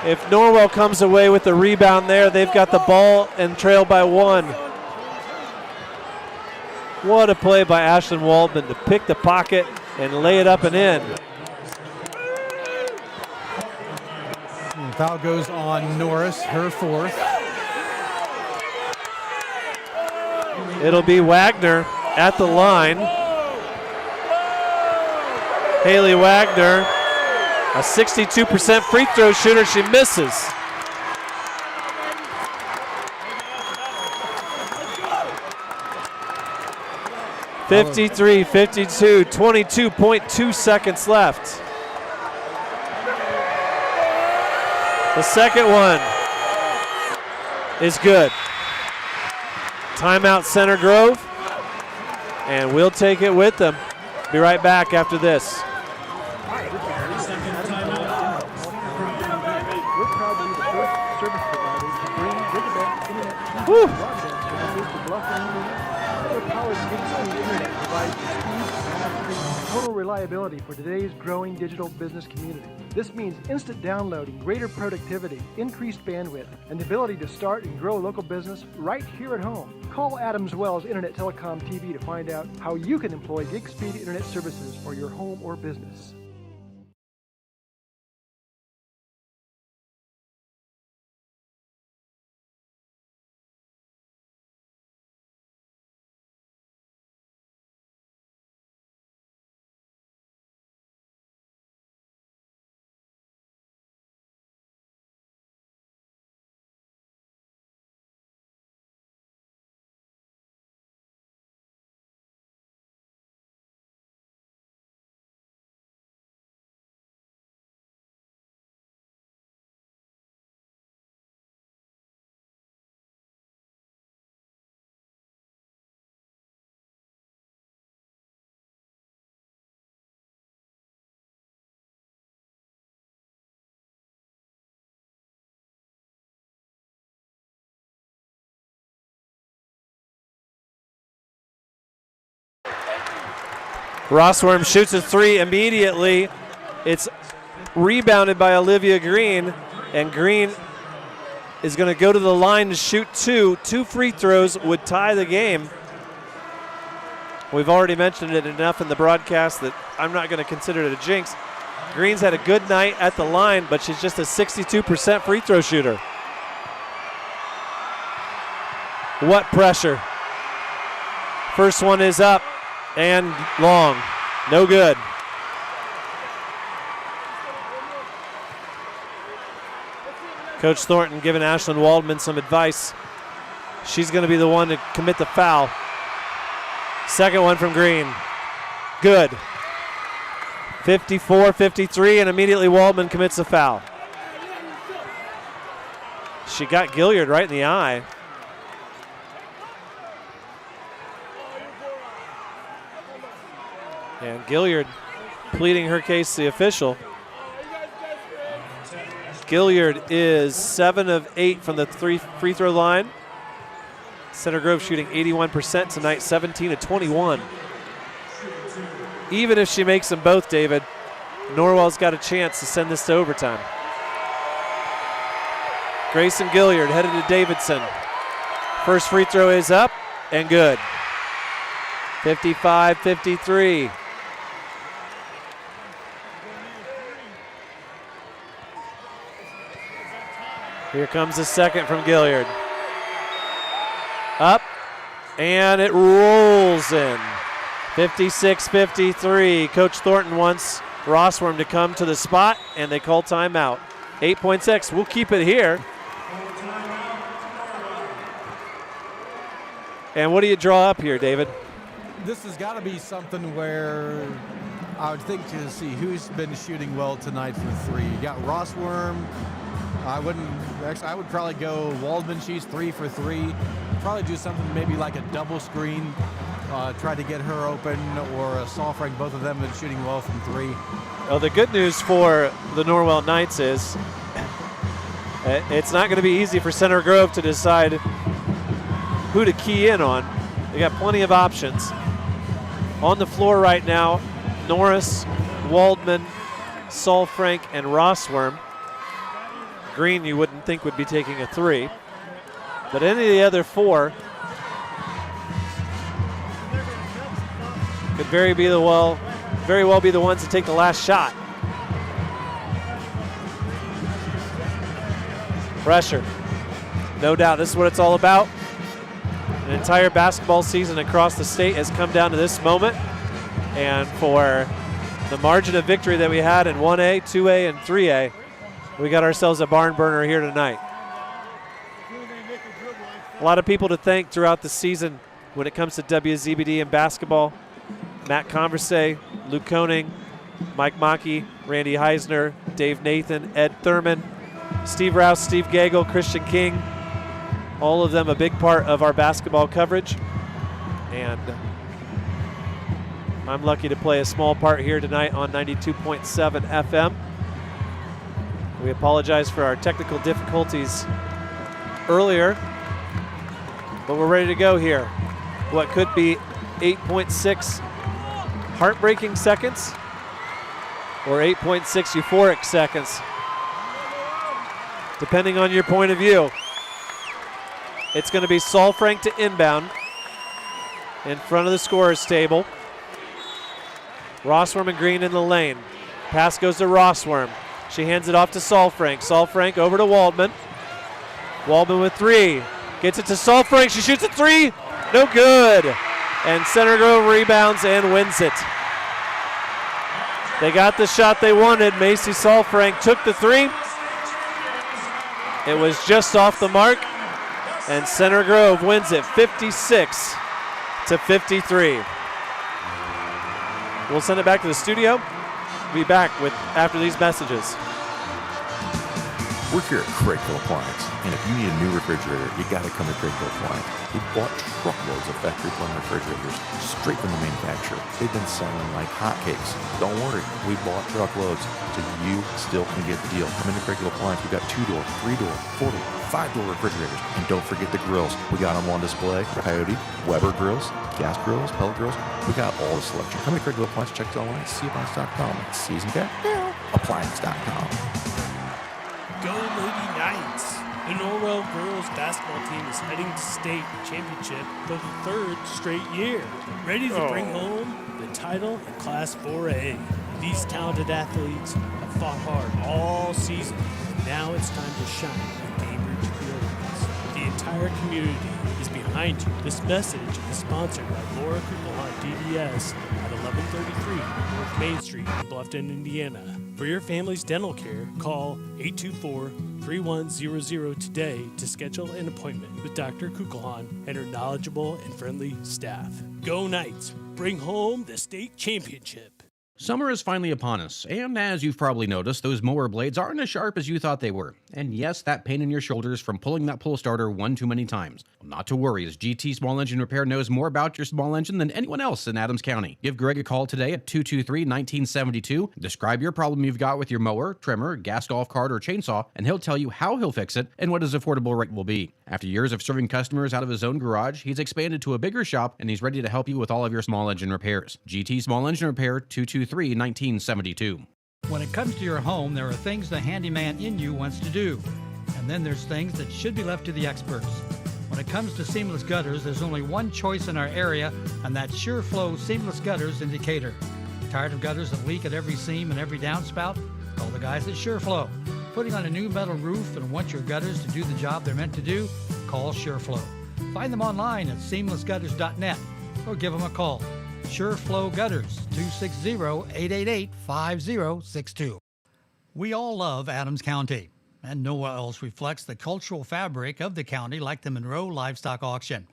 If Norwell comes away with the rebound there, they've got the ball and trail by 1. What a play by Ashlyn Waldman to pick the pocket and lay it up and in. And foul goes on Norris, her 4th. It'll be Wagner at the line. Haley Wagner, a 62% free throw shooter. She misses. (53-52), 22.2 seconds left. The second one is good. Timeout Center Grove, and we'll take it with them. Be right back after this. Woo. Total reliability for today's growing digital business community. This means instant downloading, greater productivity, increased bandwidth, and the ability to start and grow a local business right here at home. Call Adams Wells Internet Telecom TV to find out how you can employ gig speed internet services for your home or business. Rossworm shoots a three immediately. It's rebounded by Olivia Green, and Green is going to go to the line to shoot two. 2 free throws would tie the game. We've already mentioned it enough in the broadcast that I'm not going to consider it a jinx. Green's had a good night at the line, but she's just a 62% free throw shooter. What pressure. First one is up and long. No good. Coach Thornton giving Ashlyn Waldman some advice. She's going to be the one to commit the foul. Second one from Green. Good. 54-53, and immediately Waldman commits the foul. She got Gilliard right in the eye. And Gilliard pleading her case to the official. Gilliard is 7 of 8 from the free throw line. Center Grove shooting 81% tonight, 17 of 21. Even if she makes them both, David, Norwell's got a chance to send this to overtime. Grayson Gilliard headed to Davidson. First free throw is up and good. 55-53. Here comes the second from Gilliard. Up, and it rolls in. 56-53. Coach Thornton wants Rossworm to come to the spot, and they call timeout. 8.6. We'll keep it here. And what do you draw up here, David? This has got to be something where I would think to see who's been shooting well tonight from three. You got Rossworm. I would probably go Waldman. She's 3 for 3. Probably do something maybe like a double screen, try to get her open, or a soft rank. Both of them have been shooting well from 3. Well, the good news for the Norwell Knights is it's not going to be easy for Center Grove to decide who to key in on. They got plenty of options. On the floor right now, Norris, Waldman, Solfrank, and Rossworm. Green you wouldn't think would be taking a 3. But any of the other 4 could very well be the ones to take the last shot. Pressure. No doubt, this is what it's all about. An entire basketball season across the state has come down to this moment. And for the margin of victory that we had in 1A, 2A, and 3A, we got ourselves a barn burner here tonight. A lot of people to thank throughout the season when it comes to WZBD and basketball. Matt Conversay, Luke Koenig, Mike Mackey, Randy Heisner, Dave Nathan, Ed Thurman, Steve Rouse, Steve Gagel, Christian King. All of them a big part of our basketball coverage. And I'm lucky to play a small part here tonight on 92.7 FM. We apologize for our technical difficulties earlier, but we're ready to go here. What could be 8.6 heartbreaking seconds or 8.6 euphoric seconds, depending on your point of view. It's going to be Solfrank to inbound in front of the scorer's table. Rossworm and Green in the lane. Pass goes to Rossworm. She hands it off to Solfrank. Solfrank over to Waldman. Waldman with 3. Gets it to Solfrank. She shoots a 3. No good. And Center Grove rebounds and wins it. They got the shot they wanted. Macy Solfrank took the 3. It was just off the mark. And Center Grove wins it 56-53. We'll send it back to the studio. We'll be back after these messages. We're here at Craigville Appliance, and if you need a new refrigerator, you got to come to Craigville Appliance. We bought truckloads of factory flown refrigerators straight from the manufacturer. They've been selling like hotcakes. Don't worry, we bought truckloads, so you still can get the deal. Come into Craigville Appliance. We got 2-door, 3-door, 4-door, 5-door refrigerators, and don't forget the grills. We got them on display: Coyote, Weber grills, gas grills, pellet grills. We got all the selection. Come to Craigville Appliance. Check it out online at cappliance.com. Season cat now. Appliance.com. Go Lady Knights! The Norwell girls basketball team is heading to state championship for the 3rd straight year. Ready to bring home the title in Class 4A. These talented athletes have fought hard all season. Now it's time to shine at Cambridge Field House. The entire community is behind you. This message is sponsored by Laura Kugelhart DDS at 1133 North Main Street in Bluffton, Indiana. For your family's dental care, call 824-3100 today to schedule an appointment with Dr. Kugelhahn and her knowledgeable and friendly staff. Go Knights! Bring home the state championship. Summer is finally upon us, and as you've probably noticed, those mower blades aren't as sharp as you thought they were. And yes, that pain in your shoulders from pulling that pull starter one too many times. Well, not to worry, as GT Small Engine Repair knows more about your small engine than anyone else in Adams County. Give Greg a call today at 223-1972. Describe your problem you've got with your mower, trimmer, gas golf cart, or chainsaw, and he'll tell you how he'll fix it and what his affordable rate will be. After years of serving customers out of his own garage, he's expanded to a bigger shop, and he's ready to help you with all of your small engine repairs. GT Small Engine Repair, 223-1972. When it comes to your home, there are things the handyman in you wants to do. And then there's things that should be left to the experts. When it comes to seamless gutters, there's only one choice in our area, and that's SureFlow Seamless Gutters in Decatur. Tired of gutters that leak at every seam and every downspout? Call the guys at SureFlow. Putting on a new metal roof and want your gutters to do the job they're meant to do? Call SureFlow. Find them online at seamlessgutters.net or give them a call. SureFlow Gutters, 260-888-5062. We all love Adams County, and nowhere else reflects the cultural fabric of the county like the Monroe Livestock Auction.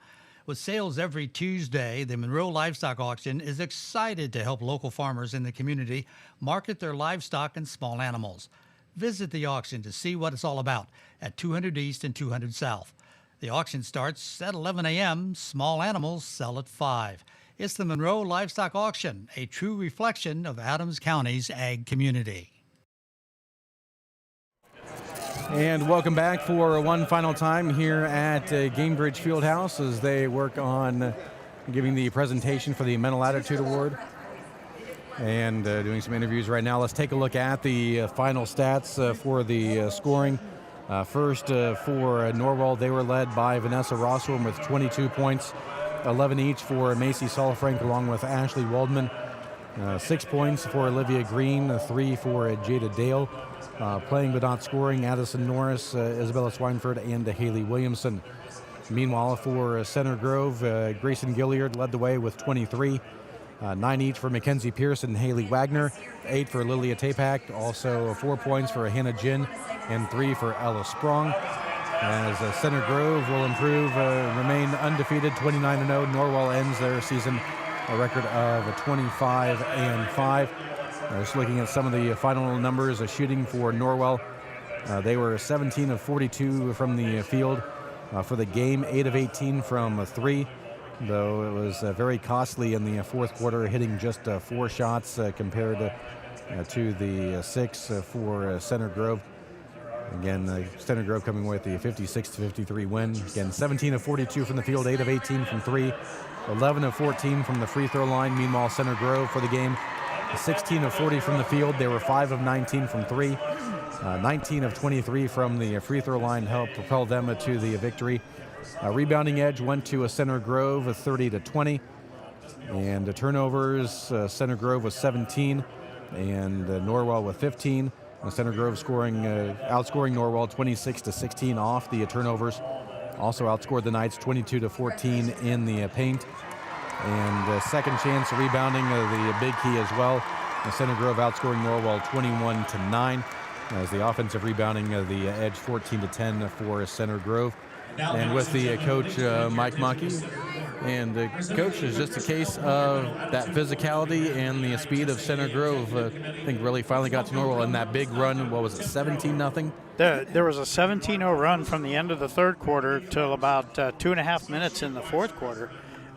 With sales every Tuesday, the Monroe Livestock Auction is excited to help local farmers in the community market their livestock and small animals. Visit the auction to see what it's all about at 200 East and 200 South. The auction starts at 11 a.m. Small animals sell at 5. It's the Monroe Livestock Auction, a true reflection of Adams County's ag community. And welcome back for one final time here at Gamebridge Fieldhouse as they work on giving the presentation for the Mental Attitude Award and doing some interviews right now. Let's take a look at the final stats for the scoring. First, for Norwell, they were led by Vanessa Rossworm with 22 points, 11 each for Macy Solfrank along with Ashley Waldman. 6 points for Olivia Green, 3 for Jada Dale. Playing but not scoring, Addison Norris, Isabella Swineford, and Haley Williamson. Meanwhile, for Center Grove, Grayson Gilliard led the way with 23. 9 each for Mackenzie Pierce and Haley Wagner. 8 for Lilia Tapak. Also 4 points for Hannah Jin and 3 for Ella Sprong. As Center Grove will improve, remain undefeated, 29-0. Norwell ends their season a record of 25-5. Just looking at some of the final numbers of shooting for Norwell, they were 17 of 42 from the field for the game, 8 of 18 from 3, though it was very costly in the fourth quarter, hitting just 4 shots compared to the 6 for Center Grove. Again, Center Grove coming away with the 56-53 win. Again, 17 of 42 from the field, 8 of 18 from 3, 11 of 14 from the free throw line. Meanwhile, Center Grove for the game, 16 of 40 from the field. They were 5 of 19 from 3. 19 of 23 from the free throw line helped propel them to the victory. Rebounding edge went to Center Grove, 30-20. And the turnovers, Center Grove was 17, and Norwell with 15. Center Grove outscoring Norwell 26-16 off the turnovers. Also outscored the Knights 22-14 in the paint. And second chance rebounding, the big key as well. Center Grove outscoring Norwell 21-9. As the offensive rebounding, the edge 14-10 for Center Grove. And with the coach, Mike Monkey. And coach, is just a case of that physicality and the speed of Center Grove. I think really finally got to Norwell in that big run. What was it, 17-0? There was a 17-0 run from the end of the third quarter till about 2.5 minutes in the fourth quarter.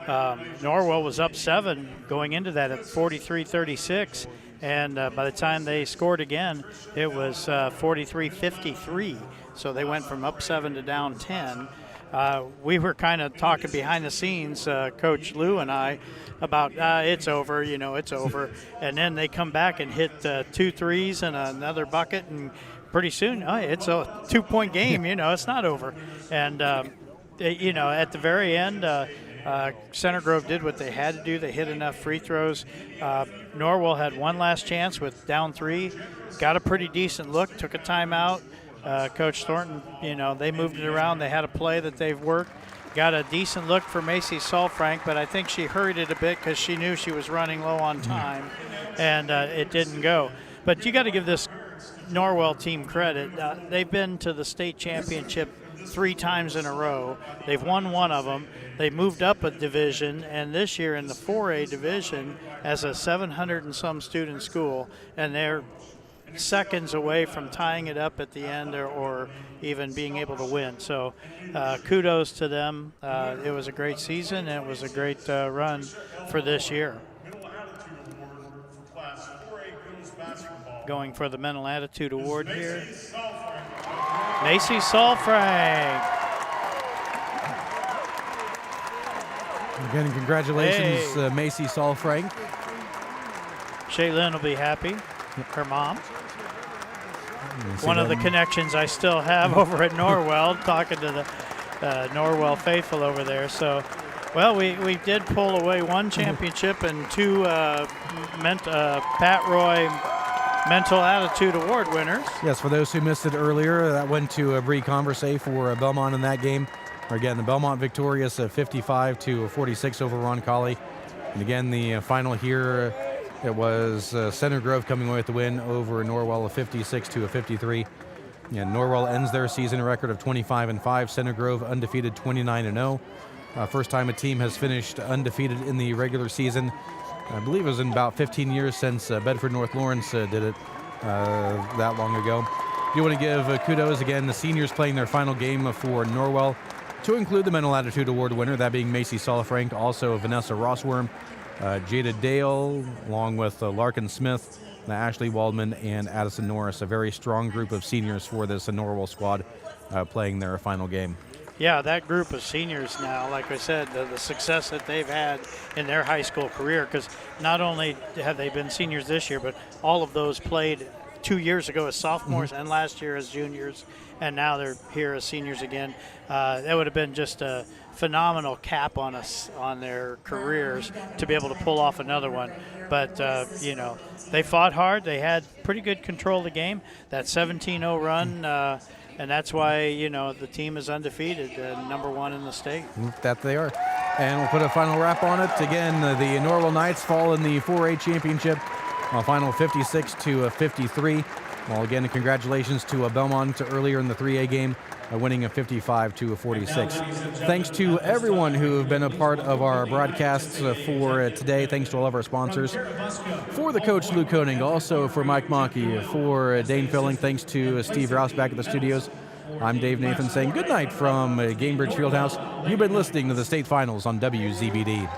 Norwell was up 7 going into that at 43-36. And by the time they scored again, it was 43-53. So they went from up 7 to down 10. We were kind of talking behind the scenes, Coach Lou and I, about it's over, it's over. And then they come back and hit 2 threes and another bucket, and pretty soon it's a 2-point game. It's not over. And at the very end, Center Grove did what they had to do. They hit enough free throws. Norwell had one last chance with down 3, got a pretty decent look, took a timeout. Coach Thornton, they moved it around. They had a play that they've worked. Got a decent look for Macy Salfrank, but I think she hurried it a bit because she knew she was running low on time, and it didn't go. But you got to give this Norwell team credit. They've been to the state championship 3 times in a row. They've won 1 of them. They moved up a division, and this year in the 4A division as a 700 and some student school, and they're seconds away from tying it up at the end or even being able to win. So kudos to them. It was a great season, and it was a great run for this year. Going for the Mental Attitude Award here, Macy Salfrank. Again, congratulations, Macy Salfrank. Shaylin will be happy, her mom. One of the connections I still have over at Norwell, talking to the Norwell faithful over there. So, well, we did pull away 1 championship and 2 Pat Roy Mental Attitude Award winners. Yes, for those who missed it earlier, that went to Bree Conversay for Belmont in that game. Again, the Belmont victorious 55-46 over Roncalli. And again, the final here, it was Center Grove coming away with the win over Norwell, 56-53. And Norwell ends their season record of 25-5. Center Grove undefeated, 29-0. First time a team has finished undefeated in the regular season. I believe it was in about 15 years since Bedford North Lawrence did it that long ago. I do want to give kudos again, the seniors playing their final game for Norwell, to include the Mental Attitude Award winner, that being Macy Salfrank, also Vanessa Rossworm, Jada Dale, along with Larkin Smith, Ashley Waldman, and Addison Norris. A very strong group of seniors for this Norwell squad playing their final game. Yeah, that group of seniors now, like I said, the success that they've had in their high school career, because not only have they been seniors this year, but all of those played 2 years ago as sophomores and last year as juniors, and now they're here as seniors again. That would have been just a phenomenal cap on their careers to be able to pull off another one. But, they fought hard. They had pretty good control of the game. That 17-0 run, and that's why, the team is undefeated, #1 in the state. That they are. And we'll put a final wrap on it. Again, the Norwell Knights fall in the 4A championship, final 56-53. Well, again, congratulations to Belmont earlier in the 3A game, winning a 55-46. Thanks to everyone who have been a part of our broadcasts for today. Thanks to all of our sponsors. For the coach, Lou Koenig, also for Mike Monkey, for Dane Filling, thanks to Steve Rouse back at the studios. I'm Dave Nathan saying good night from Gamebridge Fieldhouse. You've been listening to the state finals on WZBD.